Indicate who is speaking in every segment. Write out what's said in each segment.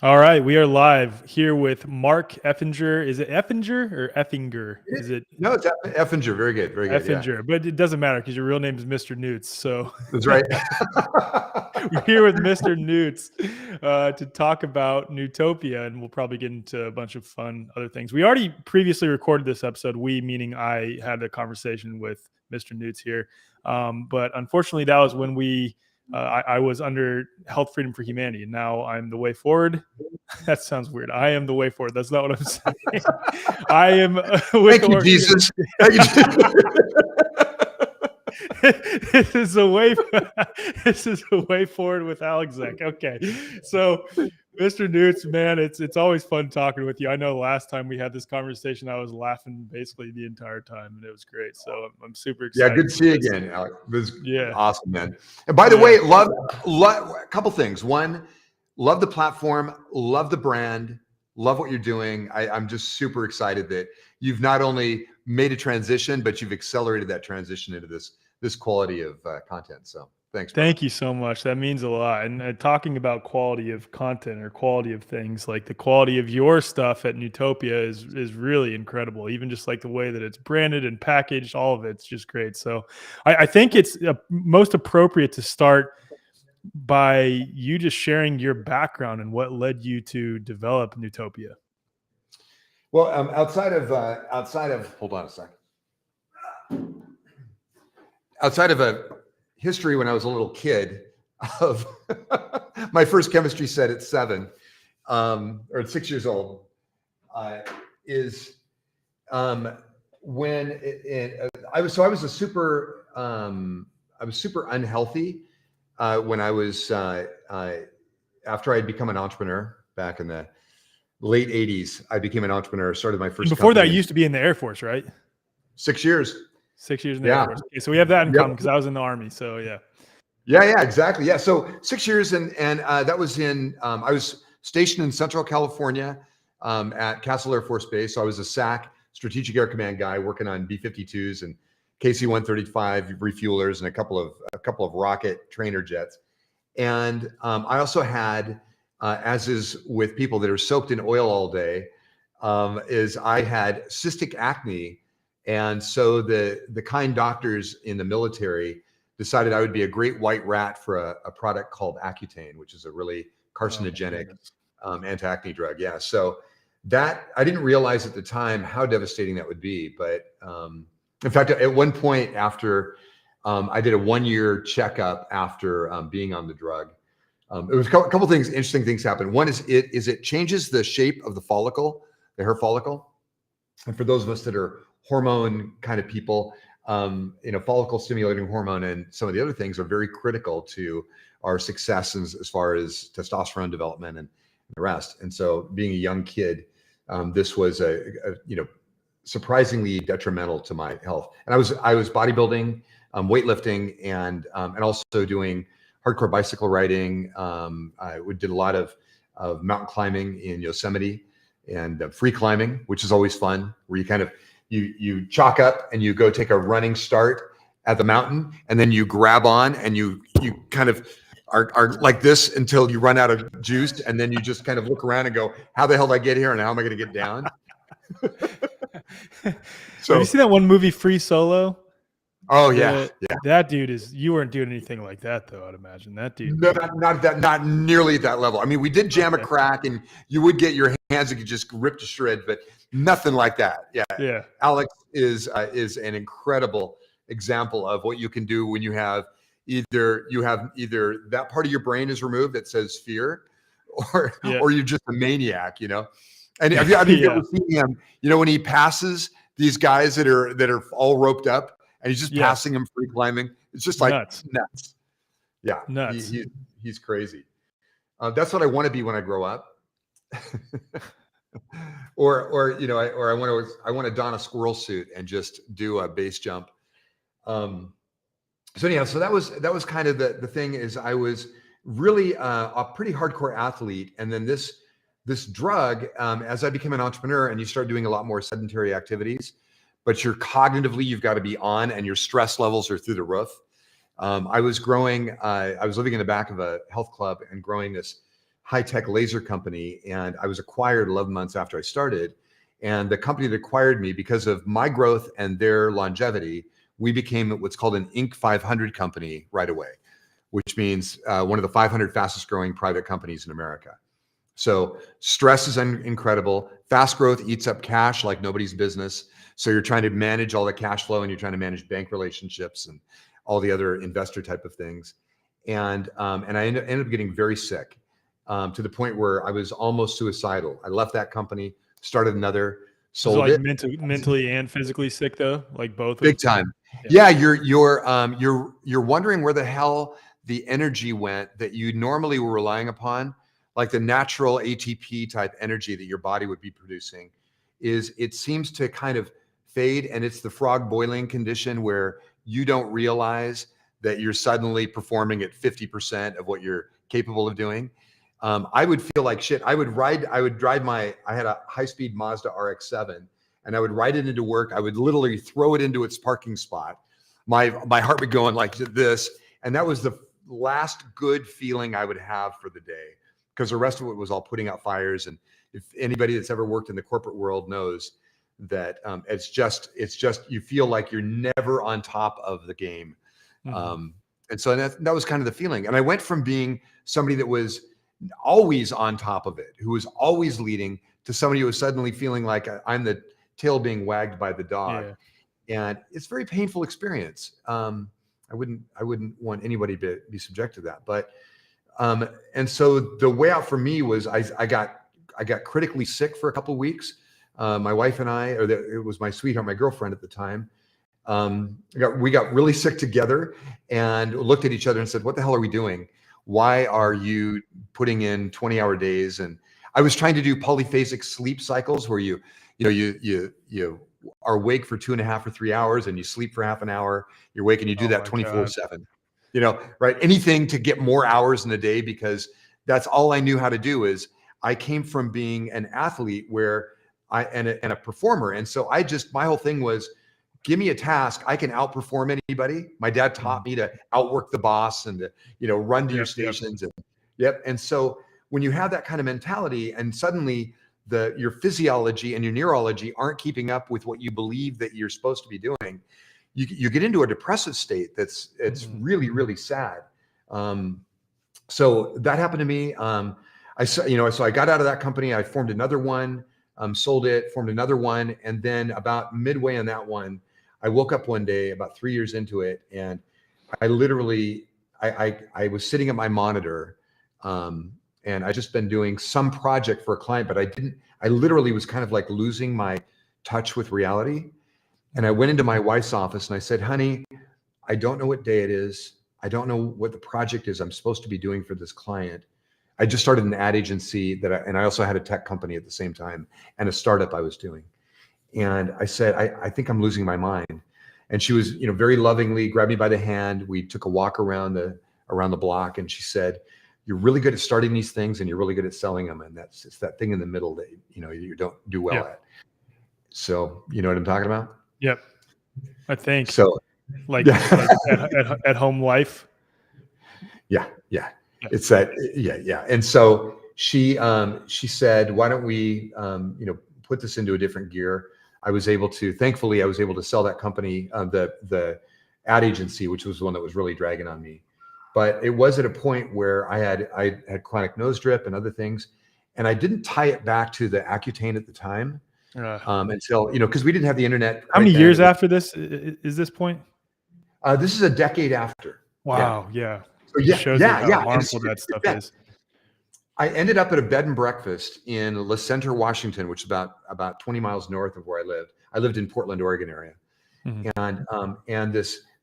Speaker 1: All right, we are live here with Mark Effinger. Is it Effinger or Effinger? Is it?
Speaker 2: No, it's Effinger. Very good, very good.
Speaker 1: Effinger,
Speaker 2: Yeah,
Speaker 1: but it doesn't matter because your real name is Mr. Noots. So
Speaker 2: that's right.
Speaker 1: we're here with Mr. Noots to talk about Nootopia, and we'll probably get into a bunch of fun other things. We already previously recorded this episode. We, meaning I, had a conversation with Mr. Noots here, but unfortunately, that was when I was under Health Freedom for Humanity, and now I'm the way forward. That sounds weird. I am the way forward. That's not what I'm saying. I am with
Speaker 2: Thank you, Jesus. Thank you.
Speaker 1: This is a way. This is a way forward with Alec Zeck. Okay, so Mr. Noots, man, it's always fun talking with you. I know last time we had this conversation, I was laughing basically the entire time, and it was great. So I'm super excited.
Speaker 2: Yeah, good to see you again, Alec. It was
Speaker 1: yeah,
Speaker 2: awesome, man. And by the way, love a couple things. One, love the platform, love the brand, love what you're doing. I'm just super excited that you've not only made a transition, but you've accelerated that transition into this quality of content. So thanks, bro.
Speaker 1: Thank you so much. That means a lot. And talking about quality of content or quality of things, like the quality of your stuff at Nootopia is really incredible. Even just like the way that it's branded and packaged, all of it's just great. So I think it's most appropriate to start by you just sharing your background and what led you to develop Nootopia.
Speaker 2: Well, outside of hold on a second. Outside of a history when I was a little kid of my first chemistry set at 7 or at 6 years old is when I was super unhealthy when I was after I had become an entrepreneur back in the late 80s. I became an entrepreneur, started my first
Speaker 1: before
Speaker 2: company.
Speaker 1: that, you used to be in the Air Force, right?
Speaker 2: 6 years.
Speaker 1: 6 years in the Air Force. Okay, so we have that in common because I was in the Army. So
Speaker 2: yeah, exactly. Yeah, so 6 years, and that was in. I was stationed in Central California at Castle Air Force Base. So I was a SAC, Strategic Air Command guy, working on B-52s and KC-135 refuelers and a couple of rocket trainer jets. And I also had, as is with people that are soaked in oil all day, is I had cystic acne. And so the kind doctors in the military decided I would be a great white rat for a product called Accutane, which is a really carcinogenic anti-acne drug. Yeah. So that I didn't realize at the time how devastating that would be. But in fact, at one point after I did a 1-year checkup after being on the drug, it was a couple things, interesting things happened. One is it changes the shape of the follicle, the hair follicle. And for those of us that are hormone kind of people, follicle stimulating hormone and some of the other things are very critical to our success as far as testosterone development and the rest. And so being a young kid, this was a surprisingly detrimental to my health. And I was bodybuilding, weightlifting, and also doing hardcore bicycle riding. I did a lot of mountain climbing in Yosemite and free climbing, which is always fun, where you kind of you chalk up and you go take a running start at the mountain, and then you grab on and you kind of are like this until you run out of juice, and then you just kind of look around and go, how the hell did I get here and how am I going to get down?
Speaker 1: So have you seen that one movie, Free Solo?
Speaker 2: Oh yeah.
Speaker 1: That dude you weren't doing anything like that though, I'd imagine. That dude.
Speaker 2: No, not nearly at that level. I mean, we did jam a crack and you would get your hands that could just rip to shreds, but nothing like that. Yeah. Alex is an incredible example of what you can do when you have either that part of your brain is removed that says fear, or you're just a maniac, And have you ever seen him? When he passes these guys that are all roped up, and he's just passing them free climbing. It's just like nuts. Yeah, nuts. He's crazy. That's what I want to be when I grow up. or I want to don a squirrel suit and just do a base jump. So that was kind of the thing. Is I was really a pretty hardcore athlete, and then this drug, as I became an entrepreneur and you start doing a lot more sedentary activities, but you've got to be on, and your stress levels are through the roof. I was living in the back of a health club and growing this high-tech laser company, and I was acquired 11 months after I started. And the company that acquired me, because of my growth and their longevity, we became what's called an Inc. 500 company right away, which means one of the 500 fastest growing private companies in America. So stress is incredible. Fast growth eats up cash like nobody's business. So you're trying to manage all the cash flow, and you're trying to manage bank relationships and all the other investor type of things. And I ended up getting very sick to the point where I was almost suicidal. I left that company, started another, sold
Speaker 1: like
Speaker 2: it.
Speaker 1: mentally and physically sick though, like both.
Speaker 2: Big time. Yeah, you're wondering where the hell the energy went that you normally were relying upon, like the natural ATP type energy that your body would be producing. It seems to kind of fade, and it's the frog boiling condition where you don't realize that you're suddenly performing at 50% of what you're capable of doing. I would feel like shit. I had a high-speed Mazda RX-7, and I would ride it into work. I would literally throw it into its parking spot. My heart would go on like this. And that was the last good feeling I would have for the day, because the rest of it was all putting out fires. And if anybody that's ever worked in the corporate world knows that it's just you feel like you're never on top of the game. Mm-hmm. And so that was kind of the feeling. And I went from being somebody that was always on top of it, who was always leading, to somebody who was suddenly feeling like I'm the tail being wagged by the dog. Yeah. And it's a very painful experience. I wouldn't want anybody to be subject to that. But and so the way out for me was I got critically sick for a couple of weeks. My wife and I, it was my sweetheart, my girlfriend at the time, we got really sick together and looked at each other and said, what the hell are we doing? Why are you putting in 20-hour days? And I was trying to do polyphasic sleep cycles where you are awake for 2.5 or 3 hours and you sleep for half an hour. You're awake and you do that 24/7. Right? Anything to get more hours in a day, because that's all I knew how to do. Is I came from being an athlete and a performer. And so my whole thing was, give me a task. I can outperform anybody. My dad taught me to outwork the boss and to, run to your stations. And so when you have that kind of mentality, and suddenly your physiology and your neurology aren't keeping up with what you believe that you're supposed to be doing, you get into a depressive state it's really, really sad. So that happened to me. So I got out of that company. I formed another one, sold it, formed another one. And then about midway on that one, I woke up one day about 3 years into it, and I literally, I was sitting at my monitor, and I just been doing some project for a client, but I literally was kind of like losing my touch with reality. And I went into my wife's office and I said, honey, I don't know what day it is. I don't know what the project is I'm supposed to be doing for this client. I just started an ad agency and I also had a tech company at the same time, and a startup I was doing. And I said, I think I'm losing my mind. And she was, very lovingly grabbed me by the hand. We took a walk around the block, and she said, you're really good at starting these things and you're really good at selling them. And it's that thing in the middle that, you don't do well at. So, you know what I'm talking about?
Speaker 1: Yep. I think
Speaker 2: so.
Speaker 1: Like at home life.
Speaker 2: Yeah. It's that. Yeah. And so she said, why don't we, put this into a different gear? Thankfully, I was able to sell that company, the ad agency, which was the one that was really dragging on me. But it was at a point where I had chronic nose drip and other things, and I didn't tie it back to the Accutane at the time until, because we didn't have the internet.
Speaker 1: How many years after this is this point?
Speaker 2: This is a decade after.
Speaker 1: Wow. Yeah.
Speaker 2: So
Speaker 1: shows how harmful that stuff is.
Speaker 2: I ended up at a bed and breakfast in La Center, Washington, which is about 20 miles north of where I lived. I lived in Portland, Oregon area. Mm-hmm. And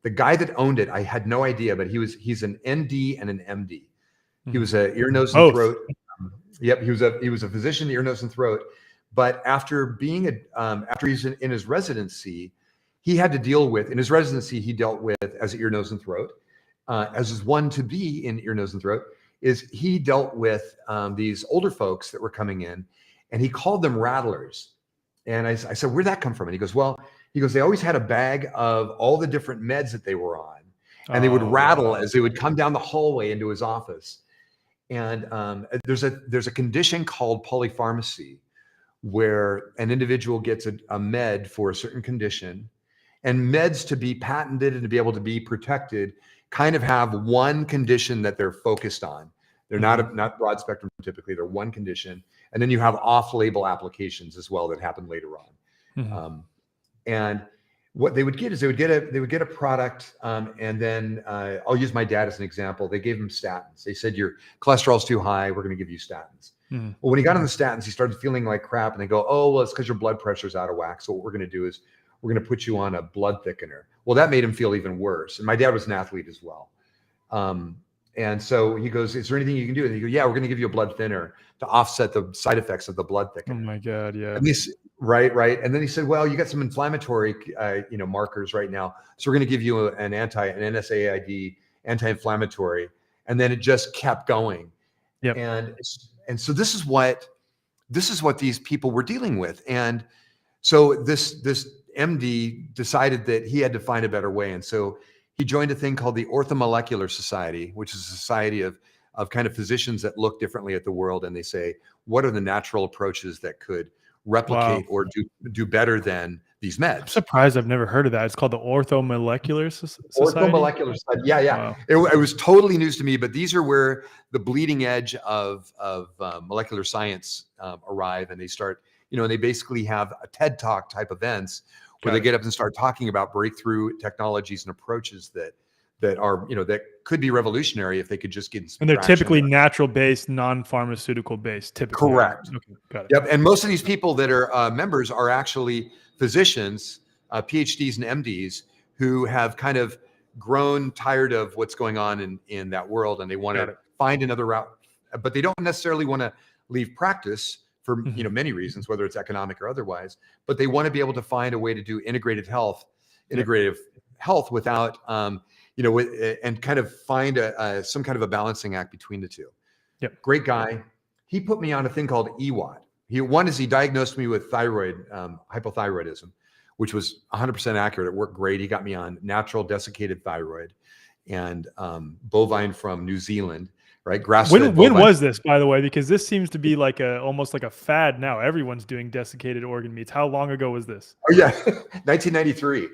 Speaker 2: the guy that owned it, I had no idea, but he's an ND and an MD. Mm-hmm. He was a ear, nose, and throat. Yep, he was a physician, ear, nose, and throat. But after he's in his residency, he had to deal with, in his residency, he dealt with as ear, nose, and throat, as is one to be in ear, nose, and throat. Is he dealt with these older folks that were coming in, and he called them rattlers. And I said, where'd that come from? And he goes, they always had a bag of all the different meds that they were on, and they would rattle as they would come down the hallway into his office. And there's a condition called polypharmacy, where an individual gets a med for a certain condition, and meds, to be patented and to be able to be protected, kind of have one condition that they're focused on. They're not broad spectrum typically. They're one condition, and then you have off-label applications as well that happen later on. And what they would get is they would get a product, and then I'll use my dad as an example. They gave him statins. They said, your cholesterol's too high, we're going to give you statins. Well, when he got on the statins, he started feeling like crap, and they go, oh, well, it's because your blood pressure's out of whack. So what we're going to do is we're going to put you on a blood thickener. Well, that made him feel even worse. And my dad was an athlete as well. And so he goes, is there anything you can do? And he goes, yeah, we're going to give you a blood thinner to offset the side effects of the blood thickener.
Speaker 1: Oh my God, yeah.
Speaker 2: And right. And then he said, well, you got some inflammatory, markers right now. So we're going to give you an NSAID, anti-inflammatory. And then it just kept going.
Speaker 1: Yep.
Speaker 2: And so this is what these people were dealing with. And so this MD decided that he had to find a better way. And so he joined a thing called the OrthoMolecular Society, which is a society of kind of physicians that look differently at the world. And they say, what are the natural approaches that could replicate or do better than these meds?
Speaker 1: I'm surprised I've never heard of that. It's called the OrthoMolecular Society.
Speaker 2: OrthoMolecular Society. Yeah. It was totally news to me, but these are where the bleeding edge of molecular science arrive, and they start, and they basically have a TED Talk type events where they get up and start talking about breakthrough technologies and approaches that are, that could be revolutionary if they could just get.
Speaker 1: And they're typically natural based, non-pharmaceutical based, typically.
Speaker 2: Correct.
Speaker 1: Okay, got it.
Speaker 2: Yep. And most of these people that are members are actually physicians, PhDs and MDs, who have kind of grown tired of what's going on in that world, and they want to find another route, but they don't necessarily want to leave practice for many reasons, whether it's economic or otherwise. But they want to be able to find a way to do integrative health without and kind of find some kind of a balancing act between the two.
Speaker 1: Yep.
Speaker 2: Great guy. He put me on a thing called EWAT. He diagnosed me with thyroid hypothyroidism, which was 100% accurate. It worked great. He got me on natural desiccated thyroid and bovine from New Zealand, right? Grass-fed.
Speaker 1: When was this, by the way? Because this seems to be like almost like a fad now. Everyone's doing desiccated organ meats. How long ago was this?
Speaker 2: Oh yeah, 1993.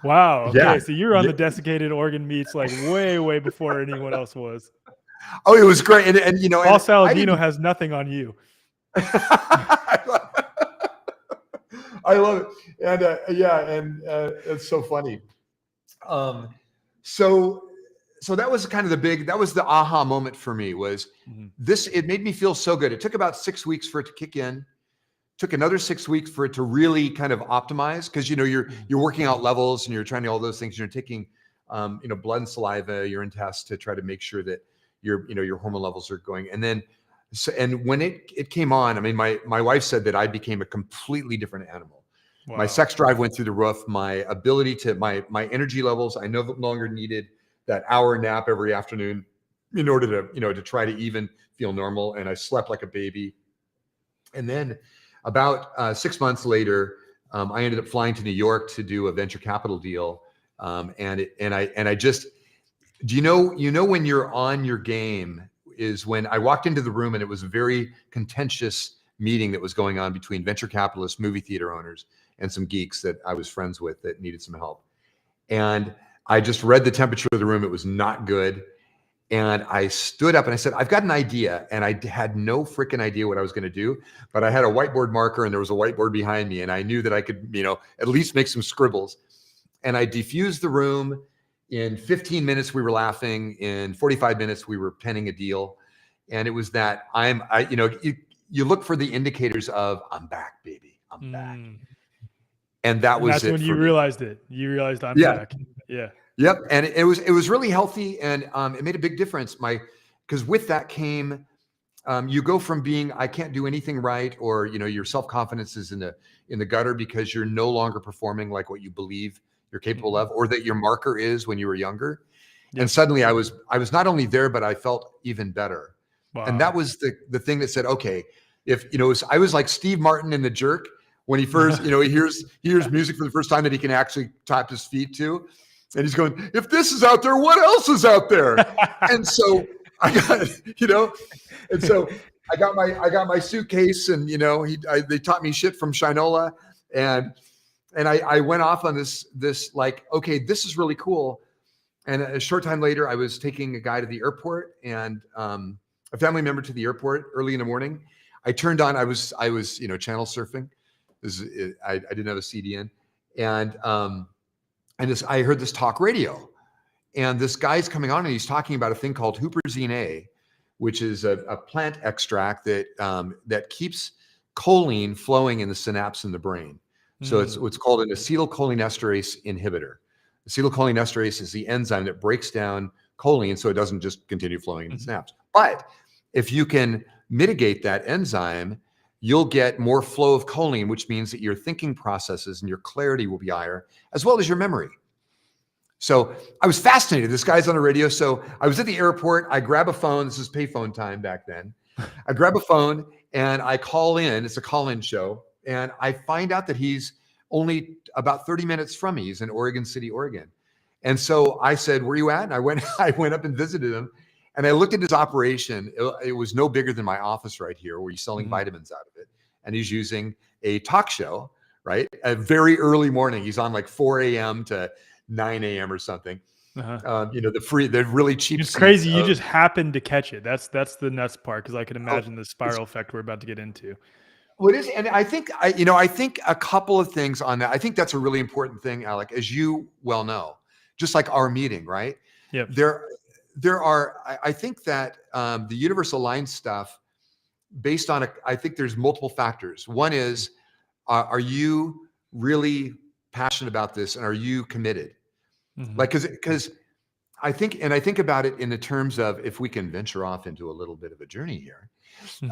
Speaker 1: Wow. Okay.
Speaker 2: Yeah.
Speaker 1: So you're on the desiccated organ meats like way before anyone else was.
Speaker 2: Oh, it was great. And
Speaker 1: Paul Saladino has nothing on you.
Speaker 2: I love it. And it's so funny. So that was kind of that was the aha moment for me, was this. It made me feel so good. It took about 6 weeks for it to kick in. Took another 6 weeks for it to really kind of optimize, because you're working out levels and you're trying to all those things. You're taking blood and saliva, urine tests to try to make sure that your hormone levels are going. And then and when it came on, I mean, my wife said that I became a completely different animal. Wow. My sex drive went through the roof. My ability to my energy levels, I no longer needed that hour nap every afternoon in order to try to even feel normal. And I slept like a baby. And then about 6 months later, I ended up flying to New York to do a venture capital deal. And I just, do you know when you're on your game is when I walked into the room, and it was a very contentious meeting that was going on between venture capitalists, movie theater owners, and some geeks that I was friends with that needed some help. And I just read the temperature of the room. It was not good. And I stood up and I said, I've got an idea. And I had no freaking idea what I was going to do, but I had a whiteboard marker and there was a whiteboard behind me. And I knew that I could, at least make some scribbles. And I diffused the room. In 15 minutes, we were laughing. In 45 minutes, we were penning a deal. And it was that you look for the indicators of, I'm back, baby, I'm back. And that's
Speaker 1: when you realized it. You realized I'm back. Yeah.
Speaker 2: Yep. And it was really healthy, and it made a big difference. Because with that came, you go from being, I can't do anything right, or, your self-confidence is in the gutter because you're no longer performing like what you believe you're capable of, or that your marker is when you were younger. Yep. And suddenly I was not only there, but I felt even better. Wow. And that was the thing that said, okay, if, I was like Steve Martin in The Jerk when he first, he hears music for the first time that he can actually tap his feet to. And he's going, if this is out there, what else is out there? And so and so I got my suitcase, and they taught me shit from Shinola, and I went off on this like, okay, this is really cool. And a short time later, I was taking a guy to the airport, and a family member to the airport early in the morning. I turned on, I was channel surfing. I didn't have a CD in, and I heard this talk radio, and this guy's coming on, and he's talking about a thing called huperzine A, which is a plant extract that keeps choline flowing in the synapse in the brain. So it's what's called an acetylcholinesterase inhibitor. Acetylcholinesterase is the enzyme that breaks down choline so it doesn't just continue flowing in the synapse. But if you can mitigate that enzyme, you'll get more flow of choline, which means that your thinking processes and your clarity will be higher, as well as your memory. So I was fascinated. This guy's on the radio. So I was at the airport. I grab a phone. This is payphone time back then. I grab a phone and I call in. It's a call-in show. And I find out that he's only about 30 minutes from me. He's in Oregon City, Oregon. And so I said, where are you at? And I went up and visited him. And I looked at his operation. It was no bigger than my office right here, where he's selling vitamins out of it. And he's using a talk show, right? A very early morning. He's on like 4 a.m. to 9 a.m. or something. The really cheap.
Speaker 1: It's crazy. You just happened to catch it. That's the nuts part, because I can imagine the spiral effect we're about to get into.
Speaker 2: Well, it is, and I think a couple of things on that. I think that's a really important thing, Alec, as you well know. Just like our meeting, right?
Speaker 1: Yep.
Speaker 2: There are. I think that the universal line stuff, based on I think there's multiple factors. One is, are you really passionate about this, and are you committed? Like, because I think about it in the terms of, if we can venture off into a little bit of a journey here.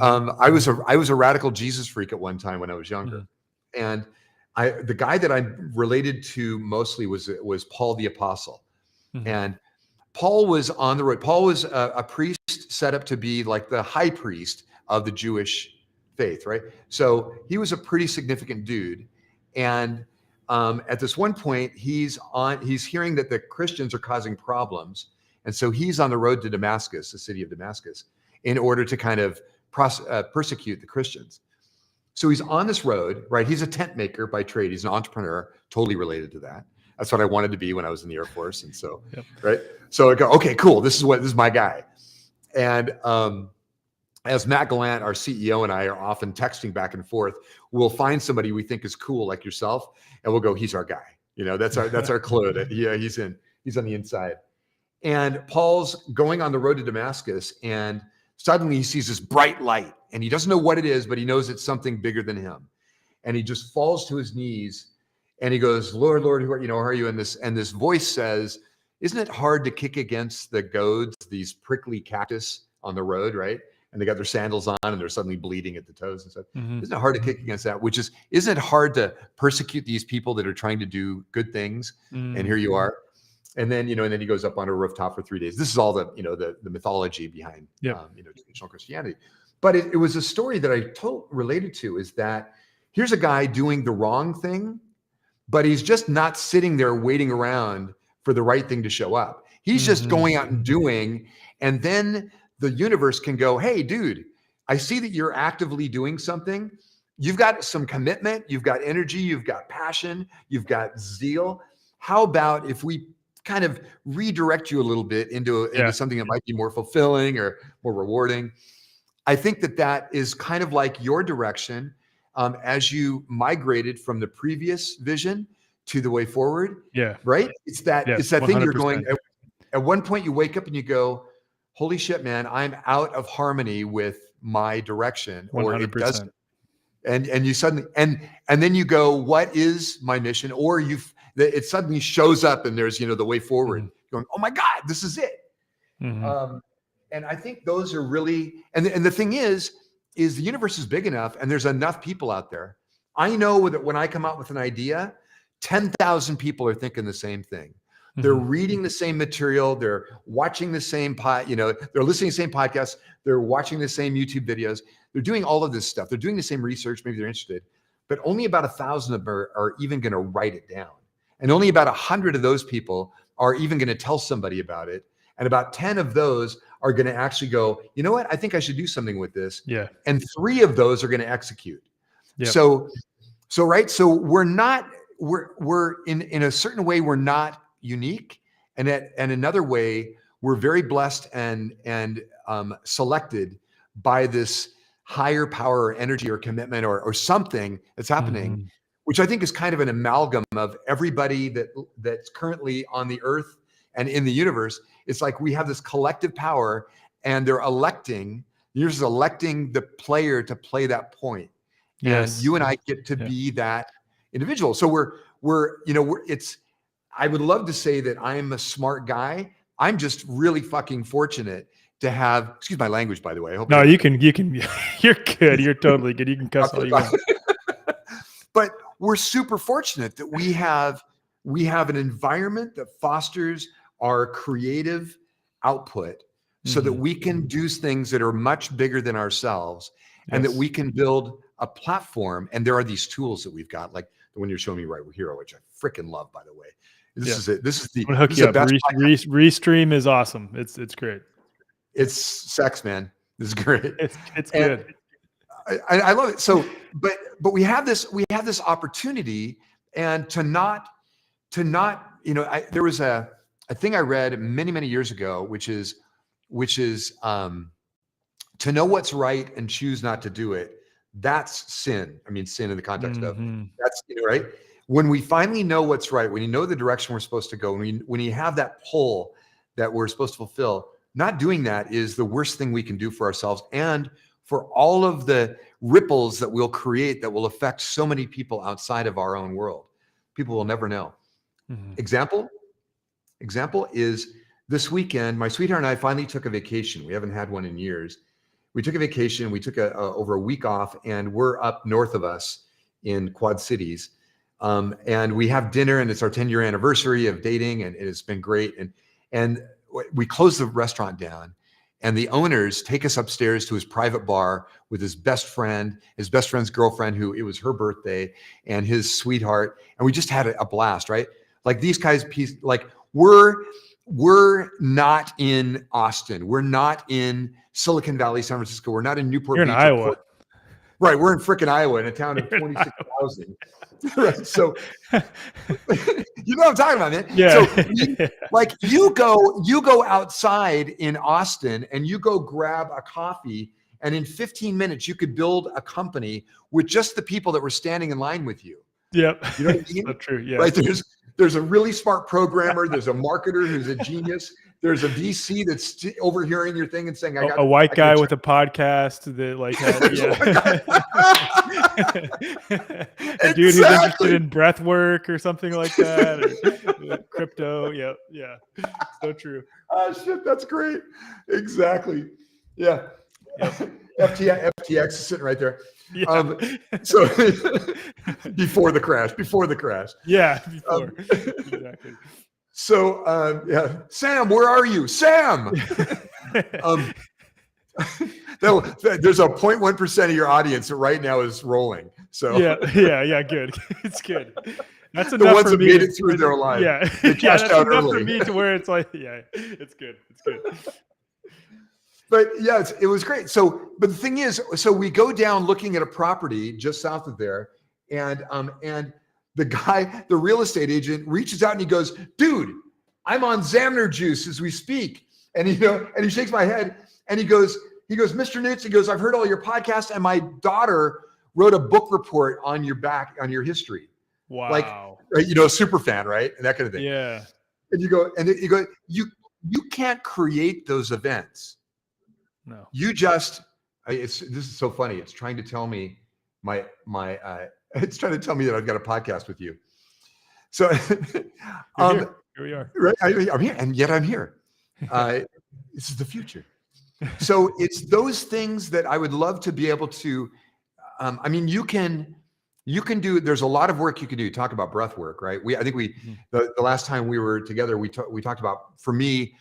Speaker 2: I was a radical Jesus freak at one time when I was younger, and the guy that I'm related to mostly was Paul the Apostle, and Paul was on the road. Paul was a priest set up to be like the high priest of the Jewish faith, right? So he was a pretty significant dude, and at this one point, he's hearing that the Christians are causing problems, and so he's on the road to Damascus, the city of Damascus, in order to kind of persecute the Christians. So he's on this road, right? He's a tent maker by trade. He's an entrepreneur, totally related to that. That's what I wanted to be when I was in the Air Force, and so right. So I go, okay, cool. This is my guy. And as Matt Gallant, our CEO, and I are often texting back and forth, we'll find somebody we think is cool, like yourself, and we'll go, he's our guy. That's our clue. He's on the inside. And Paul's going on the road to Damascus, and suddenly he sees this bright light, and he doesn't know what it is, but he knows it's something bigger than him. And he just falls to his knees, and he goes, Lord, Lord, who are you? And this voice says, isn't it hard to kick against the goads, these prickly cactus on the road, right? And they got their sandals on, and they're suddenly bleeding at the toes and stuff. Isn't it hard to kick against that? Isn't it hard to persecute these people that are trying to do good things? And here you are. And then, and then he goes up on a rooftop for 3 days. This is all the mythology behind, traditional Christianity. But it was a story that I related to, is that here's a guy doing the wrong thing, but he's just not sitting there waiting around for the right thing to show up. He's just going out and doing, and then the universe can go, hey, dude, I see that you're actively doing something. You've got some commitment, you've got energy, you've got passion, you've got zeal. How about if we kind of redirect you a little bit into something that might be more fulfilling or more rewarding? I think that is kind of like your direction as you migrated from the previous vision to the way forward.
Speaker 1: Yeah.
Speaker 2: Right? It's that thing
Speaker 1: 100%.
Speaker 2: You're going, at one point you wake up and you go, holy shit, man, I'm out of harmony with my direction,
Speaker 1: 100%.
Speaker 2: or it doesn't. And you suddenly, and then you go, what is my mission? Or it suddenly shows up, and there's, the way forward, going, oh my God, this is it. And I think those are really, and the thing is the universe is big enough, and there's enough people out there. I know that when I come out with an idea, 10,000 people are thinking the same thing. They're reading the same material. They're watching the same they're listening to the same podcasts. They're watching the same YouTube videos. They're doing all of this stuff. They're doing the same research. Maybe they're interested, but only about 1,000 of them are even going to write it down. And only about 100 of those people are even going to tell somebody about it. And about 10 of those are going to actually go, you know what? I think I should do something with this.
Speaker 1: Yeah.
Speaker 2: And 3 of those are going to execute.
Speaker 1: Yep.
Speaker 2: So right. So we're in a certain way, we're not unique. And another way, we're very blessed and selected by this higher power or energy or commitment or something that's happening, which I think is kind of an amalgam of everybody that's currently on the earth and in the universe. It's like we have this collective power, and you're just electing the player to play that point.
Speaker 1: Yes.
Speaker 2: And you and I get to be that individual. So I would love to say that I'm a smart guy. I'm just really fucking fortunate to have, excuse my language, by the way. I hope
Speaker 1: you can, you're good. You're totally good. You can cuss all you want.
Speaker 2: But we're super fortunate that we have an environment that fosters our creative output so that we can do things that are much bigger than ourselves, and that we can build a platform. And there are these tools that we've got, like the one you're showing me right here, which I freaking love, by the way. This is it. This is the best.
Speaker 1: Restream is awesome. It's great.
Speaker 2: It's sex, man. This is great.
Speaker 1: It's good.
Speaker 2: I love it. So, but we have this opportunity, and to not, there was a thing I read many years ago, which is to know what's right and choose not to do it. That's sin. I mean, sin in the context of that's, right. When we finally know what's right, when you know the direction we're supposed to go, when you have that pull that we're supposed to fulfill, not doing that is the worst thing we can do for ourselves and for all of the ripples that we'll create that will affect so many people outside of our own world. People will never know. Example is this weekend, my sweetheart and I finally took a vacation. We haven't had one in years. We took a vacation. We took over a week off, and we're up north of us in Quad Cities. And we have dinner, and it's our 10-year anniversary of dating, and it's been great. And we closed the restaurant down, and the owners take us upstairs to his private bar with his best friend's girlfriend, who it was her birthday, and his sweetheart. And we just had a blast, right? Like these guys, like we're not in Austin. We're not in Silicon Valley, San Francisco. We're not in Newport Beach.
Speaker 1: You're in Iowa.
Speaker 2: Right. We're in frickin' Iowa, in a town of 26,000. Right. So, you know what I'm talking about, man.
Speaker 1: Yeah.
Speaker 2: So like you go outside in Austin and you go grab a coffee, and in 15 minutes you could build a company with just the people that were standing in line with you.
Speaker 1: Yep.
Speaker 2: You know what I mean?
Speaker 1: So true. Yeah.
Speaker 2: Right. There's a really smart programmer. There's a marketer who's a genius. There's a VC that's overhearing your thing and saying,
Speaker 1: a white guy with a podcast that like, a dude who's interested in breathwork or something like that, or crypto. Yeah. So true.
Speaker 2: Oh shit, that's great. Exactly. Yeah. Yep. FTX is sitting right there.
Speaker 1: Yeah.
Speaker 2: So before the crash.
Speaker 1: Yeah. Before. Exactly.
Speaker 2: So yeah, Sam, where are you, Sam? There's a 0.1% of your audience that right now is rolling. So
Speaker 1: yeah, good. It's good. That's enough
Speaker 2: the ones
Speaker 1: for
Speaker 2: that
Speaker 1: me.
Speaker 2: made it through their life.
Speaker 1: Yeah, that's enough for me to where it's like, yeah, it's good.
Speaker 2: But yeah, it was great. So, but the thing is, so we go down looking at a property just south of there, and the guy, the real estate agent, reaches out and he goes, "Dude, I'm on Xamarin Juice as we speak." And and he shakes my head and he goes, "Mr. Noots," he goes, "I've heard all your podcasts, and my daughter wrote a book report on your history."
Speaker 1: Wow.
Speaker 2: Like, super fan, right? And that kind of thing.
Speaker 1: Yeah.
Speaker 2: And you go, you can't create those events.
Speaker 1: No.
Speaker 2: You just, this is so funny. It's trying to tell me it's trying to tell me that I've got a podcast with you. So
Speaker 1: here we are.
Speaker 2: Right, I'm here, and yet I'm here. This is the future. So it's those things that I would love to be able to, I mean, you can do, there's a lot of work you can do. Talk about breath work, right? I think the last time we were together, we talked about, for me,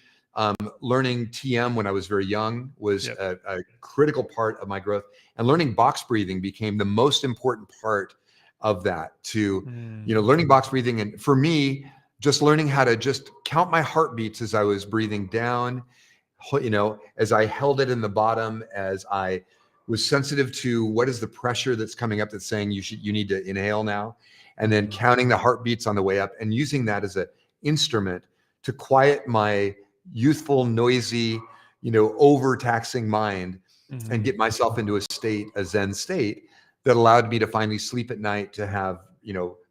Speaker 2: learning TM when I was very young was a critical part of my growth, and learning box breathing became the most important part of that. Learning box breathing, and for me, just learning how to just count my heartbeats as I was breathing down, as I held it in the bottom, as I was sensitive to what is the pressure that's coming up that's saying you need to inhale now, and then counting the heartbeats on the way up and using that as an instrument to quiet my youthful, noisy, overtaxing mind and get myself into a Zen state that allowed me to finally sleep at night, to have,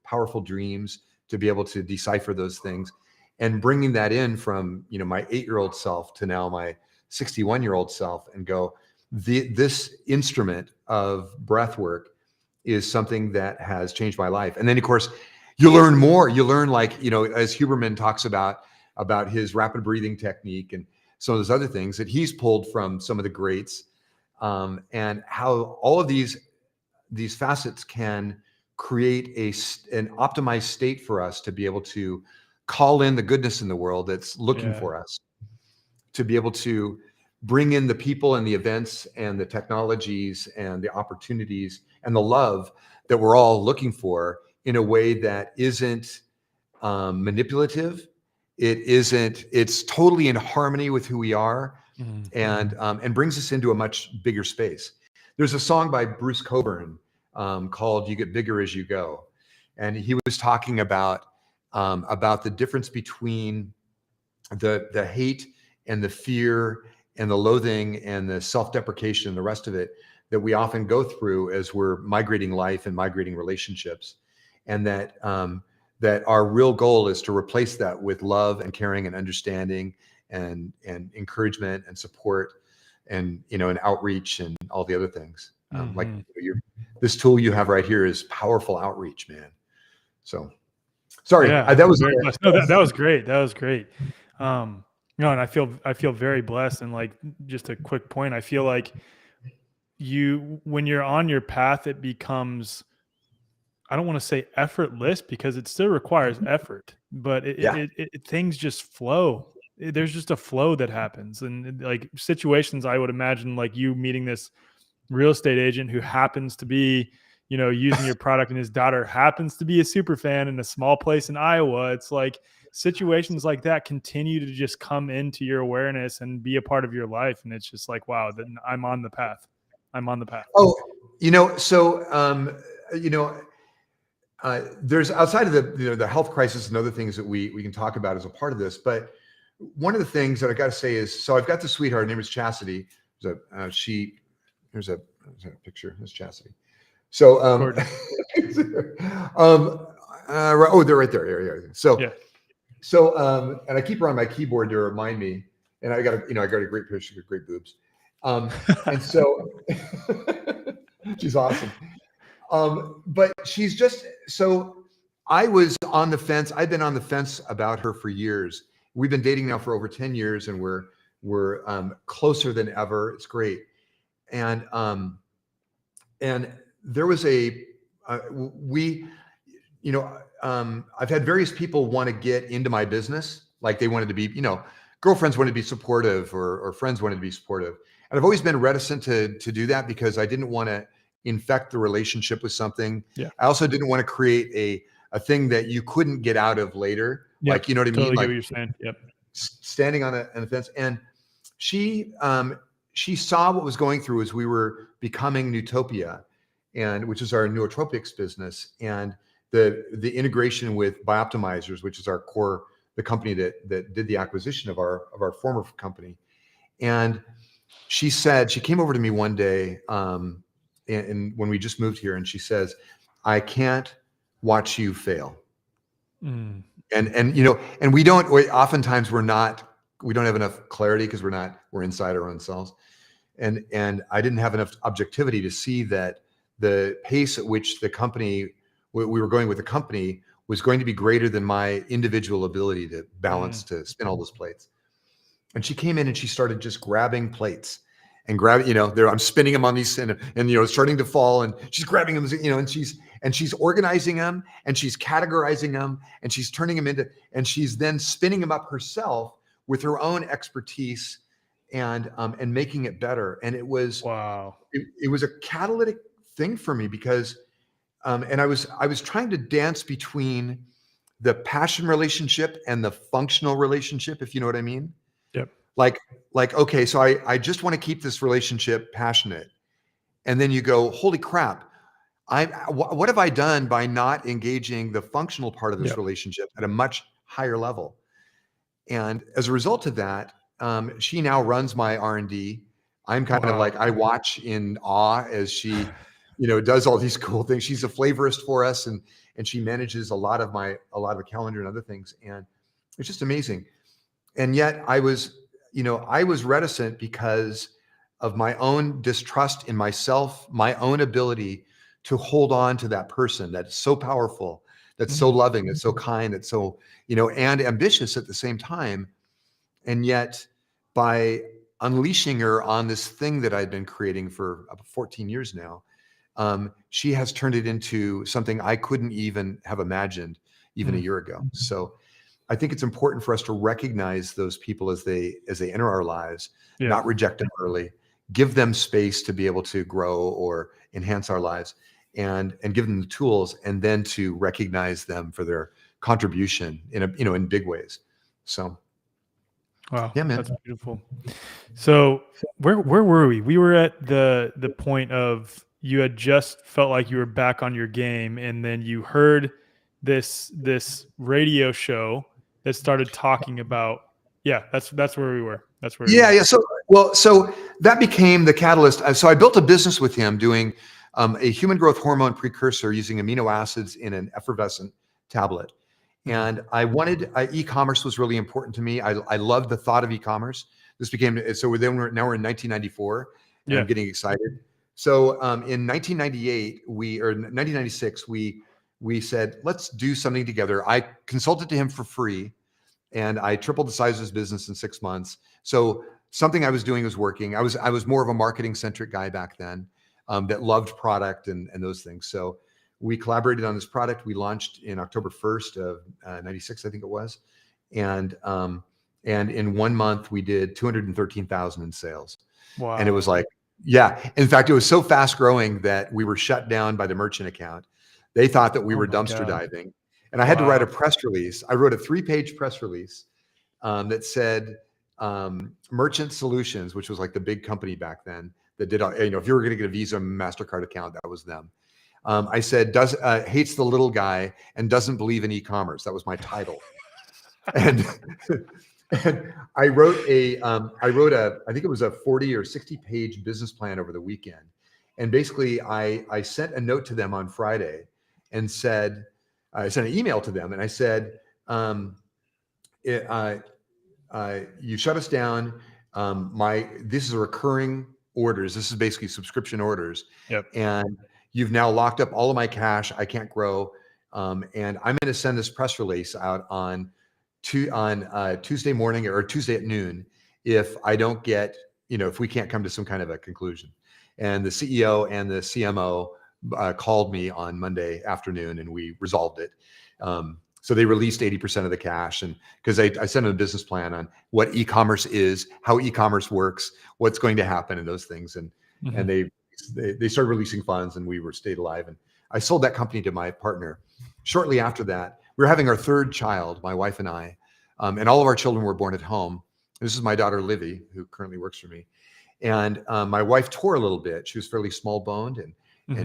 Speaker 2: powerful dreams, to be able to decipher those things, and bringing that in from, my 8-year-old self to now my 61-year-old self, and go, this instrument of breath work is something that has changed my life. And then of course you learn more. You learn, like, as Huberman talks about his rapid breathing technique and some of those other things that he's pulled from some of the greats, and how all of these facets can create an optimized state for us to be able to call in the goodness in the world that's looking for us, to be able to bring in the people and the events and the technologies and the opportunities and the love that we're all looking for in a way that isn't manipulative. It's totally in harmony with who we are, and brings us into a much bigger space. There's a song by Bruce Cockburn called "You Get Bigger as You Go," and he was talking about the difference between the hate and the fear and the loathing and the self-deprecation and the rest of it that we often go through as we're migrating life and migrating relationships, and that our real goal is to replace that with love and caring and understanding and encouragement and support and and outreach and all the other things. Like this tool you have right here is powerful outreach, man. So sorry, that was
Speaker 1: that was great. That was great. And I feel very blessed. And like, just a quick point, I feel like when you're on your path, it becomes, I don't want to say effortless, because it still requires effort, but things just flow. There's just a flow that happens. And like situations, I would imagine, like you meeting this real estate agent who happens to be, using your product, and his daughter happens to be a super fan in a small place in Iowa. It's like situations like that continue to just come into your awareness and be a part of your life. And it's just like, wow, then I'm on the path.
Speaker 2: Oh, so, there's, outside of the health crisis and other things that we can talk about as a part of this, but one of the things that I got to say is, so I've got the sweetheart, her name is Chastity. Here's a picture. There's Chastity. So, oh, they're right there. Yeah. So, and I keep her on my keyboard to remind me. And I got a great picture, great boobs. And so she's awesome. But she's just, so I was on the fence. I've been on the fence about her for years. We've been dating now for over 10 years, and we're closer than ever. It's great. And there was I've had various people want to get into my business. Like, they wanted to be, girlfriends wanted to be supportive, or friends wanted to be supportive. And I've always been reticent to do that, because I didn't want to infect the relationship with something. Yeah. I also didn't want to create a thing that you couldn't get out of later. Yep. Like, you know what I mean?
Speaker 1: Totally
Speaker 2: Like,
Speaker 1: get what you're saying. Yep.
Speaker 2: Standing on a fence. And she saw what was going through as we were becoming Nootopia, which is our nootropics business, and the integration with Bioptimizers, which is our core, the company that did the acquisition of our former company. And she came over to me one day, and when we just moved here, and she says, "I can't watch you fail." And oftentimes we don't have enough clarity, because we're inside our own selves. And I didn't have enough objectivity to see that the pace at which we were going with the company was going to be greater than my individual ability to balance, to spin all those plates. And she came in and she started just grabbing plates and I'm spinning them on these and starting to fall, and she's grabbing them, and she's organizing them, and she's categorizing them, and she's turning them into, and she's then spinning them up herself with her own expertise and making it better. And it was,
Speaker 1: wow.
Speaker 2: It was a catalytic thing for me, because and I was trying to dance between the passion relationship and the functional relationship, if you know what I mean.
Speaker 1: Yep.
Speaker 2: like, okay, so I just want to keep this relationship passionate. And then you go, holy crap, what have I done by not engaging the functional part of this
Speaker 1: Yep.
Speaker 2: relationship at a much higher level? And as a result of that, she now runs my R&D. I'm kind of like, I watch in awe as she, does all these cool things. She's a flavorist for us, and she manages a lot of the calendar and other things. And it's just amazing. And yet I was reticent because of my own distrust in myself, my own ability to hold on to that person that's so powerful, that's so loving, that's so kind, that's so, and ambitious at the same time. And yet by unleashing her on this thing that I'd been creating for about 14 years now, she has turned it into something I couldn't even have imagined even a year ago. So I think it's important for us to recognize those people as they enter our lives, not reject them early, give them space to be able to grow or enhance our lives, and give them the tools, and then to recognize them for their contribution in big ways. So,
Speaker 1: wow,
Speaker 2: yeah, man,
Speaker 1: that's beautiful. So where were we? We were at the point of you had just felt like you were back on your game, and then you heard this radio show that started talking about. Yeah, that's where we were. That's where.
Speaker 2: Yeah. So that became the catalyst. So I built a business with him doing a human growth hormone precursor using amino acids in an effervescent tablet. And I wanted e-commerce was really important to me. I loved the thought of e-commerce. This became now we're in 1994, and I'm getting excited. So in 1998 or 1996 we said, let's do something together. I consulted to him for free, and I tripled the size of his business in 6 months. So something I was doing was working. I was more of a marketing centric guy back then, that loved product and those things. So we collaborated on this product. We launched in October 1st of 96, I think it was. And in 1 month we did 213,000 in sales.
Speaker 1: Wow.
Speaker 2: And it was like, yeah. In fact, it was so fast growing that we were shut down by the merchant account. They thought that we were dumpster diving. And I had to write a press release. I wrote a 3-page press release that said Merchant Solutions, which was like the big company back then that did, if you were going to get a Visa MasterCard account, that was them. I said, hates the little guy and doesn't believe in e-commerce. That was my title. And I wrote I think it was a 40 or 60-page business plan over the weekend. And basically I sent a note to them on Friday and said, I sent an email to them and I said, you shut us down. This is a recurring orders. This is basically subscription orders.
Speaker 1: Yep.
Speaker 2: And you've now locked up all of my cash. I can't grow. And I'm going to send this press release out on Tuesday morning or Tuesday at noon if I don't get, if we can't come to some kind of a conclusion. And the CEO and the CMO called me on Monday afternoon, and we resolved it. So they released 80% of the cash, and because I sent them a business plan on what e-commerce is, how e-commerce works, what's going to happen, and those things. And they started releasing funds, and we stayed alive. And I sold that company to my partner. Shortly after that, we were having our third child, my wife and I, and all of our children were born at home. This is my daughter Livy, who currently works for me. And my wife tore a little bit. She was fairly small boned, and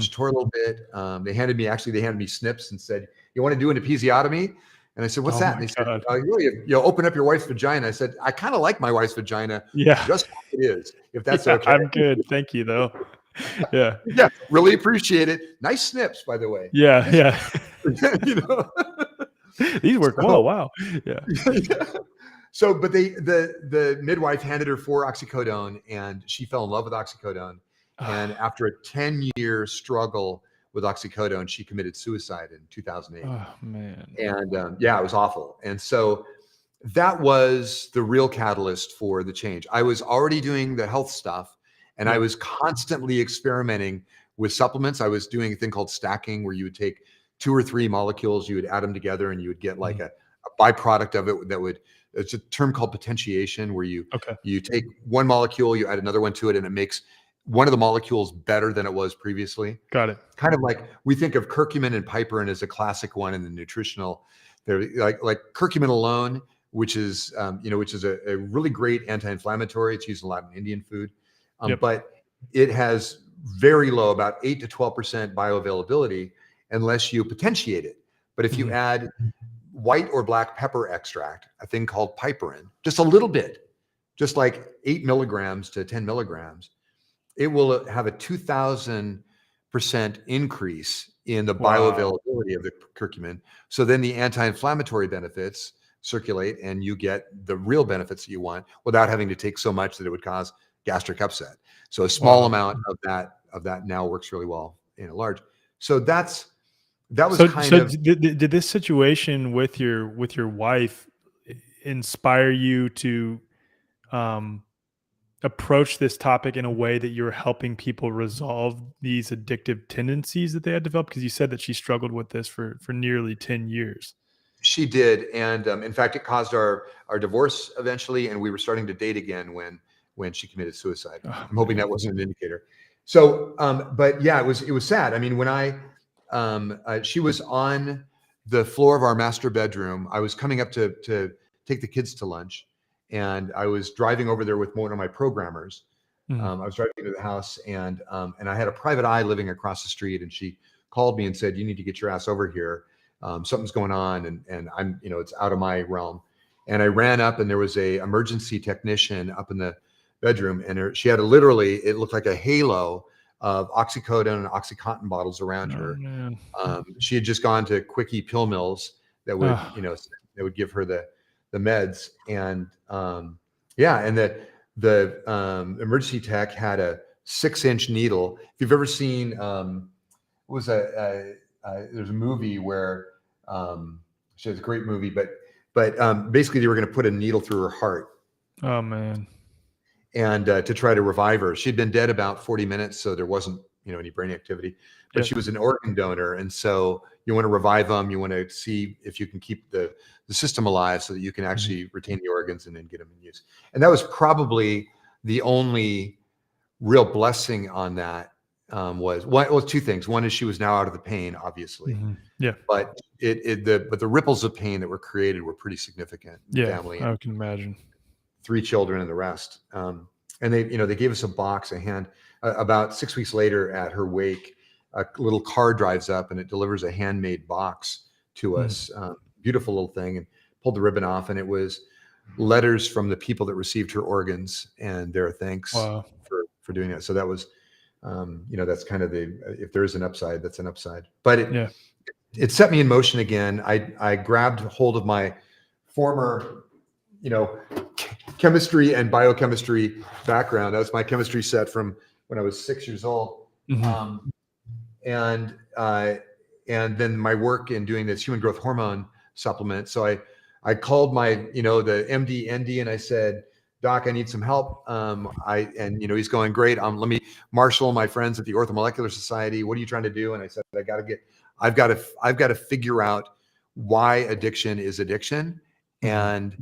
Speaker 2: she tore a little bit. They handed me snips and said, "You want to do an episiotomy?" And I said, "What's that?" And they said, "You open up your wife's vagina." I said, "I kind of like my wife's vagina, just how it is, if that's okay."
Speaker 1: I'm good, thank you though. Yeah,
Speaker 2: yeah, really appreciate it. Nice snips, by the way.
Speaker 1: Yeah. These work well. Wow. Yeah.
Speaker 2: So, but the midwife handed her 4 oxycodone, and she fell in love with oxycodone. And after a 10-year struggle with oxycodone, she committed suicide in 2008.
Speaker 1: Oh man.
Speaker 2: And it was awful. And so that was the real catalyst for the change. I was already doing the health stuff, and I was constantly experimenting with supplements. I was doing a thing called stacking, where you would take 2 or 3 molecules, you would add them together, and you would get like a byproduct of it it's a term called potentiation, where you take one molecule, you add another one to it, and it makes one of the molecules better than it was previously.
Speaker 1: Got it.
Speaker 2: Kind of like we think of curcumin and piperine as a classic one in the nutritional. They're like curcumin alone which is a really great anti-inflammatory. It's used a lot in Indian food, but it has very low, about 8 to 12% bioavailability unless you potentiate it. But if you add white or black pepper extract, a thing called piperin, just a little bit, just like 8 milligrams to 10 milligrams, it will have a 2,000% increase in the bioavailability of the curcumin. So then the anti-inflammatory benefits circulate and you get the real benefits that you want without having to take so much that it would cause gastric upset. So a small amount of that now works really well in a large. So that was
Speaker 1: did this situation with your wife inspire you to approach this topic in a way that you're helping people resolve these addictive tendencies that they had developed? Because you said that she struggled with this for nearly 10 years.
Speaker 2: She did. And in fact, it caused our divorce eventually. And we were starting to date again when she committed suicide. I'm hoping that wasn't an indicator. So, but yeah, it was sad. I mean, when she was on the floor of our master bedroom, I was coming up to take the kids to lunch. And I was driving over there with one of my programmers. I was driving to the house, and I had a private eye living across the street, and she called me and said, "You need to get your ass over here. Something's going on, and I'm, it's out of my realm." And I ran up, and there was a emergency technician up in the bedroom, and she had literally, it looked like a halo of oxycodone and OxyContin bottles around her. She had just gone to quickie pill mills that would, that would give her the meds, and and the emergency tech had a 6-inch needle. If you've ever seen, there's a movie where she has a great movie, but basically they were going to put a needle through her heart.
Speaker 1: Oh man.
Speaker 2: And to try to revive her. She'd been dead about 40 minutes, so there wasn't any brain activity. But she was an organ donor, and so you want to revive them. You want to see if you can keep the system alive so that you can actually retain the organs and then get them in use. And that was probably the only real blessing on that. Was two things. One is she was now out of the pain, obviously. But but the ripples of pain that were created were pretty significant. Family,
Speaker 1: I can imagine.
Speaker 2: 3 children and the rest. And they gave us a box, about 6 weeks later at her wake, a little car drives up and it delivers a handmade box to us. Beautiful little thing, and pulled the ribbon off, and it was letters from the people that received her organs and their thanks for doing it. So that was, that's kind of if there is an upside, that's an upside. But it set me in motion again. I grabbed hold of my former, chemistry and biochemistry background. That was my chemistry set from when I was 6 years old. And then my work in doing this human growth hormone supplement. So I called my, the MD, ND, and I said, "Doc, I need some help." He's going, "Great. Let me marshal my friends at the OrthoMolecular Society. What are you trying to do?" And I said, I've got to figure out why addiction is addiction. And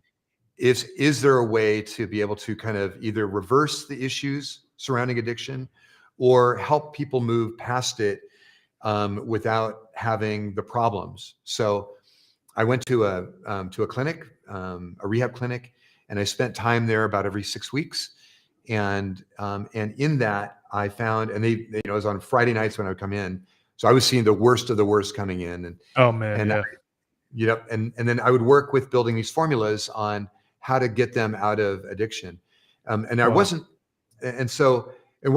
Speaker 2: is there a way to be able to kind of either reverse the issues surrounding addiction or help people move past it without having the problems? So I went to a clinic, a rehab clinic, and I spent time there about every 6 weeks. And in that I found, and they it was on Friday nights when I would come in. So I was seeing the worst of the worst coming in. And then I would work with building these formulas on how to get them out of addiction. And what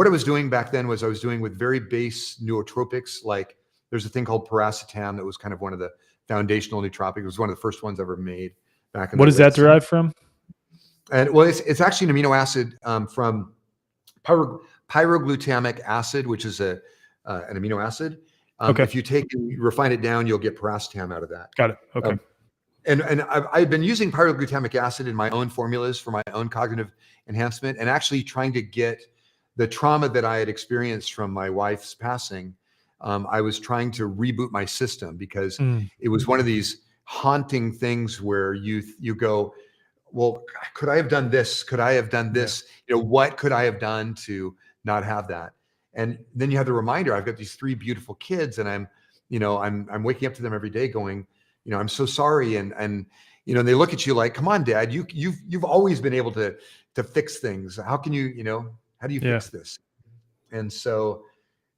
Speaker 2: I was doing back then was I was doing with very base nootropics. Like there's a thing called paracetam that was kind of one of the foundational nootropics. It was one of the first ones ever made back in the
Speaker 1: What is that derived from?
Speaker 2: And well, it's actually an amino acid from pyroglutamic acid, which is an amino acid. If you refine it down, you'll get paracetam out of that.
Speaker 1: Got it. Okay.
Speaker 2: And I've been using pyroglutamic acid in my own formulas for my own cognitive enhancement, and actually trying to get the trauma that I had experienced from my wife's passing. I was trying to reboot my system because it was one of these haunting things where you go, well, could I have done this? Could I have done this? What could I have done to not have that? And then you have the reminder, I've got these 3 beautiful kids, and I'm waking up to them every day going, I'm so sorry. And they look at you like, come on, Dad, you've always been able to fix things. How can you, how do you fix this? And so,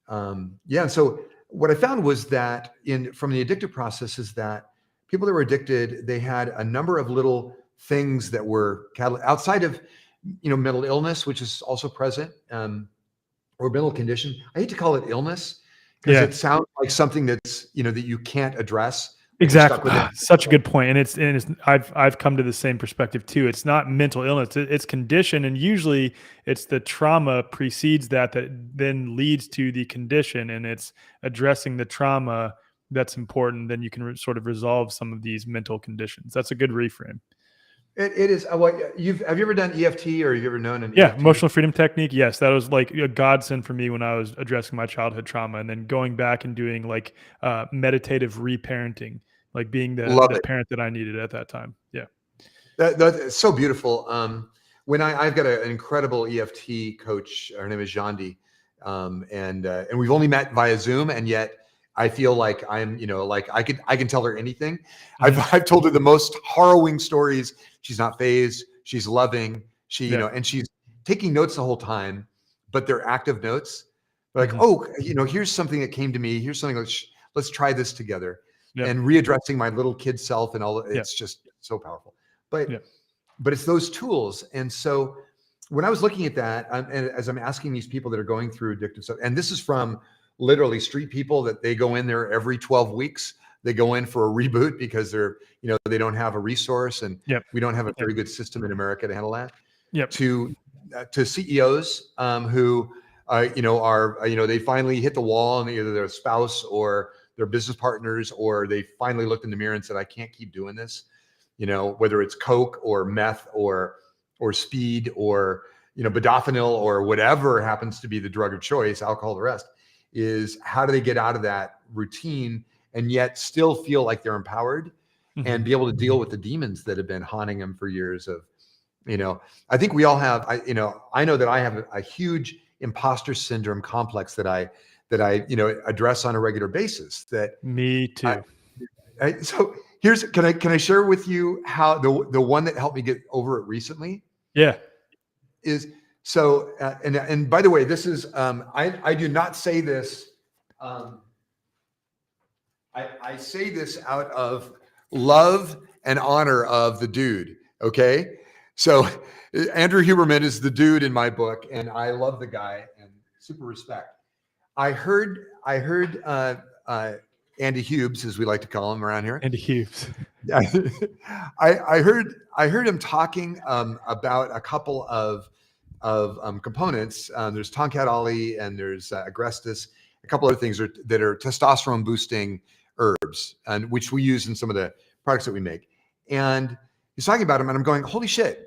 Speaker 2: and so what I found was that from the addictive process is that people that were addicted, they had a number of little things that were outside of, mental illness, which is also present, or mental condition. I hate to call it illness because it sounds like something that's, that you can't address.
Speaker 1: Exactly. Such a good point. And it's I've come to the same perspective too. It's not mental illness, it's condition. And usually it's the trauma precedes that then leads to the condition, and it's addressing the trauma that's important. Then you can sort of resolve some of these mental conditions. That's a good reframe.
Speaker 2: It is. Have you ever done EFT, or have you ever known an EFT?
Speaker 1: Emotional freedom technique. Yes, that was like a godsend for me when I was addressing my childhood trauma, and then going back and doing like meditative reparenting, like being the parent that I needed at that time. Yeah,
Speaker 2: that's so beautiful. When I've got an incredible EFT coach. Her name is Jandi, and we've only met via Zoom, and yet I feel like I'm, like I can tell her anything. I've told her the most harrowing stories. She's not fazed. She's loving. And she's taking notes the whole time, but they're active notes. Like, here's something that came to me. Here's something. Let's try this together. And readdressing my little kid self and all. It's just so powerful. But it's those tools. And so when I was looking at that, and as I'm asking these people that are going through addictive stuff, and this is from literally street people that they go in there every 12 weeks. They go in for a reboot because they don't have a resource, and we don't have a very good system in America to handle that. To CEOs who they finally hit the wall, and either their spouse or their business partners, or they finally looked in the mirror and said, I can't keep doing this. Whether it's Coke or meth or speed or modafinil or whatever happens to be the drug of choice, alcohol, the rest. Is how do they get out of that routine and yet still feel like they're empowered and be able to deal with the demons that have been haunting them for years of, I think we all have, I know that I have a huge imposter syndrome complex that I address on a regular basis. That
Speaker 1: me too.
Speaker 2: So can I share with you how the one that helped me get over it recently? Is so, and by the way, this is, I do not say this. I say this out of love and honor of the dude. Okay. So Andrew Huberman is the dude in my book, and I love the guy and super respect. I heard Andy Hubes, as we like to call him around here.
Speaker 1: Andy Hubes.
Speaker 2: I heard him talking about a couple of components. There's Tonkat Ali and there's Agrestis, a couple other things that are testosterone boosting herbs, and which we use in some of the products that we make. And he's talking about them, and I'm going, holy shit.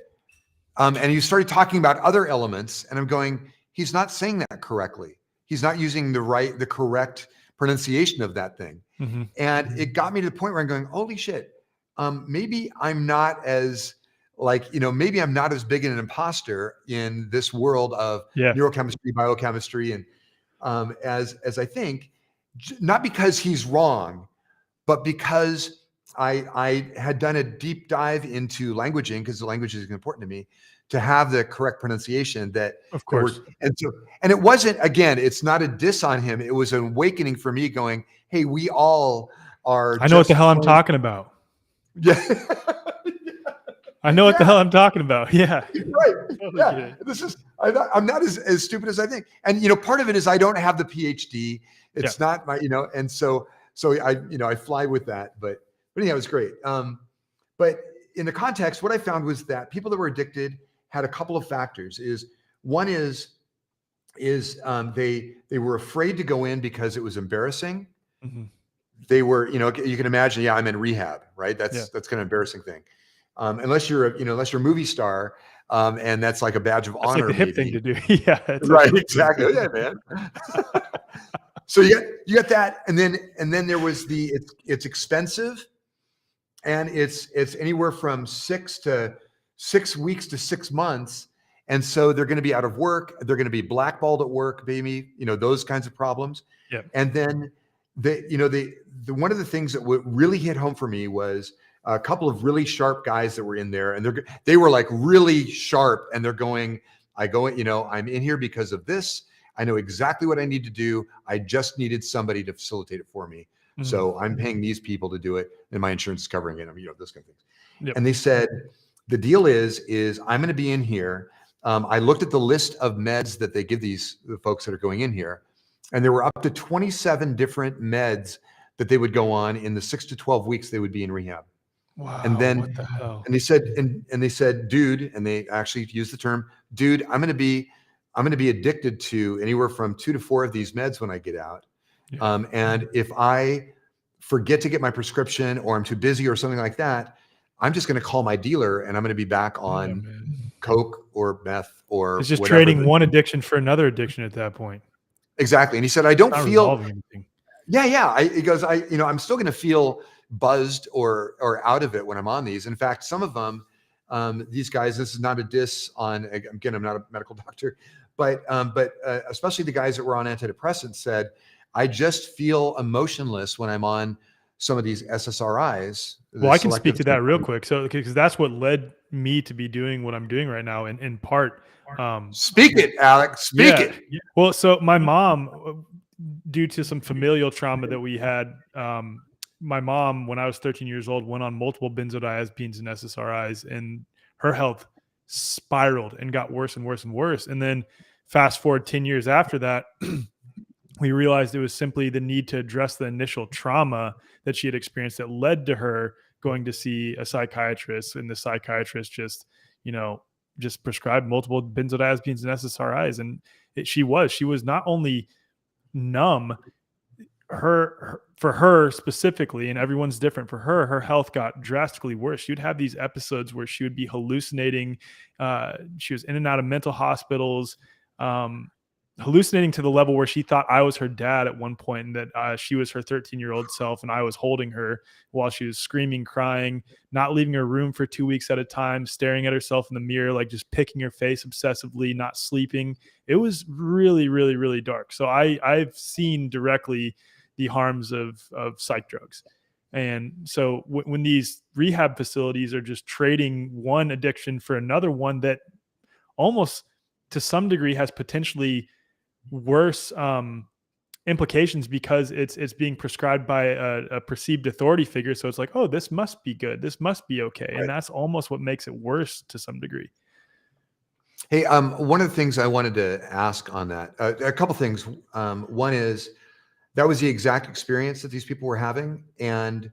Speaker 2: And he started talking about other elements, and I'm going, he's not saying that correctly. He's not using the correct pronunciation of that thing. And it got me to the point where I'm going, holy shit. Maybe I'm not as maybe I'm not as big an imposter in this world of neurochemistry, biochemistry, and as I think, not because he's wrong, but because I had done a deep dive into languaging, because the language is important to me, to have the correct pronunciation. That
Speaker 1: of course,
Speaker 2: and it wasn't, again, it's not a diss on him. It was an awakening for me, going, hey, we all are.
Speaker 1: I know what the hell I'm talking about.
Speaker 2: Yeah.
Speaker 1: I know what the hell I'm talking about. Yeah.
Speaker 2: Right. Yeah. This is, I'm not as stupid as I think. And, part of it is I don't have the PhD. It's not my, and so I fly with that, but anyhow, it was great. But in the context, what I found was that people that were addicted had a couple of factors. One is they were afraid to go in because it was embarrassing. They were, you can imagine, I'm in rehab, right? That's kind of embarrassing thing. Unless you're a movie star, and that's like a badge of honor.
Speaker 1: Like the hip thing to do.
Speaker 2: Right. Exactly. Yeah, man. So you got that, and then there was it's expensive, and it's anywhere from 6 weeks to 6 months, and so they're going to be out of work. They're going to be blackballed at work, baby. Those kinds of problems.
Speaker 1: Yeah.
Speaker 2: And then one of the things that really hit home for me was a couple of really sharp guys that were in there, and they were like really sharp, and they're going, I'm in here because of this. I know exactly what I need to do. I just needed somebody to facilitate it for me. So I'm paying these people to do it, and my insurance is covering it. Those kind of things.
Speaker 1: Yep.
Speaker 2: And they said, the deal is I'm going to be in here. I looked at the list of meds that they give the folks that are going in here, and there were up to 27 different meds that they would go on in the 6 to 12 weeks they would be in rehab.
Speaker 1: Wow.
Speaker 2: And then,
Speaker 1: what the hell?
Speaker 2: And they said, and they said, dude, and they actually used the term, dude, I'm going to be addicted to anywhere from 2 to 4 of these meds when I get out.
Speaker 1: Yeah.
Speaker 2: And if I forget to get my prescription, or I'm too busy or something like that, I'm just going to call my dealer, and I'm going to be back on coke or meth or
Speaker 1: it's just
Speaker 2: whatever.
Speaker 1: trading one addiction for another addiction at that point.
Speaker 2: Exactly. And he said, I don't feel
Speaker 1: anything.
Speaker 2: He goes, I'm still going to feel buzzed or out of it when I'm on these. In fact, some of them, these guys, this is not a diss on, again, I'm not a medical doctor, but especially the guys that were on antidepressants said, I just feel emotionless when I'm on some of these SSRIs.
Speaker 1: Well, I can speak to that real quick. So, because that's what led me to be doing what I'm doing right now, in part.
Speaker 2: Speak it, Alec. Speak it.
Speaker 1: Well, so my mom, due to some familial trauma that we had, my mom, when I was 13 years old, went on multiple benzodiazepines and SSRIs, and her health spiraled and got worse and worse and worse. And then fast forward 10 years after that, we realized it was simply the need to address the initial trauma that she had experienced that led to her going to see a psychiatrist, and the psychiatrist just prescribed multiple benzodiazepines and SSRIs. And she was not only numb, for her specifically, and everyone's different, for her health got drastically worse. She would have these episodes where she would be hallucinating. She was in and out of mental hospitals, hallucinating to the level where she thought I was her dad at one point, and that she was her 13-year-old self, and I was holding her while she was screaming, crying, not leaving her room for 2 weeks at a time, staring at herself in the mirror, like just picking her face obsessively, not sleeping. It was really, really, really dark. So I've seen directly the harms of psych drugs. And so when these rehab facilities are just trading one addiction for another one that almost to some degree has potentially worse implications, because it's being prescribed by a perceived authority figure. So it's like, oh, this must be good, this must be okay. Right. And that's almost what makes it worse to some degree.
Speaker 2: Hey, one of the things I wanted to ask on that, a couple things. One is, that was the exact experience that these people were having. And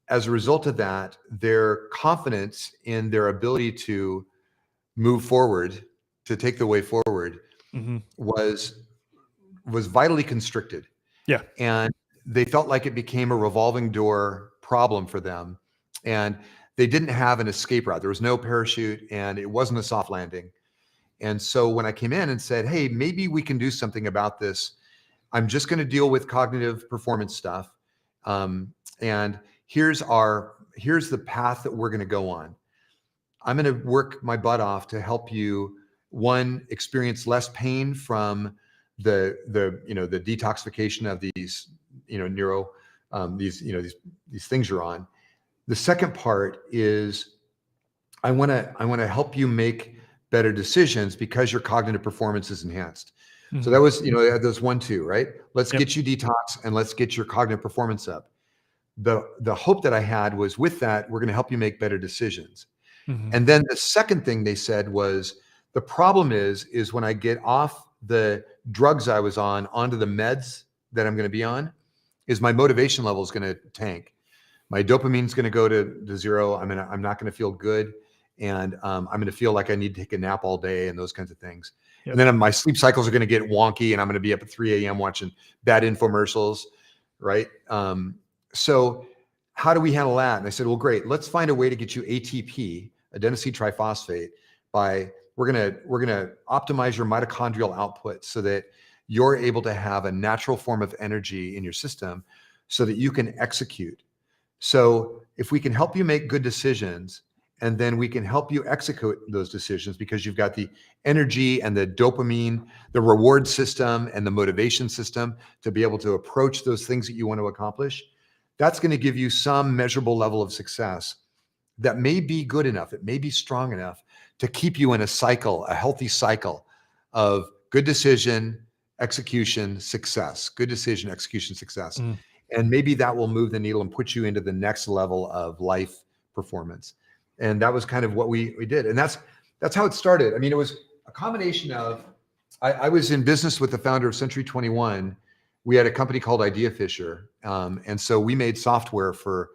Speaker 2: as a result of that, their confidence in their ability to move forward, to take the way forward, was vitally constricted.
Speaker 1: Yeah.
Speaker 2: And they felt like it became a revolving door problem for them. And they didn't have an escape route. There was no parachute, and it wasn't a soft landing. And so when I came in and said, hey, maybe we can do something about this, I'm just going to deal with cognitive performance stuff. And here's the path that we're going to go on. I'm going to work my butt off to help you, one, experience less pain from the detoxification of these, these things you're on. The second part is I want to help you make better decisions because your cognitive performance is enhanced. So that was, there's 1, 2, right? Let's get you detox and let's get your cognitive performance up. The hope that I had was, with that, we're going to help you make better decisions. And then the second thing they said was, the problem is when I get off the drugs I was on onto the meds that I'm going to be on, is my motivation level is going to tank. My dopamine's going to go to zero. I'm not going to feel good. And I'm going to feel like I need to take a nap all day and those kinds of things. Yep. And then my sleep cycles are going to get wonky, and I'm going to be up at 3 a.m. watching bad infomercials, right? So how do we handle that? And I said, well, great. Let's find a way to get you ATP, adenosine triphosphate, we're going to optimize your mitochondrial output so that you're able to have a natural form of energy in your system so that you can execute. So if we can help you make good decisions And then we can help you execute those decisions because you've got the energy and the dopamine, the reward system and the motivation system to be able to approach those things that you want to accomplish. That's going to give you some measurable level of success that may be good enough, it may be strong enough to keep you in a cycle, a healthy cycle of good decision, execution, success, good decision, execution, success.
Speaker 1: Mm.
Speaker 2: And maybe that will move the needle and put you into the next level of life performance. And that was kind of what we did. And that's how it started. I mean, it was a combination of, I was in business with the founder of Century 21. We had a company called Idea Fisher. And so we made software for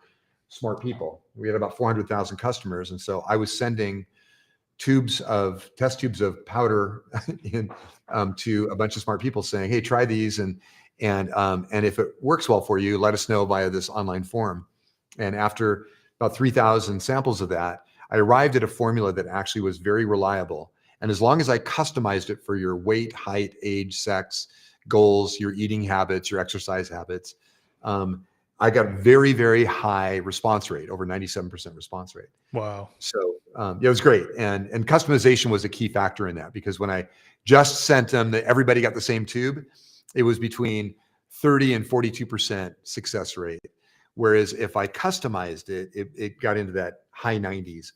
Speaker 2: smart people. We had about 400,000 customers. And so I was sending test tubes of powder to a bunch of smart people saying, hey, try these. And if it works well for you, let us know via this online form. And after about 3,000 samples of that, I arrived at a formula that actually was very reliable. And as long as I customized it for your weight, height, age, sex, goals, your eating habits, your exercise habits, I got very, very high response rate, over 97% response rate.
Speaker 1: Wow.
Speaker 2: So it was great. And customization was a key factor in that, because when I just sent them, everybody got the same tube, it was between 30 and 42% success rate. Whereas if I customized it, it got into that high 90s.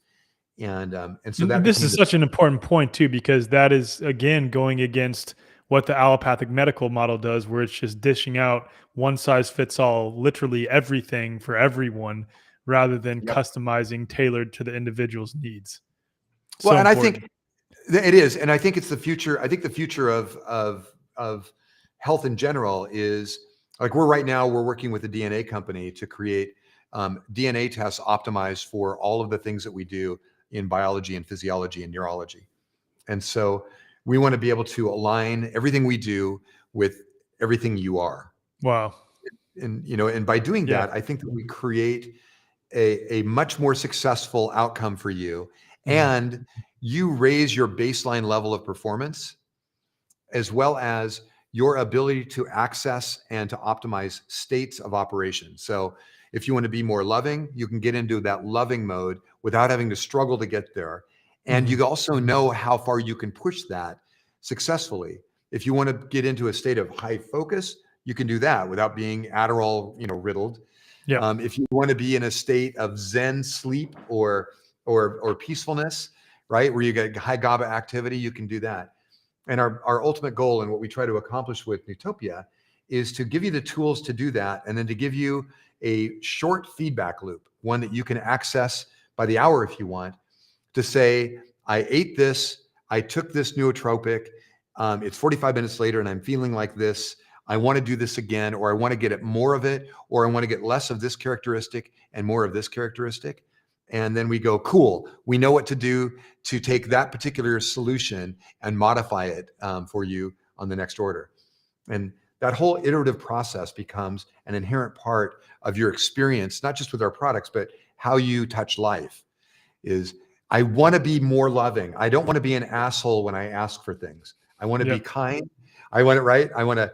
Speaker 2: And so that
Speaker 1: this is such an important point too, because that is, again, going against what the allopathic medical model does, where it's just dishing out one size fits all, literally everything for everyone, rather than customizing tailored to the individual's needs.
Speaker 2: Well, and important. I think it is. And I think it's the future. I think the future of health in general is, like, we're working with a DNA company to create DNA tests optimized for all of the things that we do in biology and physiology and neurology. And so we want to be able to align everything we do with everything you are.
Speaker 1: Wow.
Speaker 2: And by doing that, I think that we create a much more successful outcome for you. And you raise your baseline level of performance, as well as your ability to access and to optimize states of operation. So if you want to be more loving, you can get into that loving mode without having to struggle to get there. And you also know how far you can push that successfully. If you want to get into a state of high focus, you can do that without being Adderall, riddled. If you want to be in a state of Zen sleep or peacefulness, right, where you get high GABA activity, you can do that. And our ultimate goal, and what we try to accomplish with Nootopia, is to give you the tools to do that, and then to give you a short feedback loop, one that you can access by the hour if you want, to say, I ate this, I took this nootropic, it's 45 minutes later and I'm feeling like this, I want to do this again, or I want to get more of it, or I want to get less of this characteristic and more of this characteristic. And then we go, cool, we know what to do to take that particular solution and modify it for you on the next order. And that whole iterative process becomes an inherent part of your experience, not just with our products, but how you touch life. Is, I want to be more loving. I don't want to be an asshole when I ask for things. I want to be kind. I want it right. I want to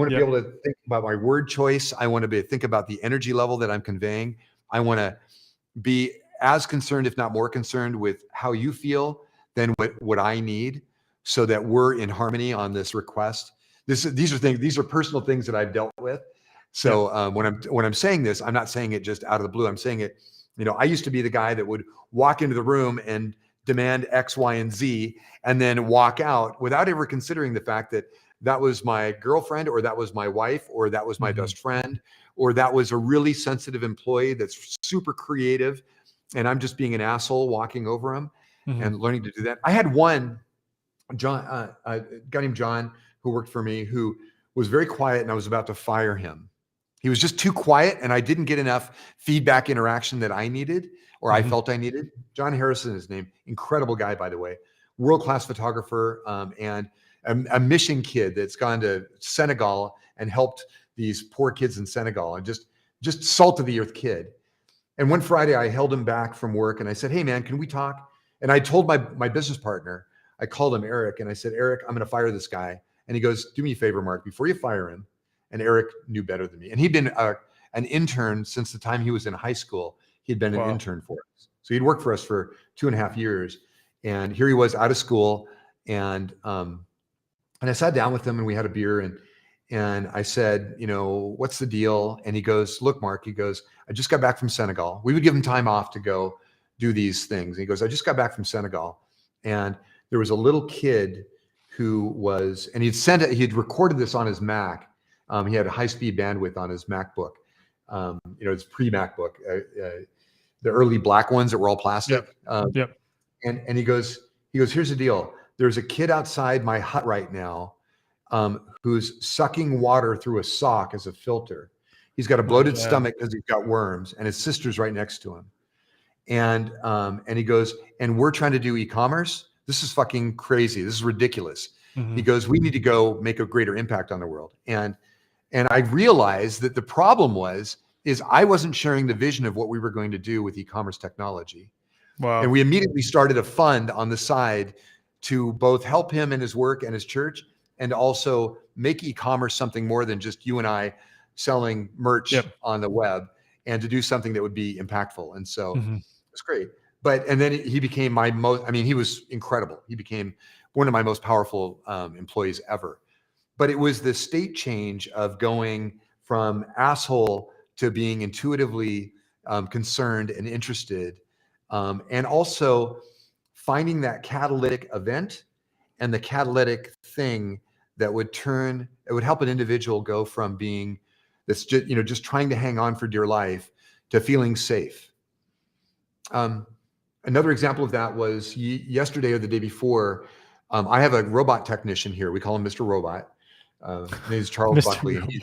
Speaker 2: be able to think about my word choice. I want to think about the energy level that I'm conveying. I want to be as concerned, if not more concerned, with how you feel than what I need, so that we're in harmony on this request. These are personal things that I've dealt with. So when I'm saying this, I'm not saying it just out of the blue. I'm saying it, I used to be the guy that would walk into the room and demand X, Y, and Z, and then walk out without ever considering the fact that that was my girlfriend, or that was my wife, or that was my best friend, or that was a really sensitive employee that's super creative, and I'm just being an asshole walking over him, and learning to do that. I had one a guy named John who worked for me, who was very quiet, and I was about to fire him. He was just too quiet, and I didn't get enough feedback interaction that I needed, or I felt I needed. John Harrison is his name. Incredible guy, by the way. World-class photographer, and a mission kid that's gone to Senegal and helped these poor kids in Senegal, and just salt of the earth kid. And one Friday I held him back from work, and I said, hey man, can we talk? And I told my business partner, I called him Eric, and I said, Eric, I'm going to fire this guy. And he goes, do me a favor, Mark, before you fire him. And Eric knew better than me. And he'd been an intern since the time he was in high school. He'd been an intern for us. So So he'd worked for us for 2.5 years, and here he was out of school, and I sat down with him and we had a beer, and I said, what's the deal? And he goes, look, Mark, he goes, I just got back from Senegal. We would give him time off to go do these things. And he goes, I just got back from Senegal, and there was a little kid who was, and he'd recorded this on his Mac. He had a high-speed bandwidth on his MacBook. It's pre-MacBook, the early black ones that were all plastic.
Speaker 1: Yep.
Speaker 2: And he goes, here's the deal. There's a kid outside my hut right now who's sucking water through a sock as a filter. He's got a bloated stomach because he's got worms, and his sister's right next to him. And he goes, and we're trying to do e-commerce. This is fucking crazy. This is ridiculous. Mm-hmm. He goes, we need to go make a greater impact on the world. And I realized that the problem is I wasn't sharing the vision of what we were going to do with e-commerce technology. Wow. And we immediately started a fund on the side to both help him in his work and his church, and also make e-commerce something more than just you and I selling merch on the web, and to do something that would be impactful. And so it's great. And then he became he was incredible. He became one of my most powerful employees ever. But it was the state change of going from asshole to being intuitively concerned and interested, and also finding that catalytic event and the catalytic thing that would help an individual go from being this, just trying to hang on for dear life to feeling safe. Another example of that was yesterday or the day before. I have a robot technician here. We call him Mr. Robot. His name is Charles
Speaker 1: Mr.
Speaker 2: Buckley.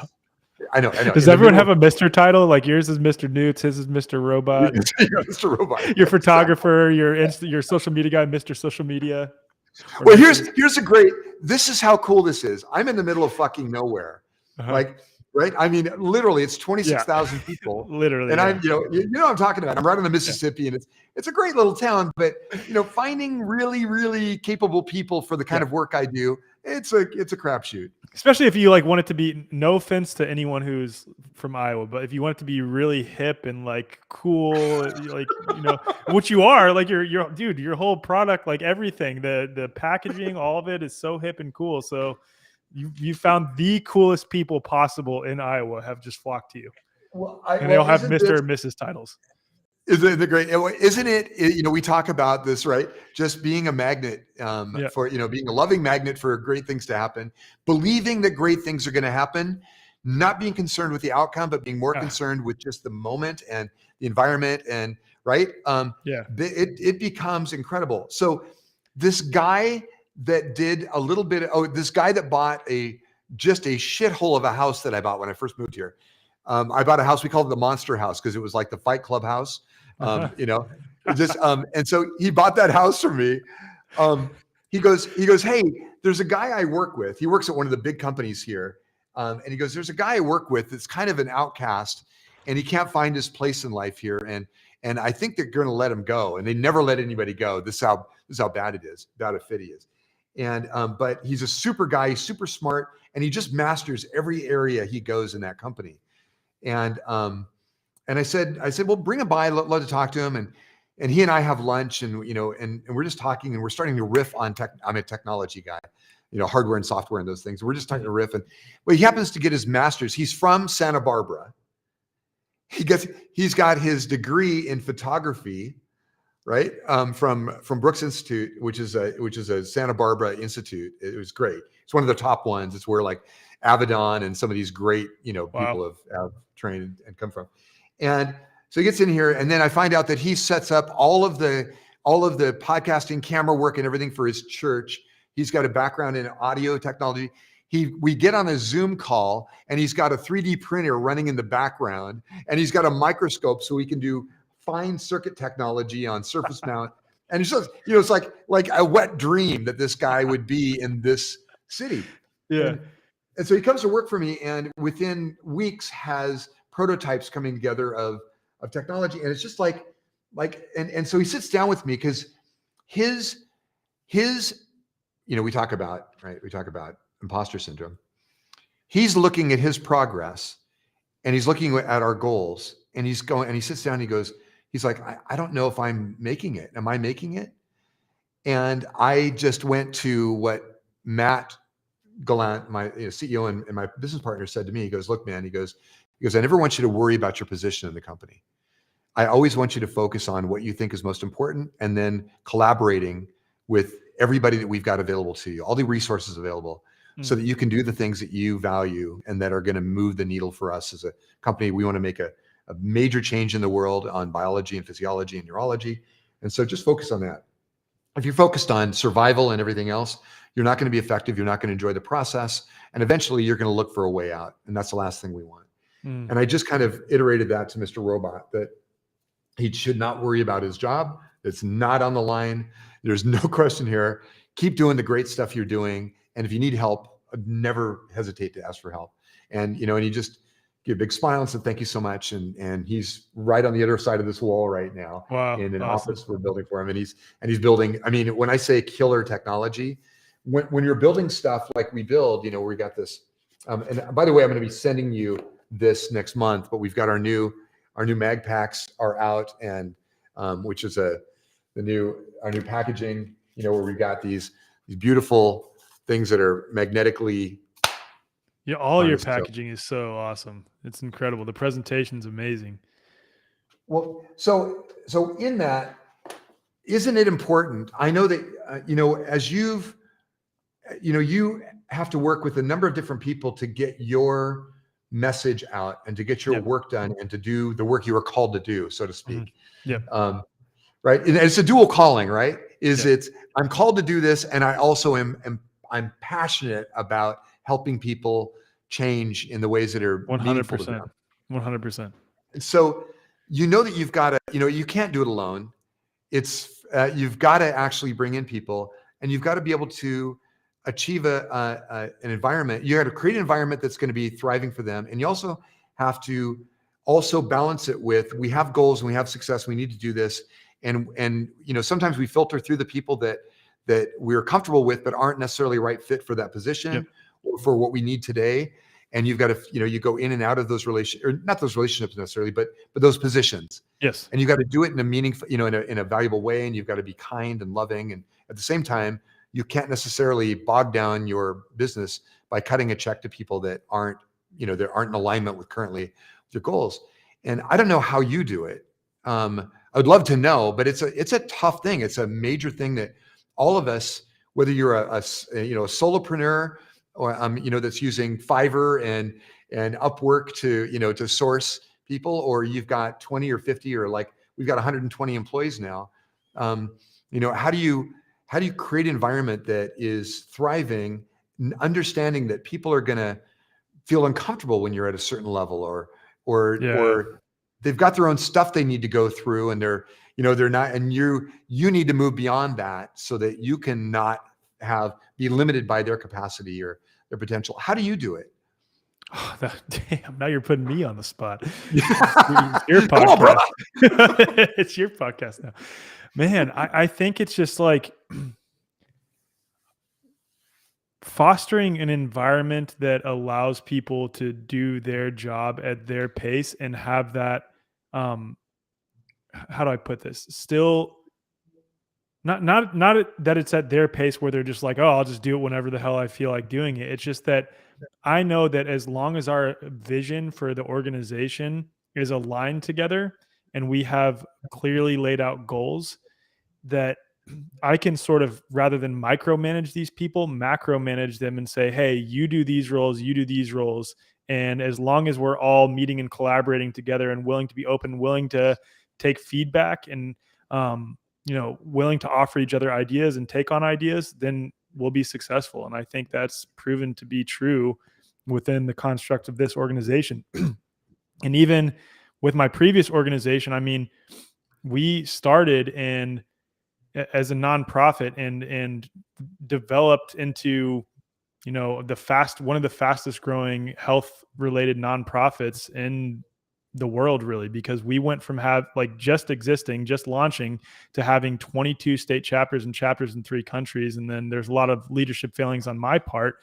Speaker 1: I know. Does everyone have a Mr. title? Like yours is Mr. Noots, his is Mr. Robot.
Speaker 2: Mr. Robot.
Speaker 1: Your photographer, your social media guy, Mr. Social Media.
Speaker 2: Well, here's a great. This is how cool this is. I'm in the middle of fucking nowhere, right? I mean, literally, it's 26,000 people.
Speaker 1: Literally,
Speaker 2: and I'm, you know what I'm talking about. I'm right on the Mississippi, and it's a great little town. But finding really, really capable people for the kind of work I do, it's a crapshoot.
Speaker 1: Especially if you want it to be, no offense to anyone who's from Iowa, but if you want it to be really hip and cool, what you are, your whole product, everything, the packaging, all of it is so hip and cool. So you found the coolest people possible in Iowa have just flocked to you. And they all have Mr. and Mrs. titles.
Speaker 2: Isn't it great? Isn't it? We talk about this, right? Just being a magnet for, being a loving magnet for great things to happen, believing that great things are going to happen, not being concerned with the outcome, but being more concerned with just the moment and the environment, and right. It becomes incredible. So this guy that did a little bit, this guy that bought just a shithole of a house that I bought when I first moved here. I bought a house, we called it the Monster House because it was like the Fight Club house. And so he bought that house from me. He goes, hey, there's a guy I work with. He works at one of the big companies here. And he goes, there's a guy I work with that's kind of an outcast, and he can't find his place in life here. And I think they're going to let him go. And they never let anybody go. This is how bad it is, bad a fit he is. And, but he's a super guy, he's super smart, and he just masters every area he goes in that company. And I said, well, bring him by. Love to talk to him. And he and I have lunch, and and we're just talking, and we're starting to riff on tech. I'm a technology guy, hardware and software and those things. We're just starting to riff, and he happens to get his master's. He's from Santa Barbara. He's got his degree in photography, right? From Brooks Institute, which is a Santa Barbara institute. It was great. It's one of the top ones. It's where Avedon and some of these great, people have trained and come from. And so he gets in here, and then I find out that he sets up all of the podcasting, camera work, and everything for his church. He's got a background in audio technology. We get on a Zoom call, and he's got a 3D printer running in the background, and he's got a microscope so he can do fine circuit technology on surface mount. And it's just, it's like a wet dream that this guy would be in this city.
Speaker 1: Yeah.
Speaker 2: And so he comes to work for me, and within weeks has prototypes coming together of technology. And it's just and so he sits down with me because his, we talk about imposter syndrome. He's looking at his progress, and he's looking at our goals, and he sits down and he goes, He's like, I don't know if I'm making it. Am I making it? And I just went to what Matt Gallant, my CEO and my business partner, said to me. He goes, look, man, he goes, I never want you to worry about your position in the company. I always want you to focus on what you think is most important, and then collaborating with everybody that we've got available to you, all the resources available, so that you can do the things that you value and that are going to move the needle for us as a company. We want to make a major change in the world on biology and physiology and neurology. And so just focus on that. If you're focused on survival and everything else, you're not going to be effective. You're not going to enjoy the process. And eventually you're going to look for a way out. And that's the last thing we want. And I just kind of iterated that to Mr. Robot, that he should not worry about his job. It's not on the line. There's no question here. Keep doing the great stuff you're doing. And if you need help, never hesitate to ask for help. And, and he just gave a big smile and said, thank you so much. And he's right on the other side of this wall right now.
Speaker 1: Wow,
Speaker 2: in an
Speaker 1: awesome.
Speaker 2: office we're building for him. And he's building, I mean, when I say killer technology, when you're building stuff like we build, we got this, and by the way, I'm going to be sending you this next month, but we've got our new mag packs are out, and which is our new packaging, where we've got these beautiful things that are magnetically.
Speaker 1: Yeah, all your packaging is so awesome. It's incredible. The presentation's amazing.
Speaker 2: Well, so in that, isn't it important? I know that as you have to work with a number of different people to get your message out and to get your work done and to do the work you are called to do, so to speak. Right. And it's a dual calling, right? I'm called to do this, and I also I'm passionate about helping people change in the ways that are
Speaker 1: 100%. 100%.
Speaker 2: So that you've got to, you can't do it alone. It's you've got to actually bring in people, and you've got to be able to achieve an environment. You got to create an environment that's going to be thriving for them, and you also have to balance it with, we have goals and we have success. We need to do this, and sometimes we filter through the people that we're comfortable with but aren't necessarily a right fit for that position or for what we need today. And you've got to, you go in and out of those not those relationships necessarily, but those positions.
Speaker 1: Yes.
Speaker 2: And you got to do it in a meaningful, in a valuable way. And you've got to be kind and loving. And at the same time, you can't necessarily bog down your business by cutting a check to people that aren't in alignment with currently your goals. And I don't know how you do it. I'd love to know, but it's a tough thing. It's a major thing that all of us, whether you're a solopreneur or that's using Fiverr and Upwork to source people, or you've got 20 or 50, or like we've got 120 employees now. How do you create an environment that is thriving, understanding that people are going to feel uncomfortable when you're at a certain level, or they've got their own stuff they need to go through, and they're not, and you need to move beyond that so that you can not be limited by their capacity or their potential. How do you do it?
Speaker 1: Oh, damn! Now you're putting me on the spot. It's your podcast.
Speaker 2: Come on, bro.
Speaker 1: It's your podcast now, man. I think it's just like fostering an environment that allows people to do their job at their pace and have that. How do I put this? Still, not that it's at their pace where they're just like, oh, I'll just do it whenever the hell I feel like doing it. It's just that I know that as long as our vision for the organization is aligned together and we have clearly laid out goals, that I can sort of, rather than micromanage these people, macro manage them and say, hey, you do these roles, you do these roles. And as long as we're all meeting and collaborating together and willing to be open, willing to take feedback, and willing to offer each other ideas and take on ideas, then we'll be successful. And I think that's proven to be true within the construct of this organization. And even with my previous organization, I mean, we started as a nonprofit and developed into, one of the fastest growing health related nonprofits in the world, really, because we went from just launching to having 22 state chapters and chapters in 3 countries. And then there's a lot of leadership failings on my part.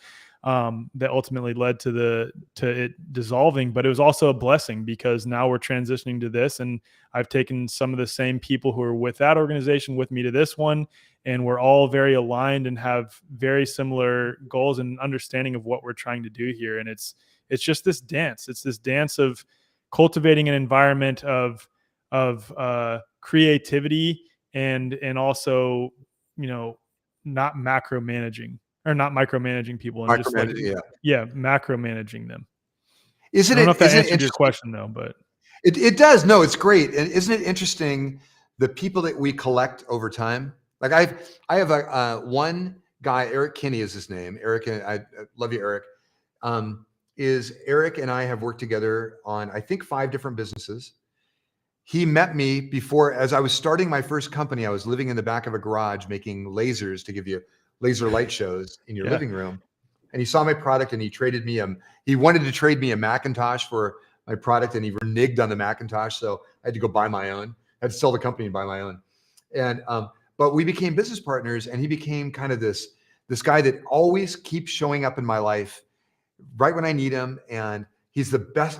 Speaker 1: that ultimately led to it dissolving. But it was also a blessing because now we're transitioning to this, and I've taken some of the same people who are with that organization with me to this one, and we're all very aligned and have very similar goals and understanding of what we're trying to do here. And it's just this dance. It's this dance of cultivating an environment of creativity and also, not micromanaging people, and just like, macro managing them. I don't know if that answered your question though, but
Speaker 2: it does. No, it's great. And isn't it interesting, the people that we collect over time? Like I have one guy, Eric Kinney is his name. Eric, and I love you, Eric. Eric and I have worked together on, I think, 5 different businesses. He met me before, as I was starting my first company. I was living in the back of a garage making lasers to give you laser light shows in your living room. And he saw my product and he traded me he wanted to trade me a Macintosh for my product, and he reneged on the Macintosh. So I had to go buy my own. I had to sell the company and buy my own. And but we became business partners, and he became kind of this guy that always keeps showing up in my life right when I need him. And he's the best.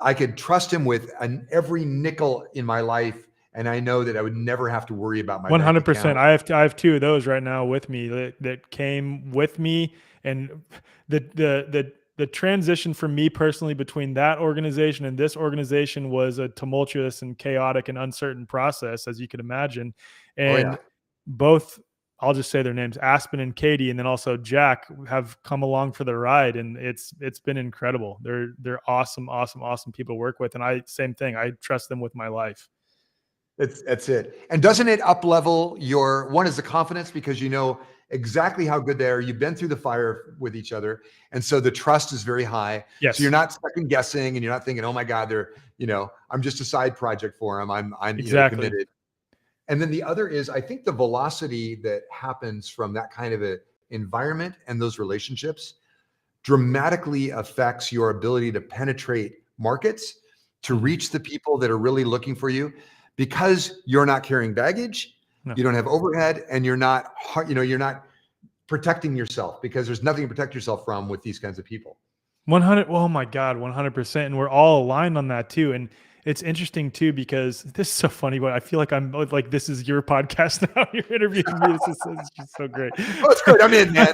Speaker 2: I could trust him with every nickel in my life, and I know that I would never have to worry about my
Speaker 1: 100%. I have 2 of those right now with me that came with me, and the transition for me personally between that organization and this organization was a tumultuous and chaotic and uncertain process, as you can imagine. And both, I'll just say their names, Aspen and Katie, and then also Jack, have come along for the ride, and it's been incredible. They're awesome people to work with, and same thing. I trust them with my life.
Speaker 2: That's it. And doesn't it up level your one is the confidence, because you know exactly how good they are. You've been through the fire with each other, and so the trust is very high.
Speaker 1: Yes.
Speaker 2: So you're not second guessing, and you're not thinking, "Oh my God, they're I'm just a side project for them. I'm
Speaker 1: exactly
Speaker 2: committed." And then the other is, I think the velocity that happens from that kind of a environment and those relationships dramatically affects your ability to penetrate markets, to reach the people that are really looking for you, because you're not carrying baggage, you don't have overhead, and you're not protecting yourself, because there's nothing to protect yourself from with these kinds of people.
Speaker 1: 100. Oh my God, 100%. And we're all aligned on that too. And it's interesting too, because this is so funny, but I feel like I'm like, this is your podcast now. You're interviewing me. This is just so great.
Speaker 2: Oh, it's great. I'm in, man.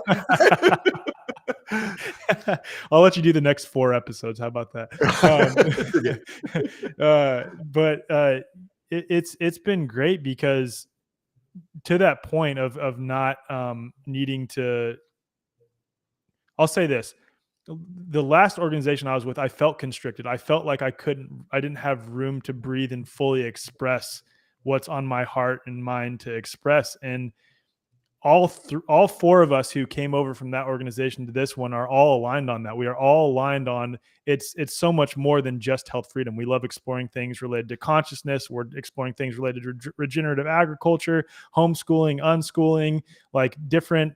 Speaker 1: I'll let you do the next 4 episodes. How about that? It's been great, because to that point of not needing to, I'll say this. The last organization I was with, I felt constricted. I felt like I didn't have room to breathe and fully express what's on my heart and mind to express. And all 4 of us who came over from that organization to this one are all aligned on that. We are all aligned on it's so much more than just health freedom. We love exploring things related to consciousness. We're exploring things related to regenerative agriculture, homeschooling, unschooling, like different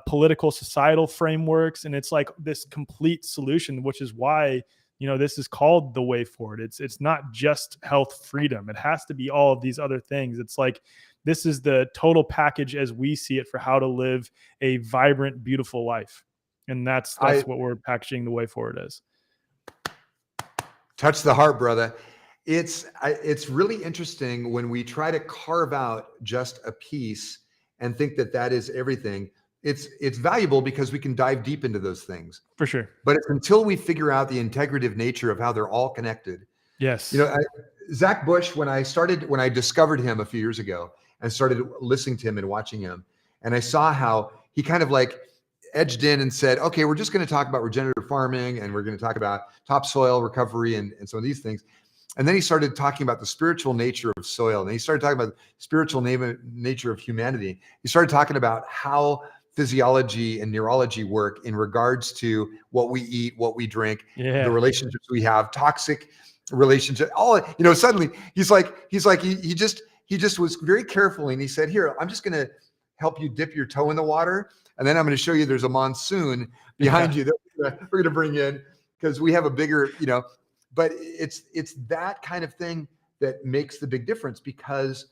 Speaker 1: political, societal frameworks. And it's like this complete solution, which is why, this is called the way forward. It's not just health freedom. It has to be all of these other things. It's like, this is the total package as we see it for how to live a vibrant, beautiful life. And that's what we're packaging the way forward as.
Speaker 2: Touch the heart, brother. It's really interesting when we try to carve out just a piece and think that is everything. It's valuable because we can dive deep into those things.
Speaker 1: For sure.
Speaker 2: But it's until we figure out the integrative nature of how they're all connected.
Speaker 1: Yes.
Speaker 2: Zach Bush, when I discovered him a few years ago and started listening to him and watching him, and I saw how he kind of like edged in and said, okay, we're just going to talk about regenerative farming, and we're going to talk about topsoil recovery and some of these things. And then he started talking about the spiritual nature of soil. And he started talking about the spiritual nature of humanity. He started talking about how physiology and neurology work in regards to what we eat, what we drink, the relationships we have, toxic relationships, suddenly he just was very careful, and he said, here, I'm just going to help you dip your toe in the water. And then I'm going to show you there's a monsoon behind you that we're going to bring in, because we have a bigger, but it's that kind of thing that makes the big difference, because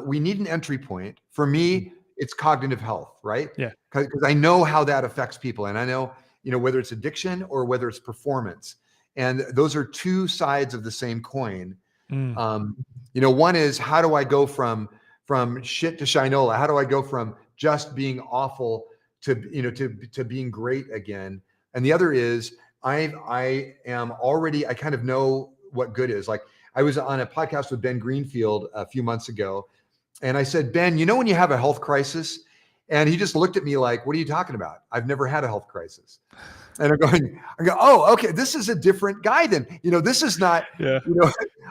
Speaker 2: we need an entry point. For me, it's cognitive health, right?
Speaker 1: Yeah.
Speaker 2: because I know how that affects people, and I know, whether it's addiction or whether it's performance, and those are two sides of the same coin. One is, how do I go from shit to shinola? How do I go from just being awful to being great again? And the other is, I kind of know what good is. Like, I was on a podcast with Ben Greenfield a few months ago, and I said, Ben, when you have a health crisis? And he just looked at me like, what are you talking about? I've never had a health crisis. And I go, oh, okay, this is a different guy then. This is not,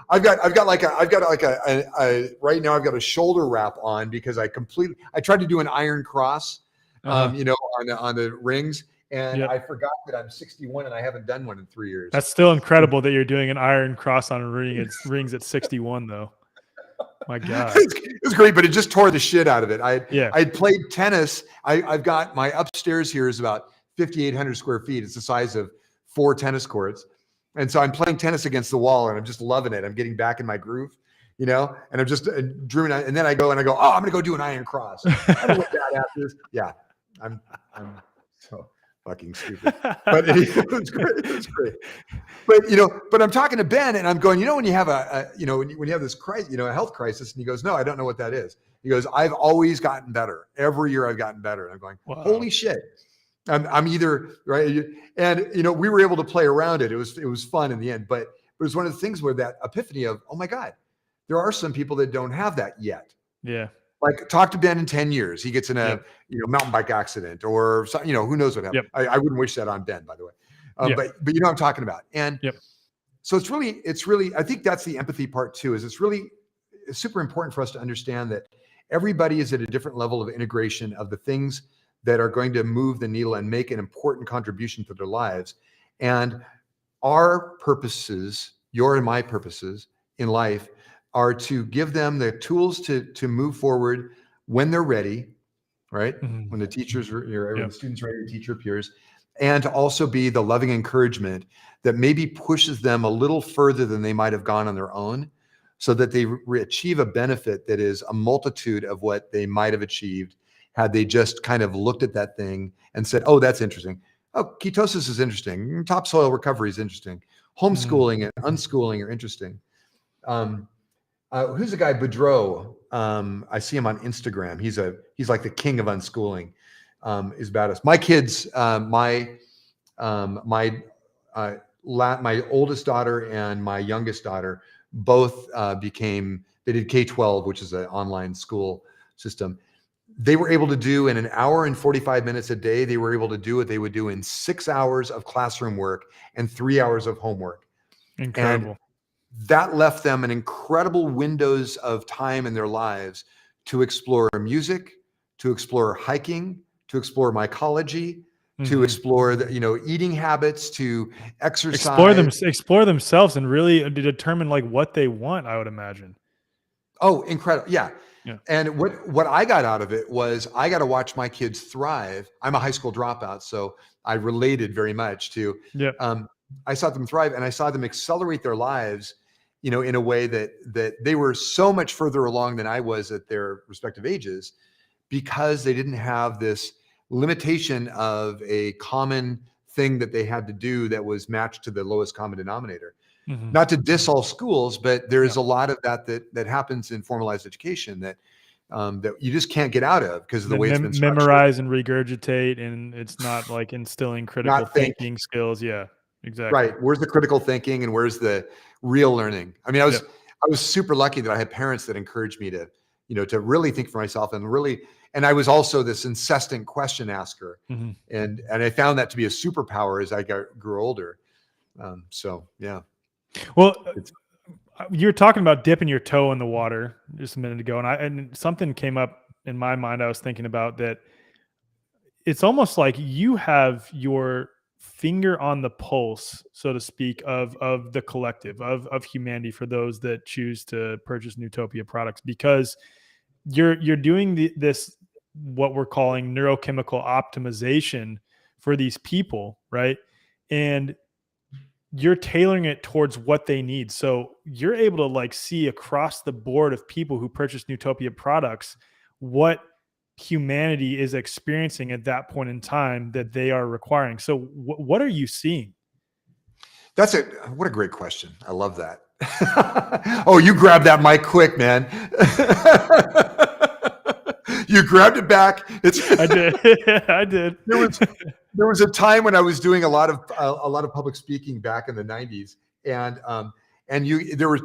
Speaker 2: I've got like a right now I've got a shoulder wrap on because I tried to do an iron cross, on the rings. And I forgot that I'm 61 and I haven't done one in 3 years.
Speaker 1: That's still incredible that you're doing an iron cross on a ring. It's rings at 61 though. My God.
Speaker 2: It was great, but it just tore the shit out of it. I'd played tennis. I've got my upstairs here is about 5,800 square feet. It's the size of 4 tennis courts. And so I'm playing tennis against the wall and I'm just loving it. I'm getting back in my groove, and I'm just dreaming. And then I go, oh, I'm going to go do an iron cross. I don't know what that is. Yeah. I'm so fucking stupid, but it was great. It was great. But I'm talking to Ben and I'm going, when you have when you have this crisis, a health crisis, and he goes, no, I don't know what that is. He goes, I've always gotten better. Every year I've gotten better. And I'm going, wow. Holy shit. I'm either right. And, we were able to play around it. It was fun in the end, but it was one of the things where that epiphany of, oh my God, there are some people that don't have that yet.
Speaker 1: Yeah.
Speaker 2: Like, talk to Ben in 10 years. He gets in a mountain bike accident or something, who knows what happened. I wouldn't wish that on Ben, by the way. But what I'm talking about. And so it's really, I think that's the empathy part too, is it's super important for us to understand that everybody is at a different level of integration of the things that are going to move the needle and make an important contribution to their lives. And our purposes, your and my purposes in life, are to give them the tools to move forward when they're ready, right? Mm-hmm. When the teachers when the students are ready, the teacher appears, and to also be the loving encouragement that maybe pushes them a little further than they might have gone on their own, so that they achieve a benefit that is a multitude of what they might have achieved had they just kind of looked at that thing and said, oh, that's interesting. Oh, ketosis is interesting. Topsoil recovery is interesting. Homeschooling and unschooling are interesting. Who's the guy, Boudreaux? I see him on Instagram. He's like the king of unschooling. Is badass. My kids, my oldest daughter and my youngest daughter both they did K-12, which is an online school system. They were able to do in an hour and 45 minutes a day, they were able to do what they would do in 6 hours of classroom work and 3 hours of homework.
Speaker 1: Incredible.
Speaker 2: And that left them an incredible windows of time in their lives to explore music, to explore hiking, to explore mycology, to explore the, eating habits, to exercise,
Speaker 1: explore themselves, and really determine like what they want, I would imagine.
Speaker 2: Oh, incredible. Yeah. And what I got out of it was I got to watch my kids thrive. I'm a high school dropout, so I related very much to, I saw them thrive and I saw them accelerate their lives, in a way that they were so much further along than I was at their respective ages, because they didn't have this limitation of a common thing that they had to do that was matched to the lowest common denominator. Mm-hmm. Not to diss all schools, but there is a lot of that happens in formalized education that you just can't get out of because of the way it's been structured.
Speaker 1: Memorize and regurgitate, and it's not like instilling critical thinking skills. Yeah, exactly.
Speaker 2: Right. Where's the critical thinking and where's the real learning? I mean, I was super lucky that I had parents that encouraged me to, to really think for myself and I was also this incessant question asker. Mm-hmm. And I found that to be a superpower as I grew older. So, yeah.
Speaker 1: Well, you were talking about dipping your toe in the water just a minute ago, and something came up in my mind. I was thinking about that. It's almost like you have your finger on the pulse, so to speak, of the collective, of humanity, for those that choose to purchase Nootopia products, because you're doing this what we're calling neurochemical optimization for these people, right? And you're tailoring it towards what they need. So you're able to like see across the board of people who purchase Nootopia products what humanity is experiencing at that point in time that they are requiring. So what are you seeing?
Speaker 2: What a great question. I love that. Oh, you grabbed that mic quick, man. You grabbed it back.
Speaker 1: I did. I did.
Speaker 2: There was a time when I was doing a lot of public speaking back in the 90s, and there were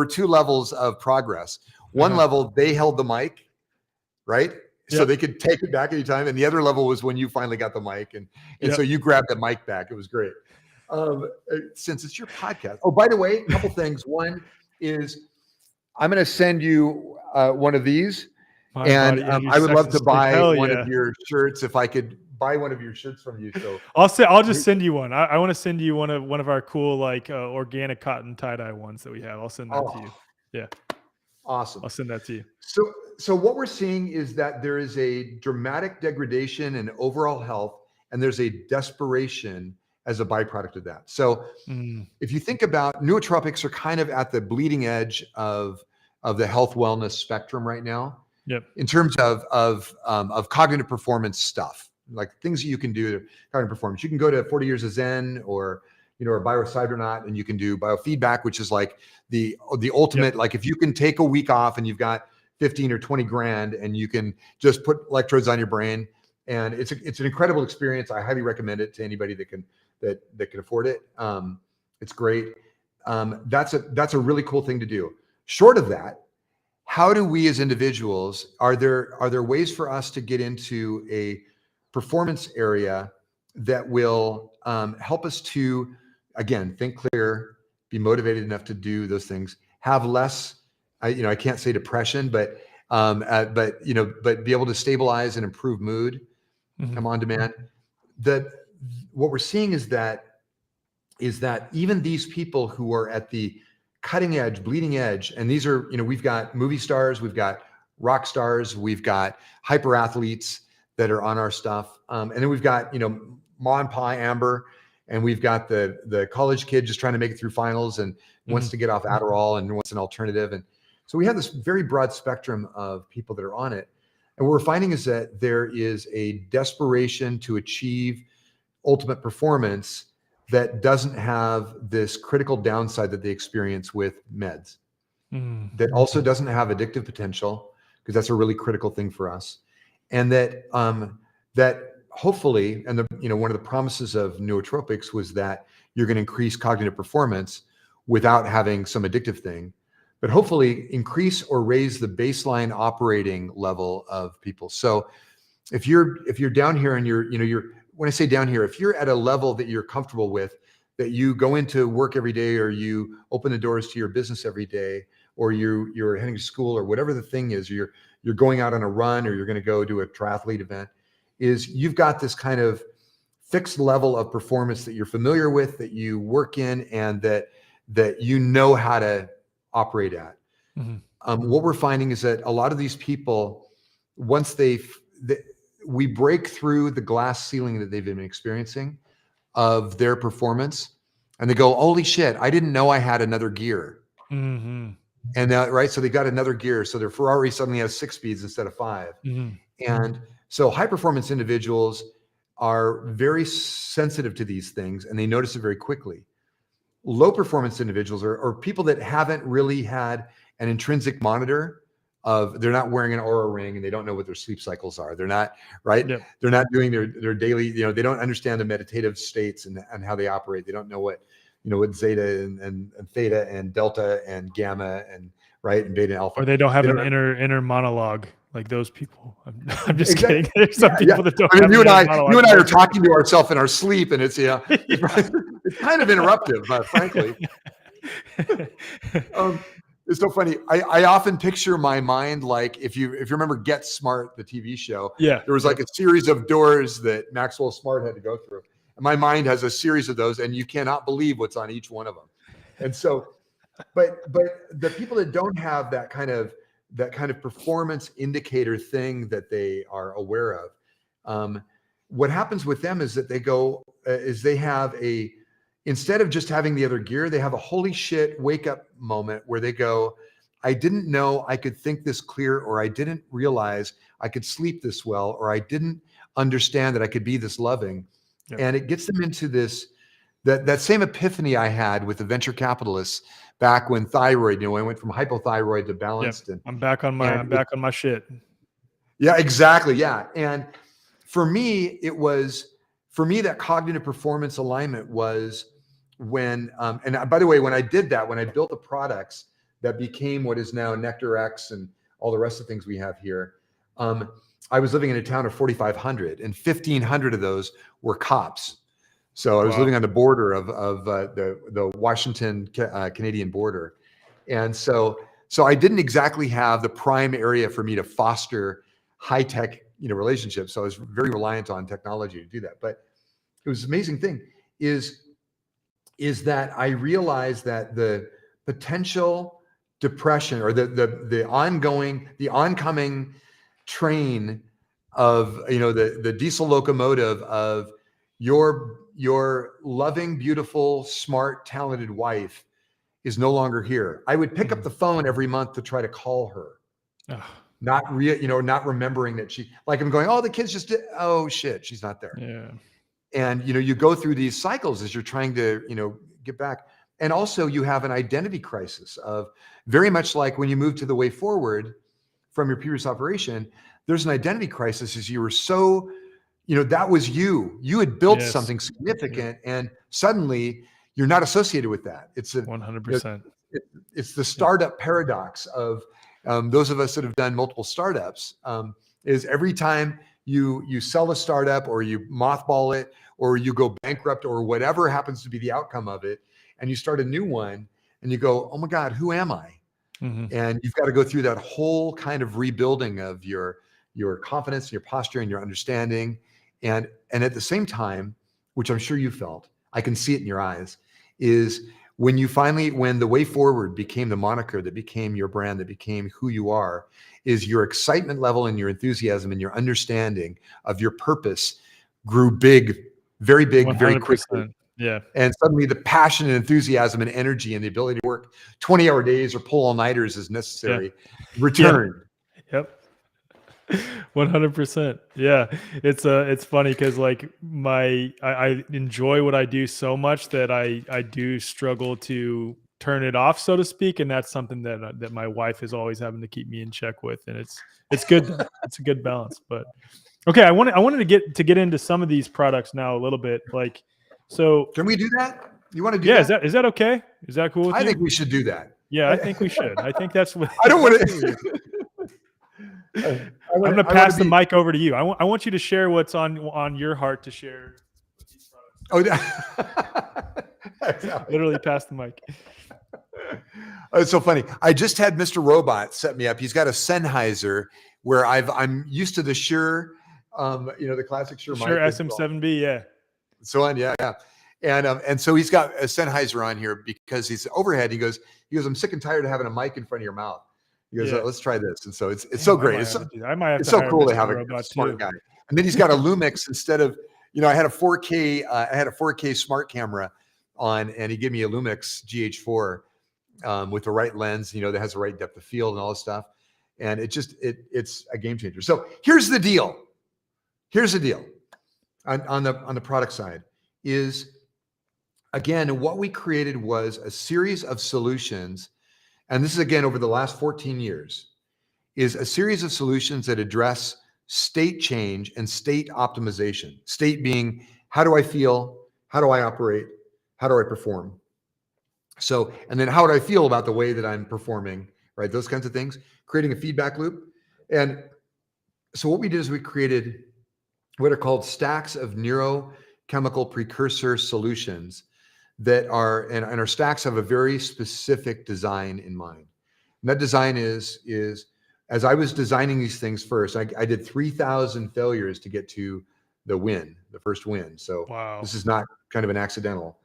Speaker 2: two levels of progress. One level, they held the mic, right? So they could take it back anytime. And the other level was when you finally got the mic, and so you grabbed the mic back. It was great. Since it's your podcast. Oh, by the way, a couple things. One is I'm going to send you one of these, and I would love to buy one of your shirts if I could buy one of your shirts from you. So
Speaker 1: I'll just send you one. I want to send you one of our cool like organic cotton tie-dye ones that we have. I'll send that to you. Yeah.
Speaker 2: Awesome.
Speaker 1: I'll send that to you.
Speaker 2: So what we're seeing is that there is a dramatic degradation in overall health, and there's a desperation as a byproduct of that. So if you think about nootropics are kind of at the bleeding edge of the health wellness spectrum right now.
Speaker 1: Yep.
Speaker 2: In terms of cognitive performance stuff, like things that you can do to cognitive performance. You can go to 40 Years of Zen or Biocybernaut, and you can do biofeedback, which is like the ultimate. Like if you can take a week off and you've got 15 or 20 grand and you can just put electrodes on your brain, and it's an incredible experience. I highly recommend it to anybody that can afford it. It's great. That's a really cool thing to do. Short of that, how do we as individuals, are there ways for us to get into a performance area that will help us to, again, think clear, be motivated enough to do those things, have less, I can't say depression, but be able to stabilize and improve mood, come on demand. What we're seeing is that even these people who are at the cutting edge, bleeding edge, and these are, we've got movie stars, we've got rock stars, we've got hyper athletes that are on our stuff. And then we've got, Ma and Pa Amber, and we've got the college kid just trying to make it through finals and wants to get off Adderall and wants an alternative. And so we have this very broad spectrum of people that are on it. And what we're finding is that there is a desperation to achieve ultimate performance that doesn't have this critical downside that they experience with meds, that also doesn't have addictive potential, because that's a really critical thing for us. And that hopefully, and one of the promises of nootropics was that you're going to increase cognitive performance without having some addictive thing, but hopefully increase or raise the baseline operating level of people. So if you're down here and when I say down here, if you're at a level that you're comfortable with, that you go into work every day, or you open the doors to your business every day, or you're heading to school, or whatever the thing is, you're going out on a run, or you're going to go do a triathlete event, is you've got this kind of fixed level of performance that you're familiar with, that you work in, and that you know how to operate at. What we're finding is that a lot of these people, once we break through the glass ceiling that they've been experiencing of their performance, and they go, holy shit, I didn't know I had another gear. And right, so they got another gear. So their Ferrari suddenly has 6 speeds instead of 5. And so high performance individuals are very sensitive to these things, and they notice it very quickly. Low performance individuals are people that haven't really had an intrinsic monitor of, they're not wearing an Oura ring, and they don't know what their sleep cycles are. They're not, right? Yep. They're not doing their daily, they don't understand the meditative states and how they operate. They don't know what zeta and theta and delta and gamma and right and beta and alpha.
Speaker 1: Or they don't have an inner monologue like those people. I'm just kidding. There's some people that don't.
Speaker 2: You and I are talking to ourselves in our sleep, and it's it's kind of interruptive, frankly. It's so funny. I often picture my mind like, if you remember Get Smart, the TV show, there was like a series of doors that Maxwell Smart had to go through. And my mind has a series of those, and you cannot believe what's on each one of them. And so, but the people that don't have that kind of performance indicator thing that they are aware of, what happens with them is that they have instead of just having the other gear, they have a holy shit wake up moment where they go, I didn't know I could think this clear, or I didn't realize I could sleep this well, or I didn't understand that I could be this loving.
Speaker 1: Yep.
Speaker 2: And it gets them into this, that same epiphany I had with the venture capitalists back when thyroid, when I went from hypothyroid to balanced.
Speaker 1: Yep. I'm back on my shit.
Speaker 2: Yeah, exactly. Yeah. And for me, that cognitive performance alignment was when, and by the way, when I did that, when I built the products that became what is now NectarX and all the rest of the things we have here, I was living in a town of 4,500, and 1,500 of those were cops. So I was living on the border of the Washington Canadian border. And so I didn't exactly have the prime area for me to foster high-tech, relationships. So I was very reliant on technology to do that. But it was an amazing thing is that I realized that the potential depression, or the oncoming train of, the diesel locomotive of your loving, beautiful, smart, talented wife is no longer here. I would pick up the phone every month to try to call her. Not remembering that I'm going, oh, the kids just did, oh shit, she's not there.
Speaker 1: Yeah.
Speaker 2: And, you go through these cycles as you're trying to, get back. And also you have an identity crisis of, very much like when you move to the way forward from your previous operation, there's an identity crisis as you were so, that was you had built something significant, and suddenly you're not associated with that. It's
Speaker 1: 100%.
Speaker 2: It's the startup paradox of, those of us that have done multiple startups, is every time you sell a startup, or you mothball it, or you go bankrupt, or whatever happens to be the outcome of it, and you start a new one, and you go, oh my God, who am I? And you've got to go through that whole kind of rebuilding of your confidence, your posture, and your understanding. And at the same time, which I'm sure you felt, I can see it in your eyes, is when the way forward became the moniker that became your brand, that became who you are, is your excitement level and your enthusiasm and your understanding of your purpose grew big, very big, 100%. Very quickly.
Speaker 1: Yeah.
Speaker 2: And suddenly the passion and enthusiasm and energy and the ability to work 20-hour days or pull all-nighters as necessary returned.
Speaker 1: Yeah. Yep. 100%. Yeah. It's funny because I enjoy what I do so much that I do struggle to turn it off, so to speak. And that's something that my wife is always having to keep me in check with. And it's good. It's a good balance. But okay. I wanted to get into some of these products now a little bit. So
Speaker 2: can we do that? You want to do that?
Speaker 1: Yeah. Is that okay? Is that cool with you?
Speaker 2: I think we should do that.
Speaker 1: Yeah, I think we should. I think that's what
Speaker 2: I don't want to.
Speaker 1: I'm going to pass the mic over to you. I want you to share what's on your heart to share with these products.
Speaker 2: Oh,
Speaker 1: literally pass the mic.
Speaker 2: Oh, it's so funny. I just had Mr. Robot set me up. He's got a Sennheiser where I'm used to the Shure, the classic Shure mic.
Speaker 1: Shure SM7B, yeah.
Speaker 2: So on, yeah. And so he's got a Sennheiser on here because he's overhead. He goes, I'm sick and tired of having a mic in front of your mouth. He goes, let's try this. And so it's so great.
Speaker 1: I might have
Speaker 2: it's
Speaker 1: to
Speaker 2: so cool to have
Speaker 1: a
Speaker 2: smart guy. And then he's got a Lumix instead of, I had a 4K smart camera on, and he gave me a Lumix GH4 with the right lens, that has the right depth of field and all this stuff. And it's a game changer. So here's the deal. On the product side is, again, what we created was a series of solutions. And this is, again, over the last 14 years, is a series of solutions that address state change and state optimization. State being, how do I feel? How do I operate? How do I perform? So, and then how do I feel about the way that I'm performing, right? Those kinds of things, creating a feedback loop. And so what we did is we created what are called stacks of neurochemical precursor solutions that are, and our stacks have a very specific design in mind. And that design is as I was designing these things first, I did 3,000 failures to get to the first win. So wow. This is not kind of an accidental.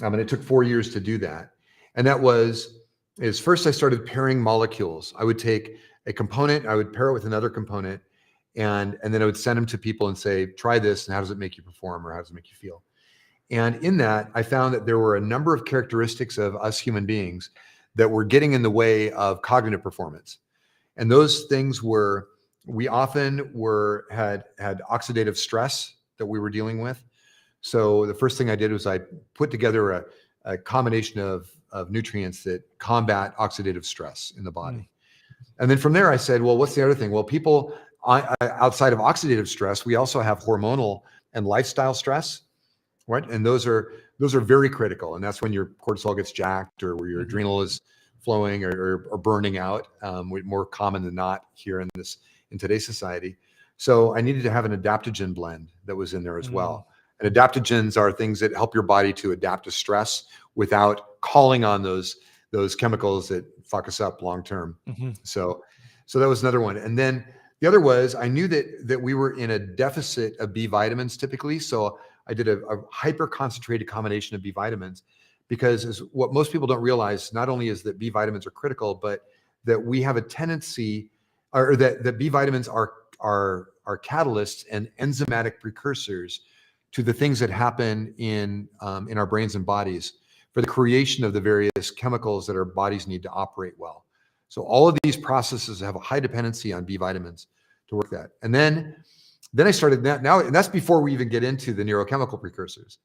Speaker 2: And it took 4 years to do that. And that is first I started pairing molecules. I would take a component, I would pair it with another component, and then I would send them to people and say, try this, and how does it make you perform, or how does it make you feel? And in that, I found that there were a number of characteristics of us human beings that were getting in the way of cognitive performance. And those things were, we often had oxidative stress that we were dealing with. So the first thing I did was I put together a combination of nutrients that combat oxidative stress in the body. And then from there I said, well, what's the other thing? Well, people outside of oxidative stress, we also have hormonal and lifestyle stress, right? And those are very critical. And that's when your cortisol gets jacked, or where your adrenal is flowing or burning out, more common than not here in today's society. So I needed to have an adaptogen blend that was in there as well. And adaptogens are things that help your body to adapt to stress without calling on those chemicals that fuck us up long term. So that was another one. And then the other was, I knew that we were in a deficit of B vitamins typically. So I did a hyper concentrated combination of B vitamins, because what most people don't realize, not only is that B vitamins are critical, but that we have a tendency, or that B vitamins are catalysts and enzymatic precursors to the things that happen in our brains and bodies for the creation of the various chemicals that our bodies need to operate well. So all of these processes have a high dependency on B vitamins to work that. And then I started that now, and that's before we even get into the neurochemical precursors.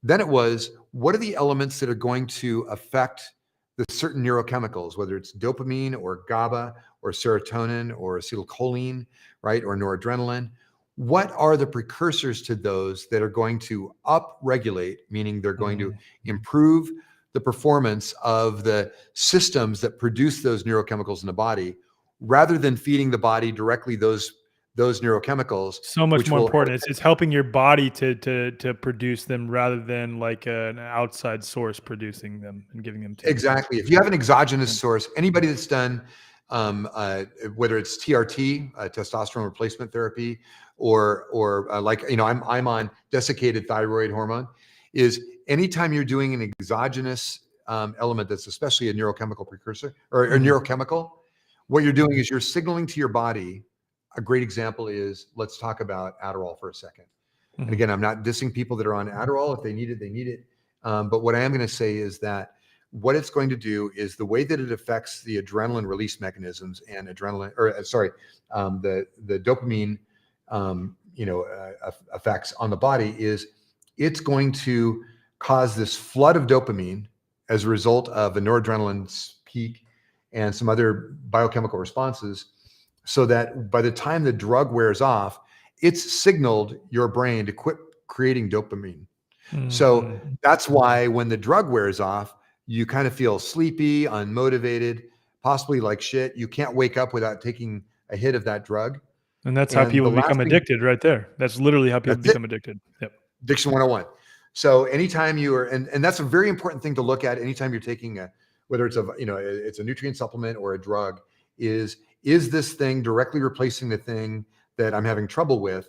Speaker 2: Then it was, what are the elements that are going to affect the certain neurochemicals, whether it's dopamine or GABA or serotonin or acetylcholine, right, or noradrenaline? What are the precursors to those that are going to upregulate, meaning they're going to improve the performance of the systems that produce those neurochemicals in the body, rather than feeding the body directly those neurochemicals?
Speaker 1: So much more important. It's helping your body to produce them, rather than like an outside source producing them and giving them to you.
Speaker 2: Exactly. If you have an exogenous source, anybody that's done whether it's TRT, testosterone replacement therapy, or like, I'm on desiccated thyroid hormone, is anytime you're doing an exogenous element that's especially a neurochemical precursor or neurochemical, what you're doing is you're signaling to your body. A great example is, let's talk about Adderall for a second. And again, I'm not dissing people that are on Adderall. If they need it, they need it. But what I am going to say is that what it's going to do is, the way that it affects the adrenaline release mechanisms and the dopamine, effects on the body, is it's going to cause this flood of dopamine as a result of a noradrenaline peak and some other biochemical responses, so that by the time the drug wears off, it's signaled your brain to quit creating dopamine. So that's why when the drug wears off, you kind of feel sleepy, unmotivated, possibly like shit. You can't wake up without taking a hit of that drug.
Speaker 1: And that's how people become addicted right there. That's literally how people become addicted. Yep.
Speaker 2: Addiction 101. So anytime you are, and that's a very important thing to look at anytime you're taking whether it's it's a nutrient supplement or a drug, is this thing directly replacing the thing that I'm having trouble with?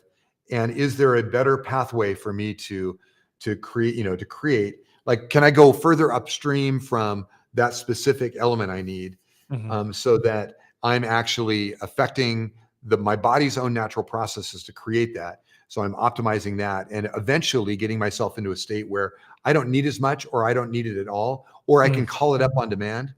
Speaker 2: And is there a better pathway for me to create, like, can I go further upstream from that specific element I need, so that I'm actually affecting my body's own natural processes to create that. So I'm optimizing that and eventually getting myself into a state where I don't need as much, or I don't need it at all, or I can call it up on demand.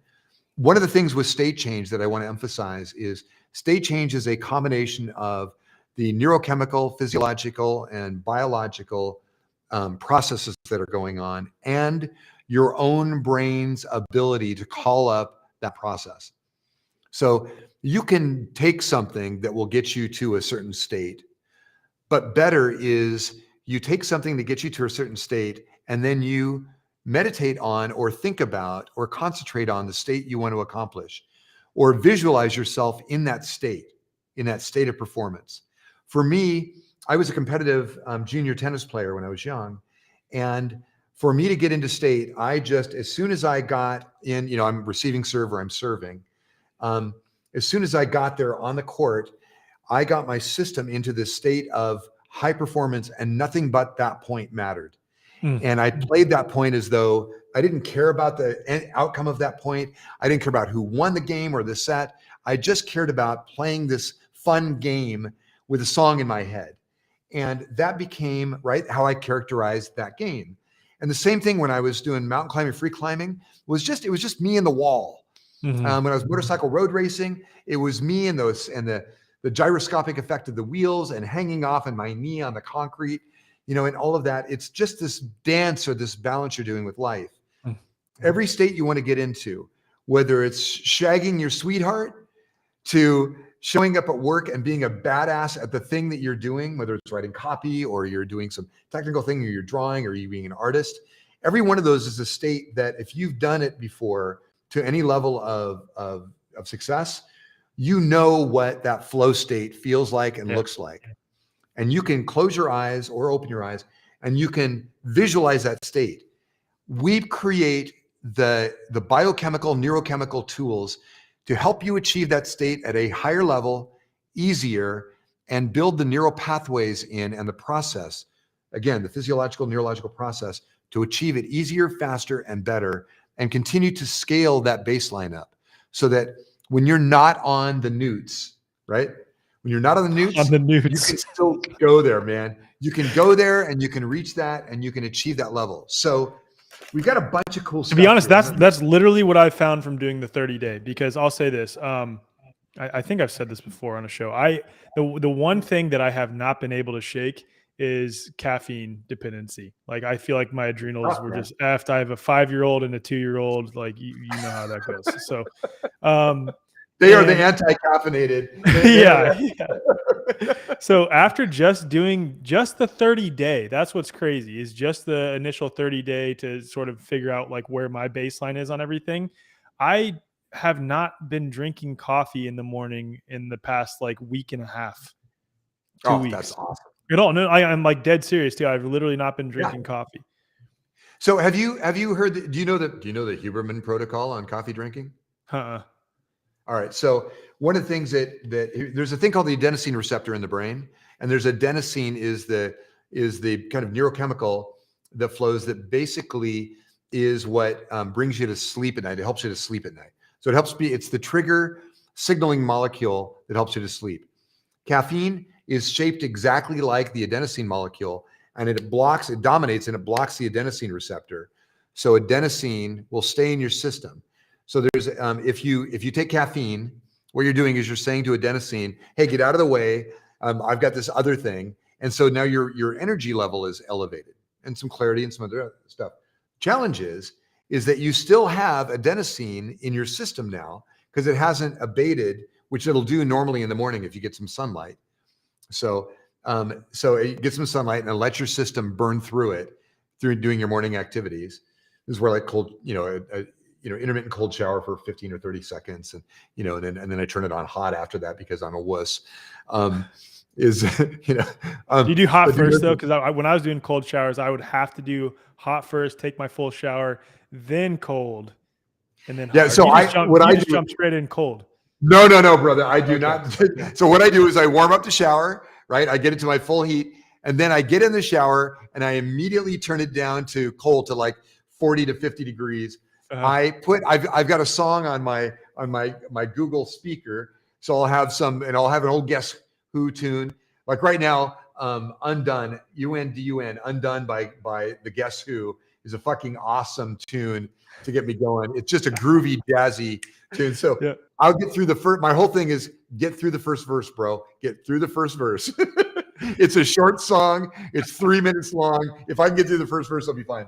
Speaker 2: One of the things with state change that I want to emphasize is, state change is a combination of the neurochemical, physiological, and biological processes that are going on, and your own brain's ability to call up that process. So you can take something that will get you to a certain state, but better is you take something that gets you to a certain state, and then you meditate on, or think about, or concentrate on the state you want to accomplish, or visualize yourself in that state of performance. For me, I was a competitive junior tennis player when I was young. And for me to get into state, as soon as I got in, I'm receiving serve, or I'm serving. As soon as I got there on the court, I got my system into this state of high performance, and nothing but that point mattered. And I played that point as though I didn't care about the outcome of that point. I didn't care about who won the game or the set. I just cared about playing this fun game with a song in my head. And that became, right, how I characterized that game. And the same thing when I was doing mountain climbing, free climbing, it was just me and the wall.
Speaker 1: Mhm.
Speaker 2: When I was motorcycle road racing, it was me and the gyroscopic effect of the wheels and hanging off and my knee on the concrete, and all of that. It's just this dance or this balance you're doing with life.
Speaker 1: Mhm.
Speaker 2: Every state you want to get into, whether it's shagging your sweetheart to showing up at work and being a badass at the thing that you're doing, whether it's writing copy or you're doing some technical thing or you're drawing or you being an artist, every one of those is a state that if you've done it before to any level of success, you know what that flow state feels like and looks like. And you can close your eyes or open your eyes and you can visualize that state. We create the biochemical, neurochemical tools to help you achieve that state at a higher level, easier, and build the neural pathways in and the process, again, the physiological, neurological process to achieve it easier, faster, and better, and continue to scale that baseline up so that when you're not on the newts, right? When you're not on the newts,
Speaker 1: On the
Speaker 2: you
Speaker 1: newts.
Speaker 2: can still go there, man. You can go there and you can reach that and you can achieve that level. So we've got a bunch of cool stuff.
Speaker 1: To be honest,
Speaker 2: here.
Speaker 1: that's literally what I found from doing the 30-day, because I'll say this. I think I've said this before on a show. The one thing that I have not been able to shake is caffeine dependency. Like I feel like my adrenals were just effed. I have a 5-year-old and a 2-year-old. Like you know how that goes. So
Speaker 2: they are the anti-caffeinated.
Speaker 1: Yeah. So after just doing just the 30-day, that's what's crazy, is just the initial 30-day to sort of figure out like where my baseline is on everything. I have not been drinking coffee in the morning in the past like week and a half, 2 weeks.
Speaker 2: That's awesome.
Speaker 1: At all. No, I'm like dead serious too. I've literally not been drinking coffee.
Speaker 2: So have you heard? Do you know the Huberman protocol on coffee drinking?
Speaker 1: Uh-uh.
Speaker 2: All right. So one of the things that there's a thing called the adenosine receptor in the brain, and there's adenosine is the kind of neurochemical that flows that basically is what brings you to sleep at night. It helps you to sleep at night. So it's the trigger signaling molecule that helps you to sleep. Caffeine is shaped exactly like the adenosine molecule, and it dominates and it blocks the adenosine receptor. So adenosine will stay in your system. So there's if you take caffeine, what you're doing is you're saying to adenosine, hey, get out of the way. I've got this other thing. And so now your energy level is elevated and some clarity and some other stuff. Challenge is that you still have adenosine in your system now because it hasn't abated, which it'll do normally in the morning if you get some sunlight. So it gets some sunlight and let your system burn through it through doing your morning activities. This is where like cold, intermittent cold shower for 15 or 30 seconds. And then I turn it on hot after that because I'm a wuss. Do
Speaker 1: you do hot first though? Because when I was doing cold showers, I would have to do hot first, take my full shower, then cold, and then hot.
Speaker 2: Yeah. So I
Speaker 1: jump straight in cold.
Speaker 2: No, brother. I do not. So what I do is I warm up the shower, right? I get it to my full heat, and then I get in the shower and I immediately turn it down to cold to like 40 to 50 degrees. I've got a song on my Google speaker, so I'll have an old Guess Who tune. Like right now, Undone, UNDUN, Undone by the Guess Who is a fucking awesome tune to get me going. It's just a groovy, jazzy tune. So yeah. I'll get through the first. My whole thing is get through the first verse, bro. Get through the first verse. It's a short song. It's 3 minutes long. If I can get through the first verse, I'll be fine.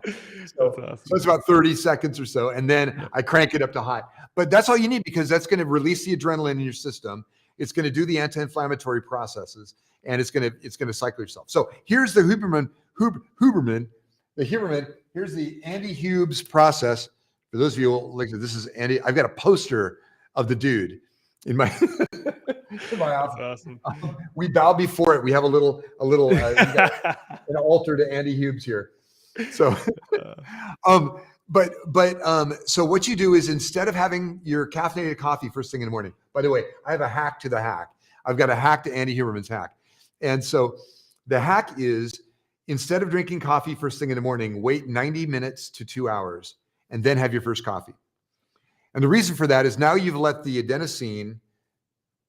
Speaker 2: So it's about 30 seconds or so. And then I crank it up to hot. But that's all you need because that's going to release the adrenaline in your system. It's going to do the anti-inflammatory processes and it's going to cycle yourself. So here's the Huberman. Here's the Andy Hubes process. For those of you like this is Andy. I've got a poster of the dude in my in my office. Awesome. We bow before it. We have a little an altar to Andy Hubes here. So, so what you do is instead of having your caffeinated coffee first thing in the morning. By the way, I have a hack to the hack. I've got a hack to Andy Huberman's hack, and so the hack is instead of drinking coffee first thing in the morning, wait 90 minutes to 2 hours, and then have your first coffee. And the reason for that is now you've let the adenosine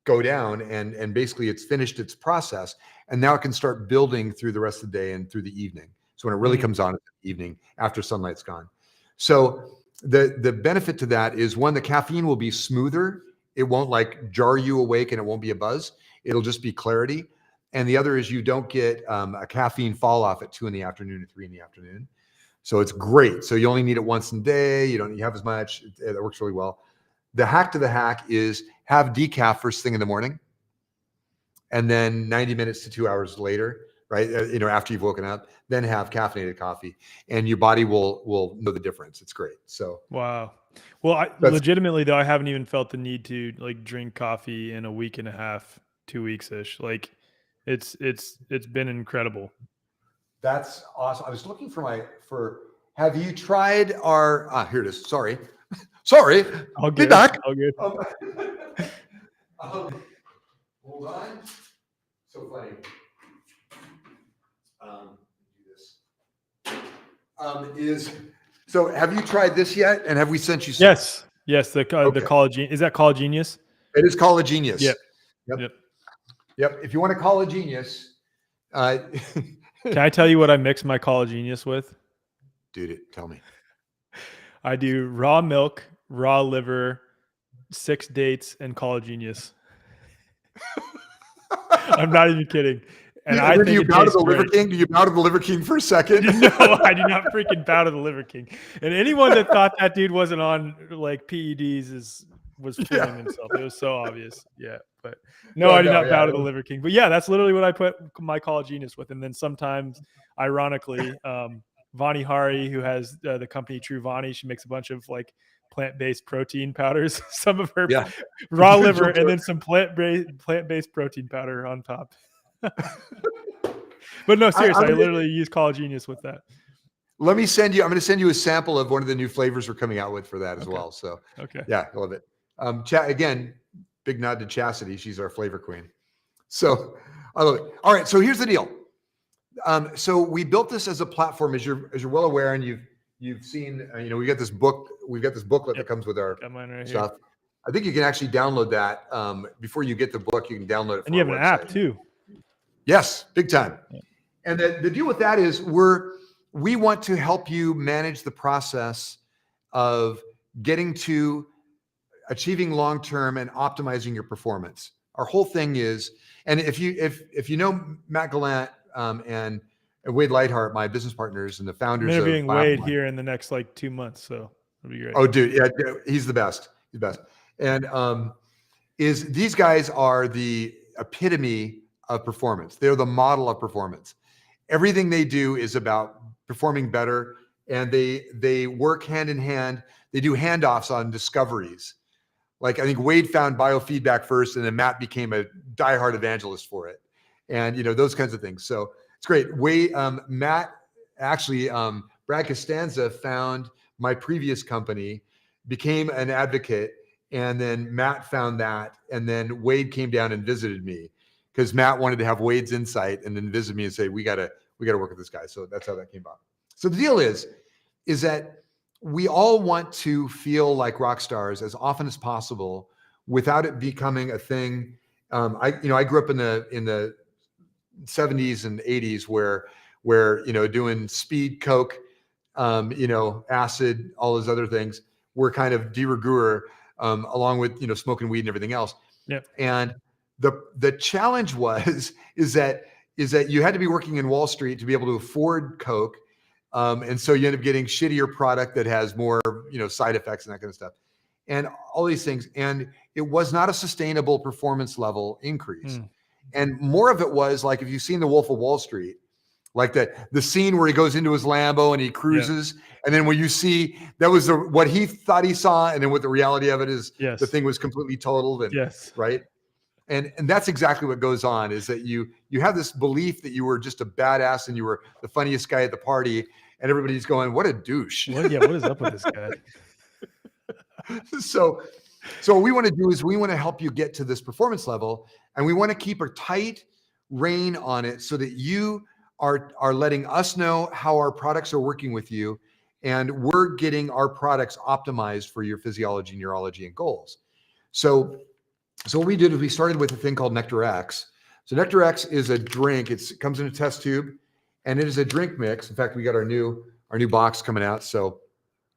Speaker 2: go down and basically it's finished its process. And now it can start building through the rest of the day and through the evening. So when it really comes on in the evening after sunlight's gone. So the benefit to that is, one, the caffeine will be smoother. It won't like jar you awake, and it won't be a buzz. It'll just be clarity. And the other is you don't get a caffeine fall off at 2 in the afternoon or 3 in the afternoon. So it's great. So you only need it once a day. You don't have as much. That works really well. The hack to the hack is have decaf first thing in the morning, and then 90 minutes to 2 hours later, right? After you've woken up, then have caffeinated coffee, and your body will know the difference. It's great. So
Speaker 1: wow. Well, legitimately though, I haven't even felt the need to like drink coffee in a week and a half, 2 weeks ish. Like it's been incredible.
Speaker 2: That's awesome. I was looking have you tried our, here it is. Sorry.
Speaker 1: All
Speaker 2: Be
Speaker 1: good.
Speaker 2: back.
Speaker 1: All good.
Speaker 2: Hold on. So funny. Do this. So have you tried this yet? And have we sent you some?
Speaker 1: Yes. The College, is that College Genius?
Speaker 2: It is College Genius.
Speaker 1: Yep.
Speaker 2: If you want to call a genius,
Speaker 1: can I tell you what I mix my College Genius with?
Speaker 2: Dude, tell me.
Speaker 1: I do raw milk, raw liver, 6 dates, and College Genius. I'm not even kidding. And I think
Speaker 2: you bow to the Liver King? Do you bow to the Liver King for a second?
Speaker 1: No, I do not freaking bow to the Liver King. And anyone that thought that dude wasn't on like PEDs was fooling himself. It was so obvious. Yeah, but no, I do not bow to the Liver King. But yeah, that's literally what I put my College Genius with. And then sometimes, ironically, Vani Hari, who has the company True Vani, she makes a bunch of like plant-based protein powders. Some of her raw liver, and then some plant-based protein powder on top. But no, seriously, I literally use College Genius with that.
Speaker 2: I'm going to send you a sample of one of the new flavors we're coming out with for that as well. So yeah, I love it. Again, big nod to Chastity. She's our flavor queen. So I love it. All right. So here's the deal. So we built this as a platform, as you're well aware, and you've seen, we got this booklet that comes with our stuff. Here. I think you can actually download that before you get the book. You can download it.
Speaker 1: And you have an app too.
Speaker 2: Yes, big time. Yeah. And the deal with that is we want to help you manage the process of getting to achieving long-term and optimizing your performance. Our whole thing is, and if you know Matt Gallant and Wade Lightheart, my business partners and the founders
Speaker 1: I'm interviewing Wade here in the next like 2 months, so it'll be great.
Speaker 2: Oh, dude, yeah, he's the best. He's the best. And these guys are the epitome of performance. They're the model of performance. Everything they do is about performing better, and they work hand in hand. They do handoffs on discoveries. Like I think Wade found biofeedback first, and then Matt became a diehard evangelist for it, and those kinds of things. So it's great. Matt actually, Brad Costanza found my previous company, became an advocate, and then Matt found that, and then Wade came down and visited me because Matt wanted to have Wade's insight and then visit me and say, we got to work with this guy. So that's how that came about. So the deal is that we all want to feel like rock stars as often as possible without it becoming a thing. I grew up in the 70s and 80s where doing speed, coke, acid, all those other things were kind of de rigueur, along with smoking weed and everything else.
Speaker 1: Yeah.
Speaker 2: And the challenge is that you had to be working in Wall Street to be able to afford coke. And so you end up getting shittier product that has more, side effects and that kind of stuff and all these things. And it was not a sustainable performance level increase. And more of it was like, if you've seen The Wolf of Wall Street, like the scene where he goes into his Lambo and he cruises. And then when you see that was what he thought he saw. And then what the reality of it is, the thing was completely totaled. And right. And that's exactly what goes on, is that you have this belief that you were just a badass and you were the funniest guy at the party, and everybody's going, what a douche.
Speaker 1: What is up with this guy?
Speaker 2: So what we want to do is we want to help you get to this performance level, and we want to keep a tight rein on it so that you are letting us know how our products are working with you, and we're getting our products optimized for your physiology, neurology, and goals. So what we did is we started with a thing called Nectar X. So Nectar X is a drink. It comes in a test tube, and it is a drink mix. In fact, we got our new box coming out. So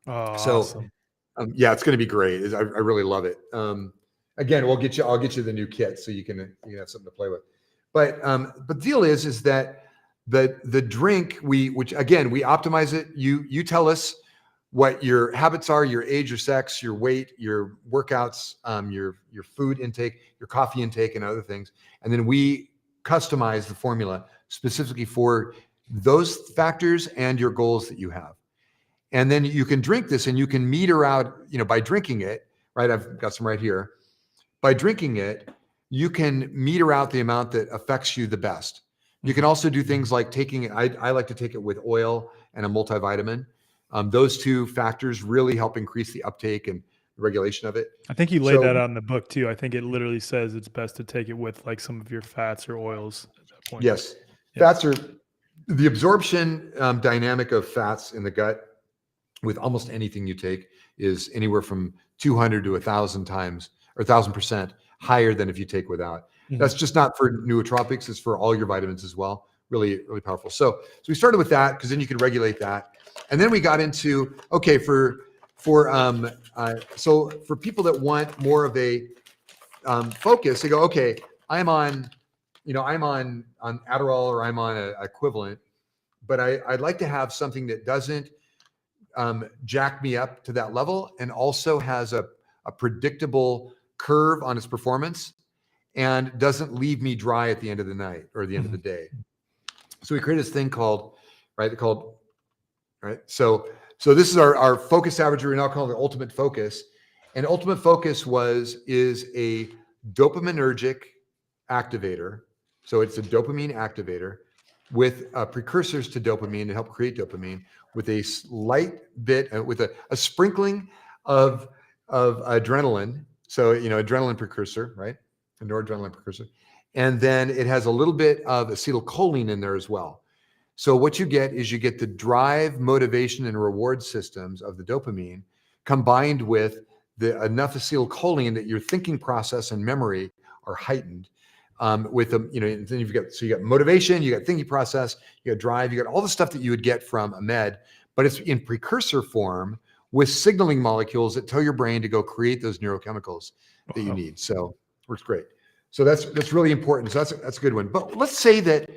Speaker 1: Oh,
Speaker 2: So
Speaker 1: awesome.
Speaker 2: yeah, it's going to be great. I really love it. Again, I'll get you the new kit so you can have something to play with. But the deal is that the drink which again we optimize it. You tell us what your habits are, your age, your sex, your weight, your workouts, your food intake, your coffee intake, and other things, and then we customize the formula specifically for those factors and your goals that you have. And then you can drink this and you can meter out, by drinking it, right? I've got some right here. By drinking it, you can meter out the amount that affects you the best. You can also do things like taking it. I like to take it with oil and a multivitamin. Those two factors really help increase the uptake and regulation of it.
Speaker 1: I think you laid
Speaker 2: So
Speaker 1: that out in the book too. I think it literally says it's best to take it with like some of your fats or oils at that point.
Speaker 2: yes,
Speaker 1: Yeah.
Speaker 2: fats are the absorption dynamic of fats in the gut with almost anything you take is anywhere from 200 to 1,000 times or 1,000% higher than if you take without. That's just not for nootropics; it's for all your vitamins as well. Really, really powerful. So we started with that because then you can regulate that, and then we got into so for people that want more of a focus, they go, okay, I'm on Adderall or I'm on a equivalent, but I'd like to have something that doesn't jack me up to that level and also has a predictable curve on its performance and doesn't leave me dry at the end of the night or the end of the day. So we created this thing called. So this is our focus averager. We now call it the ultimate focus. And ultimate focus is a dopaminergic activator. So it's a dopamine activator with precursors to dopamine to help create dopamine, with a slight bit, with a sprinkling of adrenaline. So adrenaline precursor, right? A noradrenaline precursor, and then it has a little bit of acetylcholine in there as well. So what you get is the drive, motivation, and reward systems of the dopamine combined with enough acetylcholine that your thinking process and memory are heightened. With them, then you got motivation, you got thinking process, you got drive, you got all the stuff that you would get from a med, but it's in precursor form with signaling molecules that tell your brain to go create those neurochemicals that you need. So works great. So that's really important. So that's a good one. But let's say that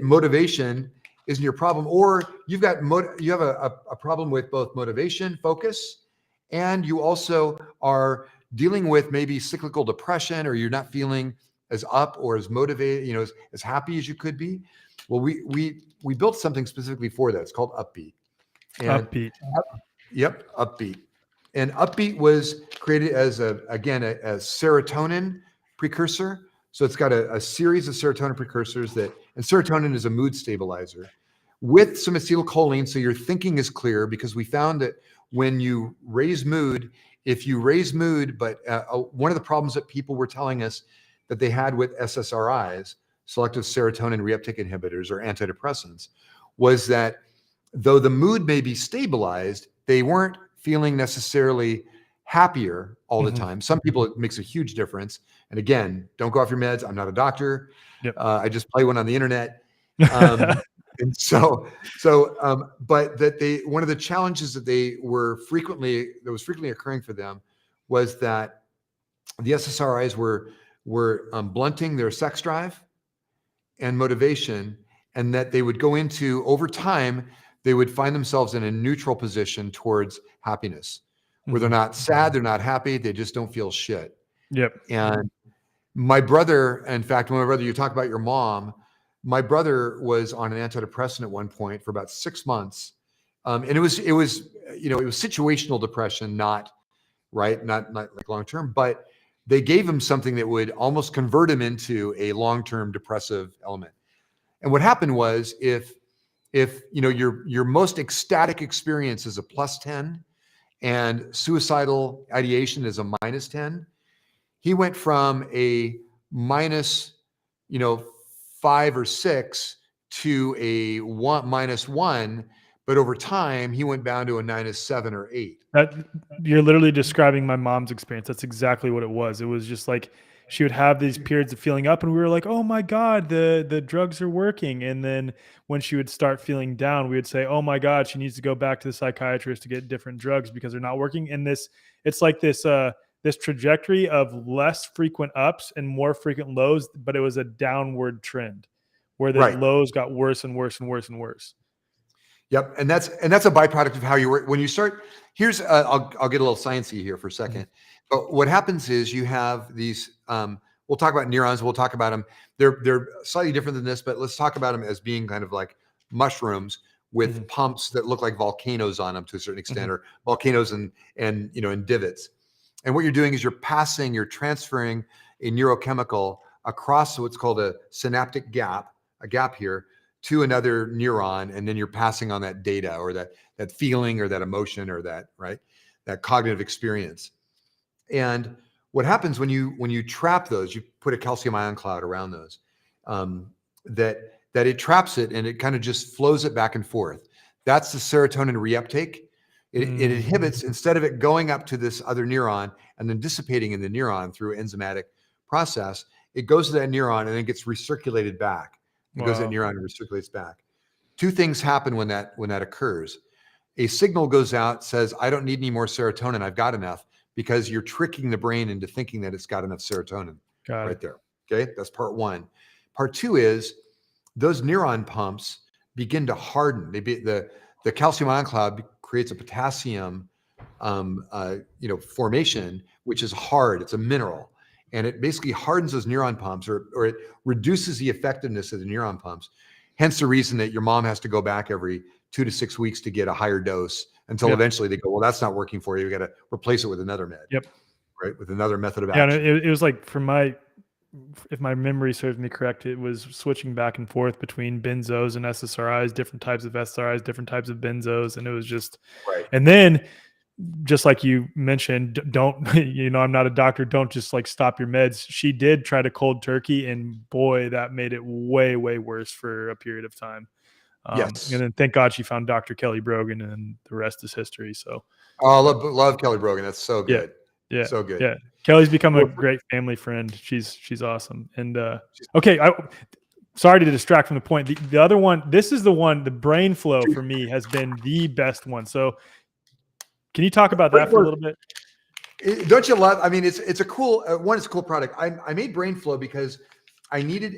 Speaker 2: motivation isn't your problem, or you have a problem with both motivation, focus, and you also are dealing with maybe cyclical depression, or you're not feeling as up or as motivated, as happy as you could be. Well, we built something specifically for that. It's called Upbeat. And
Speaker 1: Upbeat.
Speaker 2: Yep, Upbeat. And Upbeat was created as a serotonin precursor. So it's got a series of serotonin precursors and serotonin is a mood stabilizer with some acetylcholine. So your thinking is clear, because we found that when you raise mood, but one of the problems that people were telling us that they had with SSRIs, selective serotonin reuptake inhibitors or antidepressants, was that though the mood may be stabilized, they weren't feeling necessarily happier all the time. Some people, it makes a huge difference. And again, don't go off your meds. I'm not a doctor.
Speaker 1: Yep.
Speaker 2: I just play one on the internet. And but that one of the challenges that was frequently occurring for them was that the SSRIs were blunting their sex drive and motivation, and that they would go into, over time, they would find themselves in a neutral position towards happiness, where they're not sad, they're not happy, they just don't feel shit.
Speaker 1: Yep.
Speaker 2: And my brother, in fact, you talk about your mom, my brother was on an antidepressant at one point for about 6 months. And it was situational depression, not like long-term, but they gave him something that would almost convert him into a long-term depressive element. And what happened was, if your most ecstatic experience is a +10 and suicidal ideation is a -10, he went from a -5 or 6 to a -1, but over time he went down to a -7 or 8.
Speaker 1: That you're literally describing my mom's experience. That's exactly what it was. It was just like she would have these periods of feeling up, and we were like, oh my God, the drugs are working. And then when she would start feeling down, we would say, oh my God, she needs to go back to the psychiatrist to get different drugs because they're not working. And it's like this trajectory of less frequent ups and more frequent lows, but it was a downward trend where the
Speaker 2: Right.
Speaker 1: lows got worse and worse and worse and worse.
Speaker 2: Yep, and that's a byproduct of how you work. When you start, here's I'll get a little sciencey here for a second. But what happens is you have these. We'll talk about neurons. We'll talk about them. They're slightly different than this, but let's talk about them as being kind of like mushrooms with pumps that look like volcanoes on them to a certain extent, or volcanoes and divots. And what you're doing is you're transferring a neurochemical across what's called a synaptic gap, a gap here, to another neuron, and then you're passing on that data or that feeling or that emotion or that cognitive experience. And what happens when you trap those, you put a calcium ion cloud around those, that it traps it and it kind of just flows it back and forth. That's the serotonin reuptake. It inhibits, instead of it going up to this other neuron and then dissipating in the neuron through an enzymatic process, it goes to that neuron and then gets recirculated back. It goes to that neuron and recirculates back. Two things happen when that occurs. A signal goes out, says, I don't need any more serotonin. I've got enough, because you're tricking the brain into thinking that it's got enough serotonin right there. Okay, that's part one. Part two is those neuron pumps begin to harden. The calcium ion cloud creates a potassium formation, which is hard. It's a mineral. And it basically hardens those neuron pumps, or it reduces the effectiveness of the neuron pumps. Hence the reason that your mom has to go back every 2 to 6 weeks to get a higher dose until eventually they go, well, that's not working for you. We got to replace it with another med.
Speaker 1: Yep.
Speaker 2: Right. With another method of action.
Speaker 1: Yeah, it was like, if my memory serves me correct, it was switching back and forth between benzos and SSRIs, different types of SSRIs, different types of benzos. And it was just, and then just like you mentioned, don't, I'm not a doctor. Don't just like stop your meds. She did try to cold turkey, and boy, that made it way, way worse for a period of time.
Speaker 2: Yes.
Speaker 1: And then thank God she found Dr. Kelly Brogan, and the rest is history. So,
Speaker 2: love Kelly Brogan. That's so good.
Speaker 1: Yeah.
Speaker 2: So good.
Speaker 1: Yeah. Kelly's become a great family friend. She's awesome. And okay, sorry to distract from the point. The other one, this is the one, the brain flow for me has been the best one. So can you talk about that for a little bit?
Speaker 2: Don't you love? I mean, it's a cool one. It's a cool product. I made Brain Flow because I needed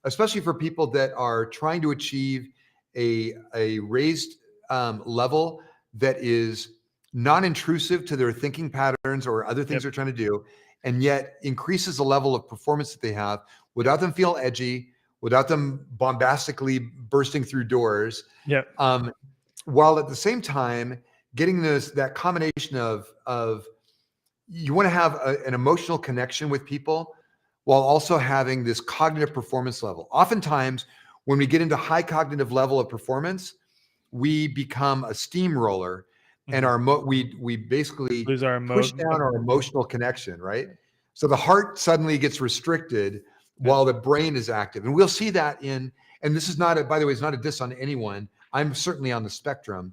Speaker 2: especially for people that are trying to achieve a raised level that is non-intrusive to their thinking patterns or other things they're trying to do, and yet increases the level of performance that they have without them feel edgy, without them bombastically bursting through doors. While at the same time getting that combination of you want to have an emotional connection with people while also having this cognitive performance level. Oftentimes, when we get into high cognitive level of performance, we become a steamroller, and we basically
Speaker 1: lose our
Speaker 2: push down our emotional connection, right? So the heart suddenly gets restricted while the brain is active. And we'll see that and this is not by the way, it's not a diss on anyone. I'm certainly on the spectrum,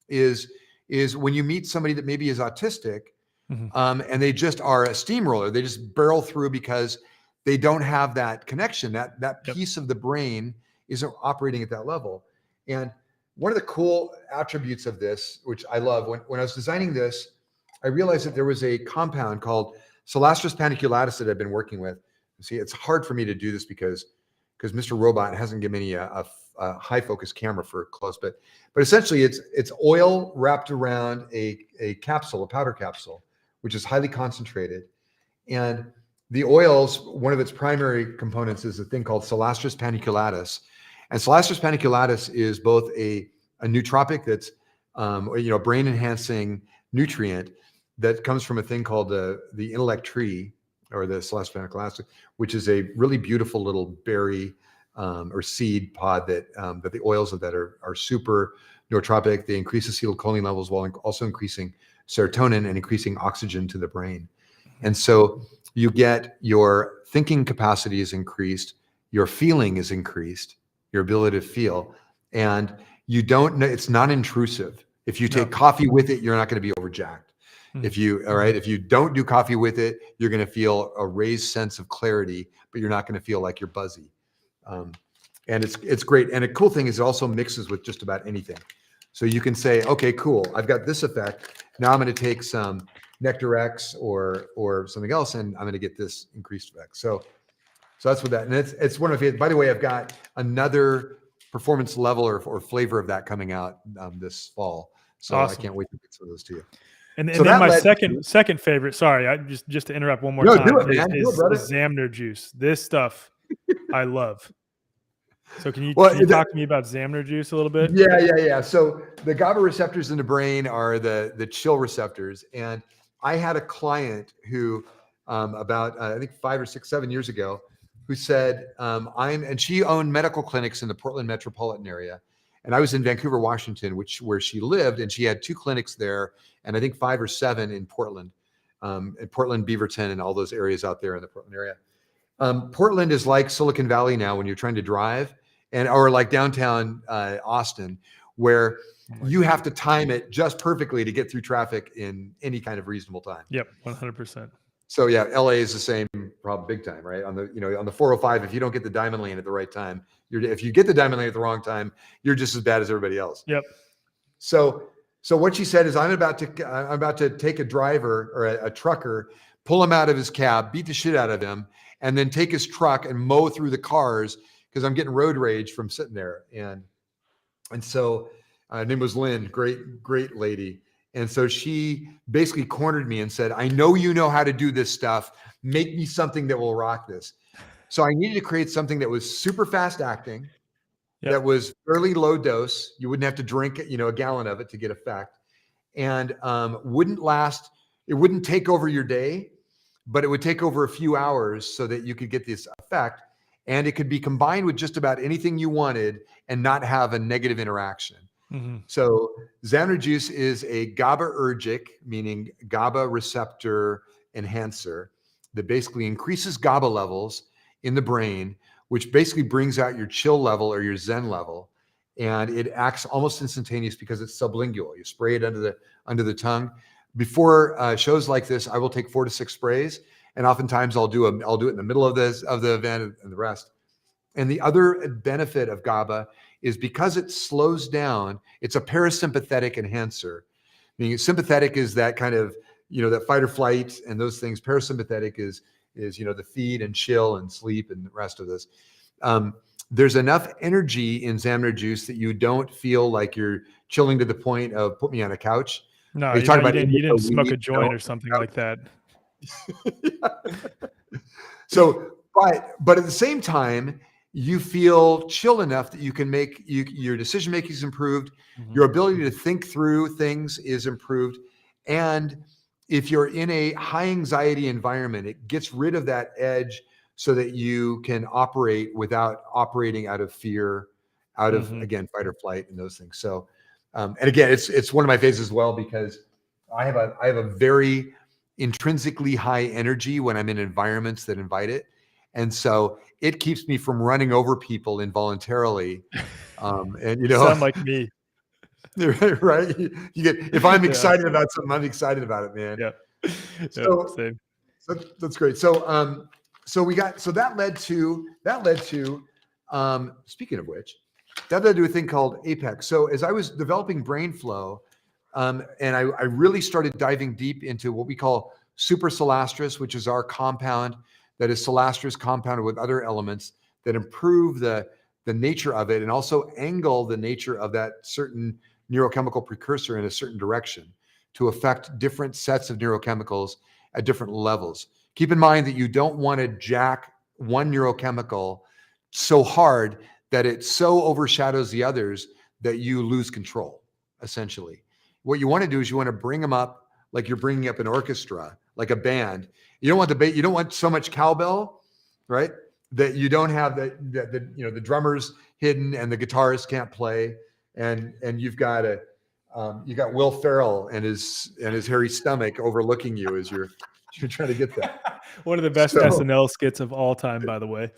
Speaker 2: is when you meet somebody that maybe is autistic, and they just are a steamroller, they just barrel through because they don't have that connection. That piece of the brain isn't operating at that level. And one of the cool attributes of this, which I love, when I was designing this, I realized that there was a compound called Solastris paniculatus that I've been working with. See, it's hard for me to do this because Mr. Robot hasn't given me a high focus camera for close, but essentially it's oil wrapped around a capsule, a powder capsule, which is highly concentrated. And the oils, one of its primary components is a thing called Solastris paniculatus. And Solastris paniculatus is both a nootropic that's brain enhancing nutrient that comes from a thing called the intellect tree, or the Solastris paniculatus, which is a really beautiful little berry or seed pod that the oils of that are super nootropic. They increase acetylcholine levels while also increasing serotonin and increasing oxygen to the brain. And so you get your thinking capacity is increased, your feeling is increased, your ability to feel, and you don't know, it's not intrusive. If you take coffee with it, you're not going to be overjacked. If you don't do coffee with it, you're going to feel a raised sense of clarity, but you're not going to feel like you're buzzy. And it's great. And a cool thing is it also mixes with just about anything. So you can say, okay, cool, I've got this effect. Now I'm going to take some Nectar X or something else, and I'm going to get this increased effect. So that's what that, and it's one of, by the way, I've got another performance level or flavor of that coming out this fall. So
Speaker 1: awesome.
Speaker 2: I can't wait to get some of those to you.
Speaker 1: And
Speaker 2: so
Speaker 1: then my second favorite, sorry, I just to interrupt one more time, is Zamner juice. This stuff I love. So can you talk to me about Zamner juice a little bit?
Speaker 2: Yeah. So the GABA receptors in the brain are the chill receptors. And I had a client who about, I think 5 or 6, 7 years ago, who said, and she owned medical clinics in the Portland metropolitan area. And I was in Vancouver, Washington, where she lived, and she had 2 clinics there, and I think 5 or 7 in Portland, Beaverton, and all those areas out there in the Portland area. Portland is like Silicon Valley now when you're trying to drive, or like downtown Austin, where you have to time it just perfectly to get through traffic in any kind of reasonable time.
Speaker 1: Yep, 100%.
Speaker 2: So yeah, LA is the same problem, big time, right? On the 405, if you don't get the diamond lane at the right time, if you get the diamond lane at the wrong time, you're just as bad as everybody else.
Speaker 1: Yep.
Speaker 2: So what she said is, I'm about to take a driver or a trucker, pull him out of his cab, beat the shit out of him, and then take his truck and mow through the cars because I'm getting road rage from sitting there. And so her name was Lynn, great lady. And so she basically cornered me and said, I know you know how to do this stuff. Make me something that will rock this. So I needed to create something that was super fast acting, that was fairly low dose. You wouldn't have to drink, a gallon of it to get effect, and wouldn't last. It wouldn't take over your day, but it would take over a few hours so that you could get this effect. And it could be combined with just about anything you wanted and not have a negative interaction.
Speaker 1: Mm-hmm.
Speaker 2: So Zamner juice is a GABAergic, meaning GABA receptor enhancer, that basically increases GABA levels in the brain, which basically brings out your chill level or your Zen level. And it acts almost instantaneous because it's sublingual. You spray it under the tongue. Before shows like this, I will take 4 to 6 sprays, and oftentimes I'll do it in the middle of the event and the rest. And the other benefit of GABA is because it slows down, it's a parasympathetic enhancer. Meaning sympathetic is that kind of, that fight or flight and those things. Parasympathetic is the feed and chill and sleep and the rest of this. There's enough energy in Zamner juice that you don't feel like you're chilling to the point of put me on a couch.
Speaker 1: No, you didn't smoke a joint or something like that.
Speaker 2: So, but at the same time, you feel chill enough that you can make your decision making is improved. Mm-hmm. Your ability to think through things is improved. And if you're in a high anxiety environment, it gets rid of that edge so that you can operate without operating out of fear, out of, again, fight or flight and those things. So, and again, it's one of my phases as well, because I have a very intrinsically high energy when I'm in environments that invite it. And so it keeps me from running over people involuntarily. And
Speaker 1: sound like me.
Speaker 2: Right? You get, if I'm excited about something, I'm excited about it, man.
Speaker 1: Yeah.
Speaker 2: So that's great. So that led to speaking of which, that led to a thing called Apex. So as I was developing brain flow, and I really started diving deep into what we call super Solastris, which is our compound that is Solastris compounded with other elements that improve the nature of it and also angle the nature of that certain neurochemical precursor in a certain direction to affect different sets of neurochemicals at different levels. Keep in mind that you don't want to jack one neurochemical so hard that it so overshadows the others that you lose control, essentially. What you want to do is you want to bring them up like you're bringing up an orchestra, like a band. You don't want so much cowbell, right? That you don't have the drummers hidden and the guitarist can't play, and you've got Will Ferrell and his hairy stomach overlooking you as you're trying to get that.
Speaker 1: One of the best
Speaker 2: So,
Speaker 1: SNL skits of all time, by the way.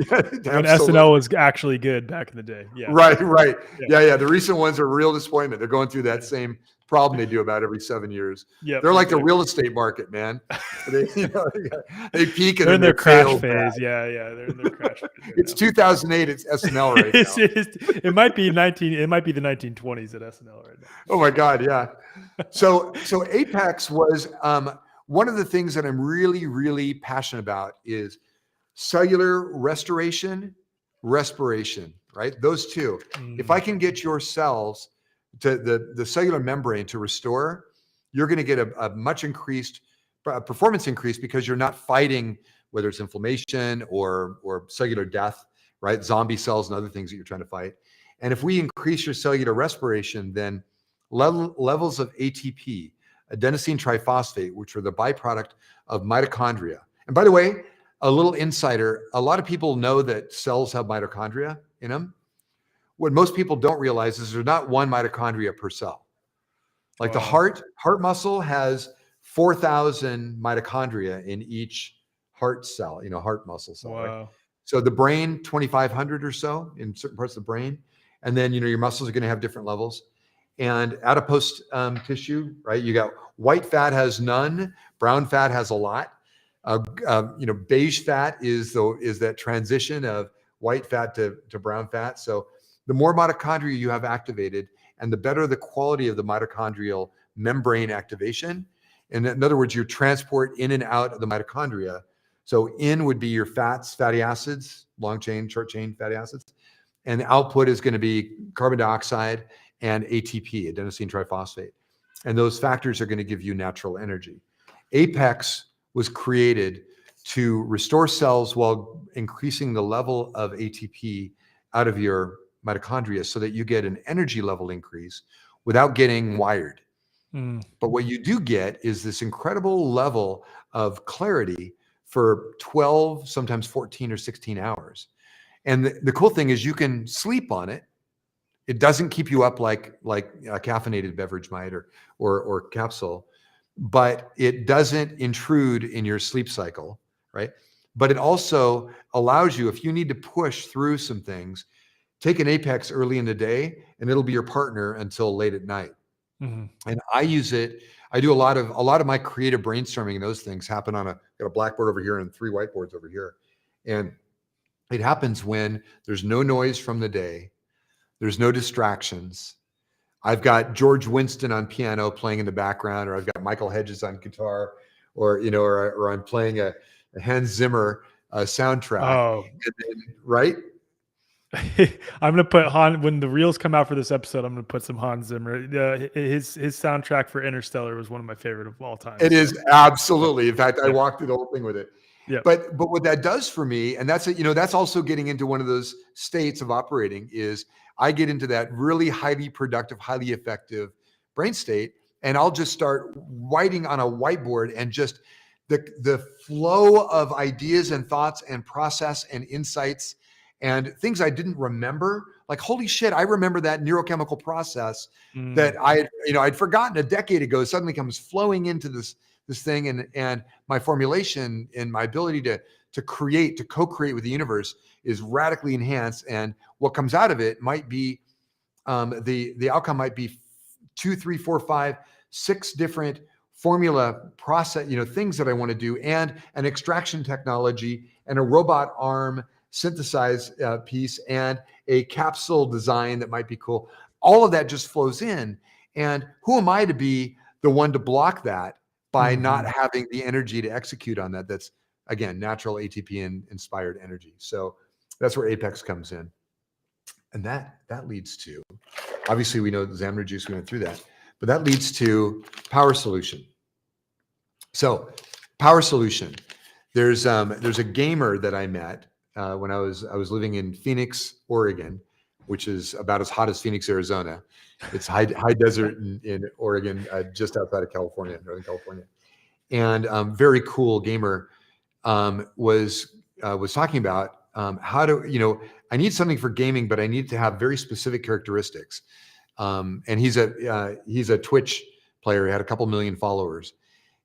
Speaker 1: When
Speaker 2: absolutely.
Speaker 1: SNL was actually good back in the day. Yeah.
Speaker 2: Right.
Speaker 1: Yeah.
Speaker 2: Yeah. The recent ones are a real disappointment. They're going through that same problem they do about every 7 years.
Speaker 1: Yep,
Speaker 2: They're like the
Speaker 1: exactly.
Speaker 2: real estate market, man. They, they peak and
Speaker 1: They're
Speaker 2: then
Speaker 1: in
Speaker 2: they
Speaker 1: their crash
Speaker 2: fail
Speaker 1: phase.
Speaker 2: bad.
Speaker 1: Yeah, they're in their crash phase right
Speaker 2: It's
Speaker 1: now.
Speaker 2: 2008. It's SNL right now.
Speaker 1: It might be it might be the 1920s at SNL right now.
Speaker 2: Oh my God. Yeah. So Apex was one of the things that I'm really passionate about is cellular restoration, respiration, right? Those two. If I can get your cells to the cellular membrane to restore, you're going to get a much increased performance increase because you're not fighting whether it's inflammation or cellular death, right? Zombie cells and other things that you're trying to fight. And if we increase your cellular respiration, then levels of ATP, adenosine triphosphate, which are the byproduct of mitochondria. And by the way, a little insider, a lot of people know that cells have mitochondria in them. What most people don't realize is there's not one mitochondria per cell. Like the heart muscle has 4,000 mitochondria in each heart cell, heart muscle cell, right? So the brain, 2,500 or so in certain parts of the brain. And then, your muscles are going to have different levels. And adipose tissue, right? You got white fat has none, brown fat has a lot. Beige fat is that transition of white fat to brown fat. So the more mitochondria you have activated, and the better the quality of the mitochondrial membrane activation. And in other words, your transport in and out of the mitochondria. So in would be your fats, fatty acids, long chain, short chain fatty acids. And the output is going to be carbon dioxide and ATP, adenosine triphosphate. And those factors are going to give you natural energy. Apex was created to restore cells while increasing the level of ATP out of your mitochondria so that you get an energy level increase without getting wired. But what you do get is this incredible level of clarity for 12, sometimes 14 or 16 hours. And the cool thing is you can sleep on it. It doesn't keep you up like a caffeinated beverage might or capsule, but it doesn't intrude in your sleep cycle, right? But it also allows you, if you need to push through some things, take an Apex early in the day and it'll be your partner until late at night. And I use it. I do a lot of my creative brainstorming and those things happen on got a blackboard over here and 3 whiteboards over here. And it happens when there's no noise from the day. There's no distractions. I've got George Winston on piano playing in the background, or I've got Michael Hedges on guitar, or I'm playing a Hans Zimmer soundtrack. And then, right?
Speaker 1: I'm gonna put when the reels come out for this episode. I'm gonna put some Hans Zimmer. His soundtrack for Interstellar was one of my favorite of all time.
Speaker 2: It is absolutely. In fact, I walked through the whole thing with it.
Speaker 1: Yeah.
Speaker 2: But what that does for me, and that's that's also getting into one of those states of operating, is I get into that really highly productive, highly effective brain state, and I'll just start writing on a whiteboard, and just the flow of ideas and thoughts and process and insights and things I didn't remember. Like, holy shit, I remember that neurochemical process that I'd forgotten a decade ago suddenly comes flowing into this thing, and my formulation and my ability to co-create with the universe is radically enhanced. And what comes out of it might be the outcome might be 2, 3, 4, 5, 6 different formula process, things that I want to do, and an extraction technology and a robot arm synthesize piece and a capsule design that might be cool. All of that just flows in. And who am I to be the one to block that by not having the energy to execute on that? That's, again, natural ATP and inspired energy. So that's where Apex comes in. And that leads to, obviously we know Xamarin Juice, we went through that, but that leads to Power Solution. So Power Solution, there's a gamer that I met when I was living in Phoenix, Oregon, which is about as hot as Phoenix, Arizona. It's high desert in Oregon, just outside of California, Northern California. And very cool gamer was talking about how to, I need something for gaming, but I need to have very specific characteristics. And he's a Twitch player. He had a couple million followers.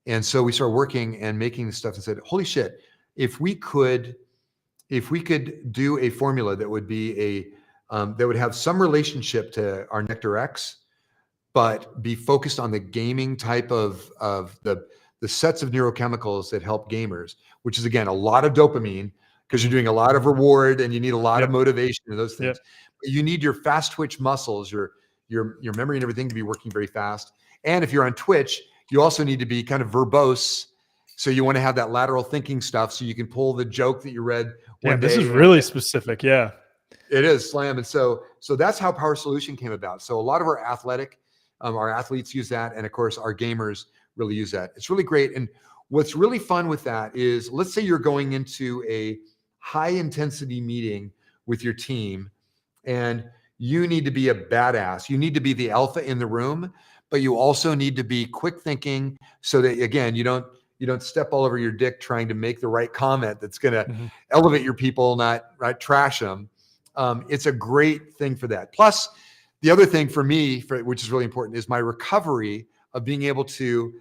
Speaker 2: And so we started working and making this stuff and said, holy shit, if we could do a formula that would be that would have some relationship to our Nectar X, but be focused on the gaming type of the sets of neurochemicals that help gamers, which is again a lot of dopamine because you're doing a lot of reward and you need a lot of motivation and those things. You need your fast twitch muscles, your memory and everything to be working very fast. And if you're on Twitch, you also need to be kind of verbose. So you want to have that lateral thinking stuff so you can pull the joke that you read one day.
Speaker 1: This is really specific. Yeah.
Speaker 2: It is, Slam. And so that's how Power Solution came about. So a lot of our athletes use that. And of course, our gamers really use that. It's really great. And what's really fun with that is, let's say you're going into a high intensity meeting with your team and you need to be a badass. You need to be the alpha in the room, but you also need to be quick thinking so that, again, you don't step all over your dick trying to make the right comment that's going to elevate your people, not trash them. It's a great thing for that. Plus, the other thing for me, which is really important, is my recovery of being able to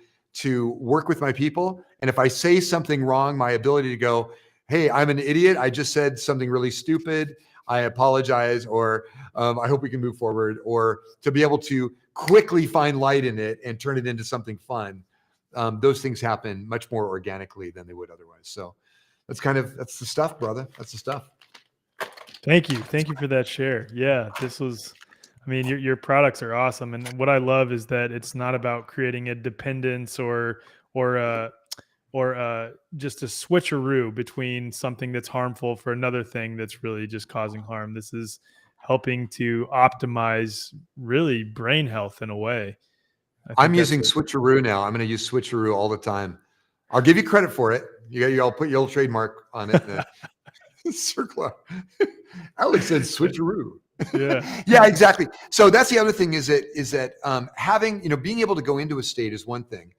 Speaker 2: work with my people. And if I say something wrong, my ability to go, hey, I'm an idiot. I just said something really stupid. I apologize, or I hope we can move forward, or to be able to quickly find light in it and turn it into something fun. Those things happen much more organically than they would otherwise. So that's the stuff, brother. That's the stuff.
Speaker 1: Thank you for that share. Yeah, your products are awesome, and what I love is that it's not about creating a dependence or just a switcheroo between something that's harmful for another thing that's really just causing harm. This is helping to optimize really brain health in a way.
Speaker 2: I'm using switcheroo now. I'm going to use switcheroo all the time. I'll give you credit for it. I'll put your old trademark on it. Circle. Alex said switcheroo.
Speaker 1: Yeah.
Speaker 2: Yeah, exactly. So that's the other thing is that having, being able to go into a state is one thing.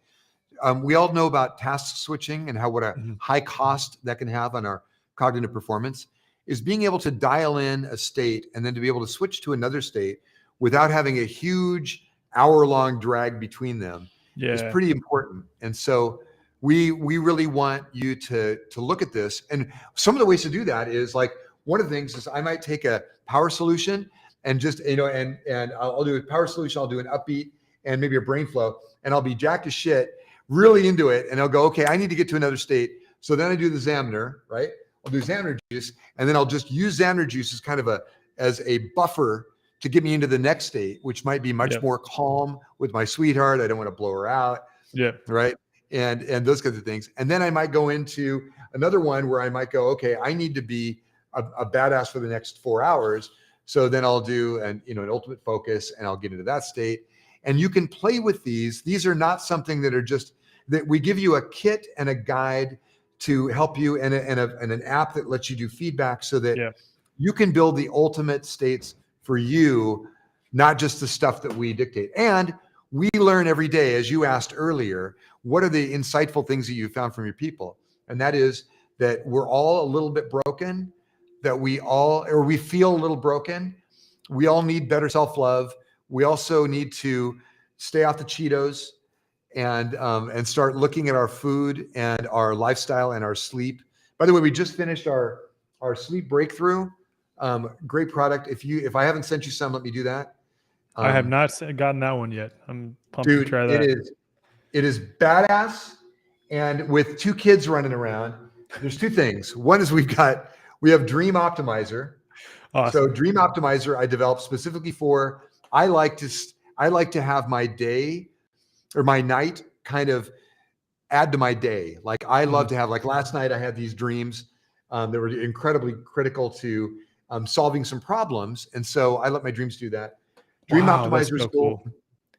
Speaker 2: We all know about task switching and what a high cost that can have on our cognitive performance. Is being able to dial in a state and then to be able to switch to another state without having a huge hour-long drag between them is pretty important. And so we really want you to look at this. And some of the ways to do that is, like, one of the things is I might take a Power Solution and just, and I'll do a Power Solution. I'll do an upbeat and maybe a brain flow, and I'll be jacked as shit, really into it. And I'll go, okay, I need to get to another state. So then I do the Xamaner, right? I'll do Xamaner juice, and then I'll just use Xamaner juice as a buffer to get me into the next state, which might be much more calm with my sweetheart. I don't want to blow her out. Yeah. Right. And those kinds of things. And then I might go into another one where I might go, okay, I need to be a badass for the next 4 hours. So then I'll do an ultimate focus, and I'll get into that state. And you can play with these. These are not something that are just that we give you a kit and a guide to help you, and an app that lets you do feedback so that you can build the ultimate states for you, not just the stuff that we dictate. And we learn every day, as you asked earlier, what are the insightful things that you found from your people? And that is that we're all a little bit broken, that we feel a little broken. We all need better self-love. We also need to stay off the Cheetos and start looking at our food and our lifestyle and our sleep. By the way, we just finished our sleep breakthrough. Great product. If I haven't sent you some, let me do that.
Speaker 1: I have not gotten that one yet. I'm pumped to try that.
Speaker 2: It is badass. And with 2 kids running around, there's 2 things. One is we have Dream Optimizer. Awesome. So Dream Optimizer I developed specifically for, I like to have my day or my night kind of add to my day. Like I love to have, like last night I had these dreams that were incredibly critical to solving some problems. And so I let my dreams do that. Dream Optimizer is cool.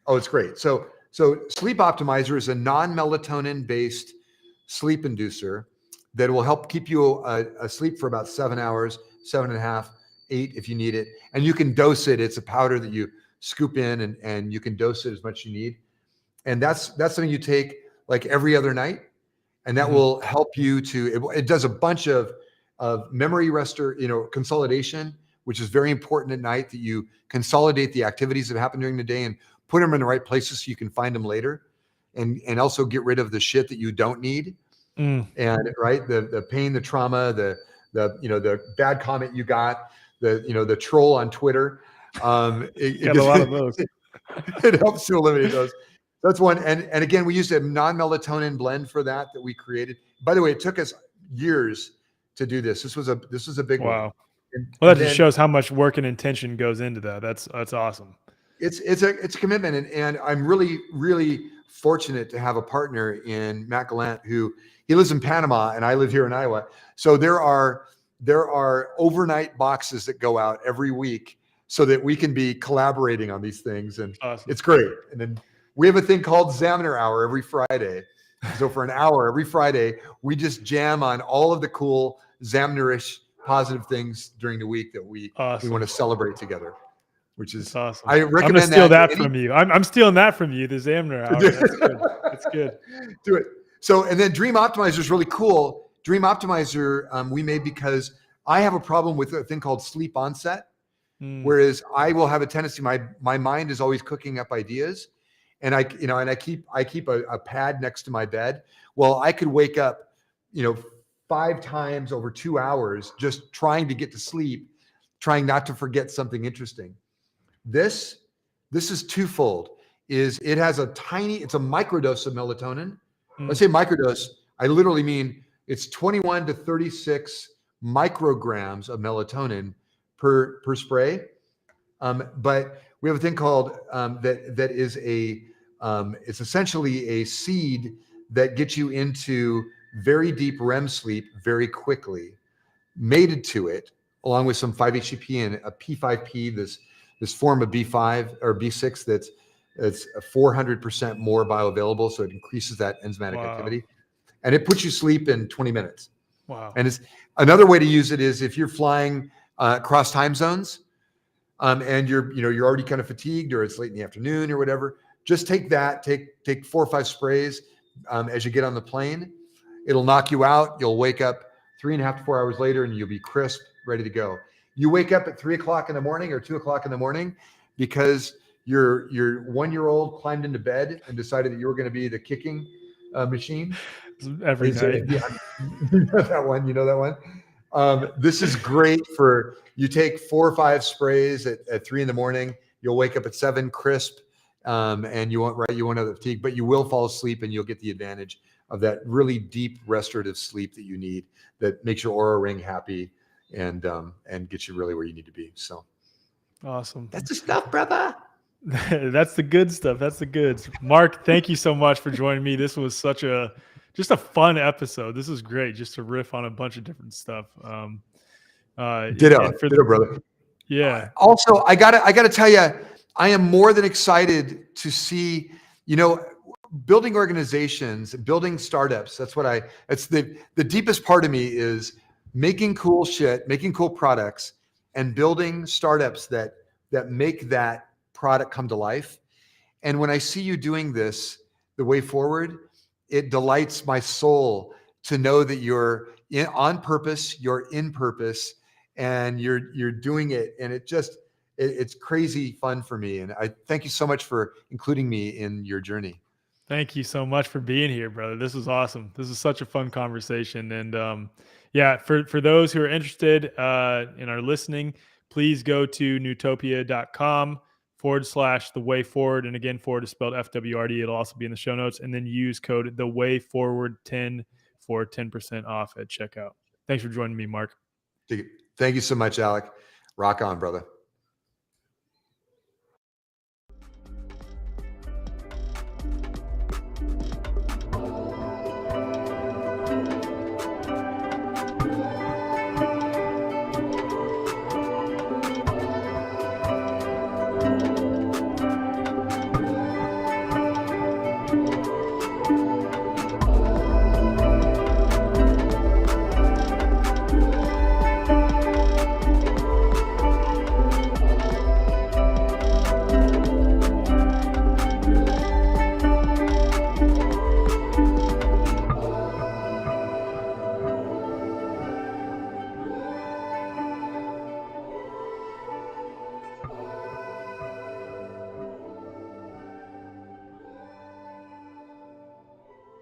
Speaker 2: Oh, it's great. So Sleep Optimizer is a non-melatonin based sleep inducer that will help keep you asleep for about 7 hours, 7.5, 8 if you need it. And you can dose it. It's a powder that you scoop in and you can dose it as much as you need. And that's something you take like every other night. And that will help you it does a bunch of memory consolidation, which is very important at night, that you consolidate the activities that happen during the day and put them in the right places so you can find them later. and also get rid of the shit that you don't need. And right, the pain, the trauma, the bad comment you got, the troll on Twitter. It
Speaker 1: Got a lot of those.
Speaker 2: It helps to eliminate those. That's one. And again, we used a non-melatonin blend for that we created. By the way, it took us years to do this. This was a big one.
Speaker 1: Well, that just shows how much work and intention goes into that. That's awesome.
Speaker 2: It's a commitment, and I'm really, really fortunate to have a partner in Matt Gallant, who he lives in Panama and I live here in Iowa. So there are overnight boxes that go out every week so that we can be collaborating on these things, and
Speaker 1: awesome.
Speaker 2: It's great. And then we have a thing called Zamner Hour every Friday. So for an hour every Friday, we just jam on all of the cool Zamnerish positive things during the week that we want to celebrate together, which is
Speaker 1: awesome.
Speaker 2: I recommend
Speaker 1: I'm gonna steal that from you. I'm stealing that from you. The Zamner Hour. That's good. That's good.
Speaker 2: Do it. So, and then Dream Optimizer is really cool. Dream Optimizer we made because I have a problem with a thing called sleep onset. Whereas I will have a tendency, my mind is always cooking up ideas, and I keep a pad next to my bed. Well, I could wake up, 5 times over 2 hours just trying to get to sleep, trying not to forget something interesting. This is twofold. It has it's a microdose of melatonin. When I say microdose, I literally mean it's 21 to 36 micrograms of melatonin per spray. But we have a thing called that is it's essentially a seed that gets you into very deep REM sleep very quickly, mated to it, along with some 5-HTP and a P5P, this form of B5 or B6 that's 400% more bioavailable, so it increases that enzymatic activity, and it puts you sleep in 20 minutes.
Speaker 1: Wow!
Speaker 2: And it's another way to use it is if you're flying across time zones, and you're already kind of fatigued, or it's late in the afternoon or whatever. Just take 4 or 5 sprays as you get on the plane. It'll knock you out. You'll wake up 3.5 to 4 hours later, and you'll be crisp, ready to go. You wake up at 3 o'clock in the morning or 2 o'clock in the morning because your 1-year-old climbed into bed and decided that you were going to be the kicking machine
Speaker 1: every night.
Speaker 2: Yeah, you know that one. This is great for you. Take 4 or 5 sprays at 3 in the morning. You'll wake up at 7 crisp, and you won't have the fatigue, but you will fall asleep, and you'll get the advantage of that really deep restorative sleep that you need, that makes your aura ring happy and gets you really where you need to be. So
Speaker 1: awesome.
Speaker 2: That's the stuff, brother.
Speaker 1: That's the good stuff. That's the goods. Mark, thank you so much for joining me. This was just a fun episode. This is great, just to riff on a bunch of different stuff.
Speaker 2: Ditto, brother.
Speaker 1: Yeah.
Speaker 2: Also, I gotta tell you, I am more than excited to see, building organizations, building startups. It's the deepest part of me is making cool shit, making cool products, and building startups that make that product come to life. And when I see you doing this, the way forward, it delights my soul to know that you're on purpose, you're in purpose, and you're doing it. And it's crazy fun for me. And I thank you so much for including me in your journey.
Speaker 1: Thank you so much for being here, brother. This was awesome. This is such a fun conversation. And yeah, for those who are interested and are listening, please go to nootopia.com/the way forward. And again, forward is spelled FWRD. It'll also be in the show notes. And then use code the way forward 10 for 10% off at checkout. Thanks for joining me, Mark.
Speaker 2: Thank you so much, Alec. Rock on, brother.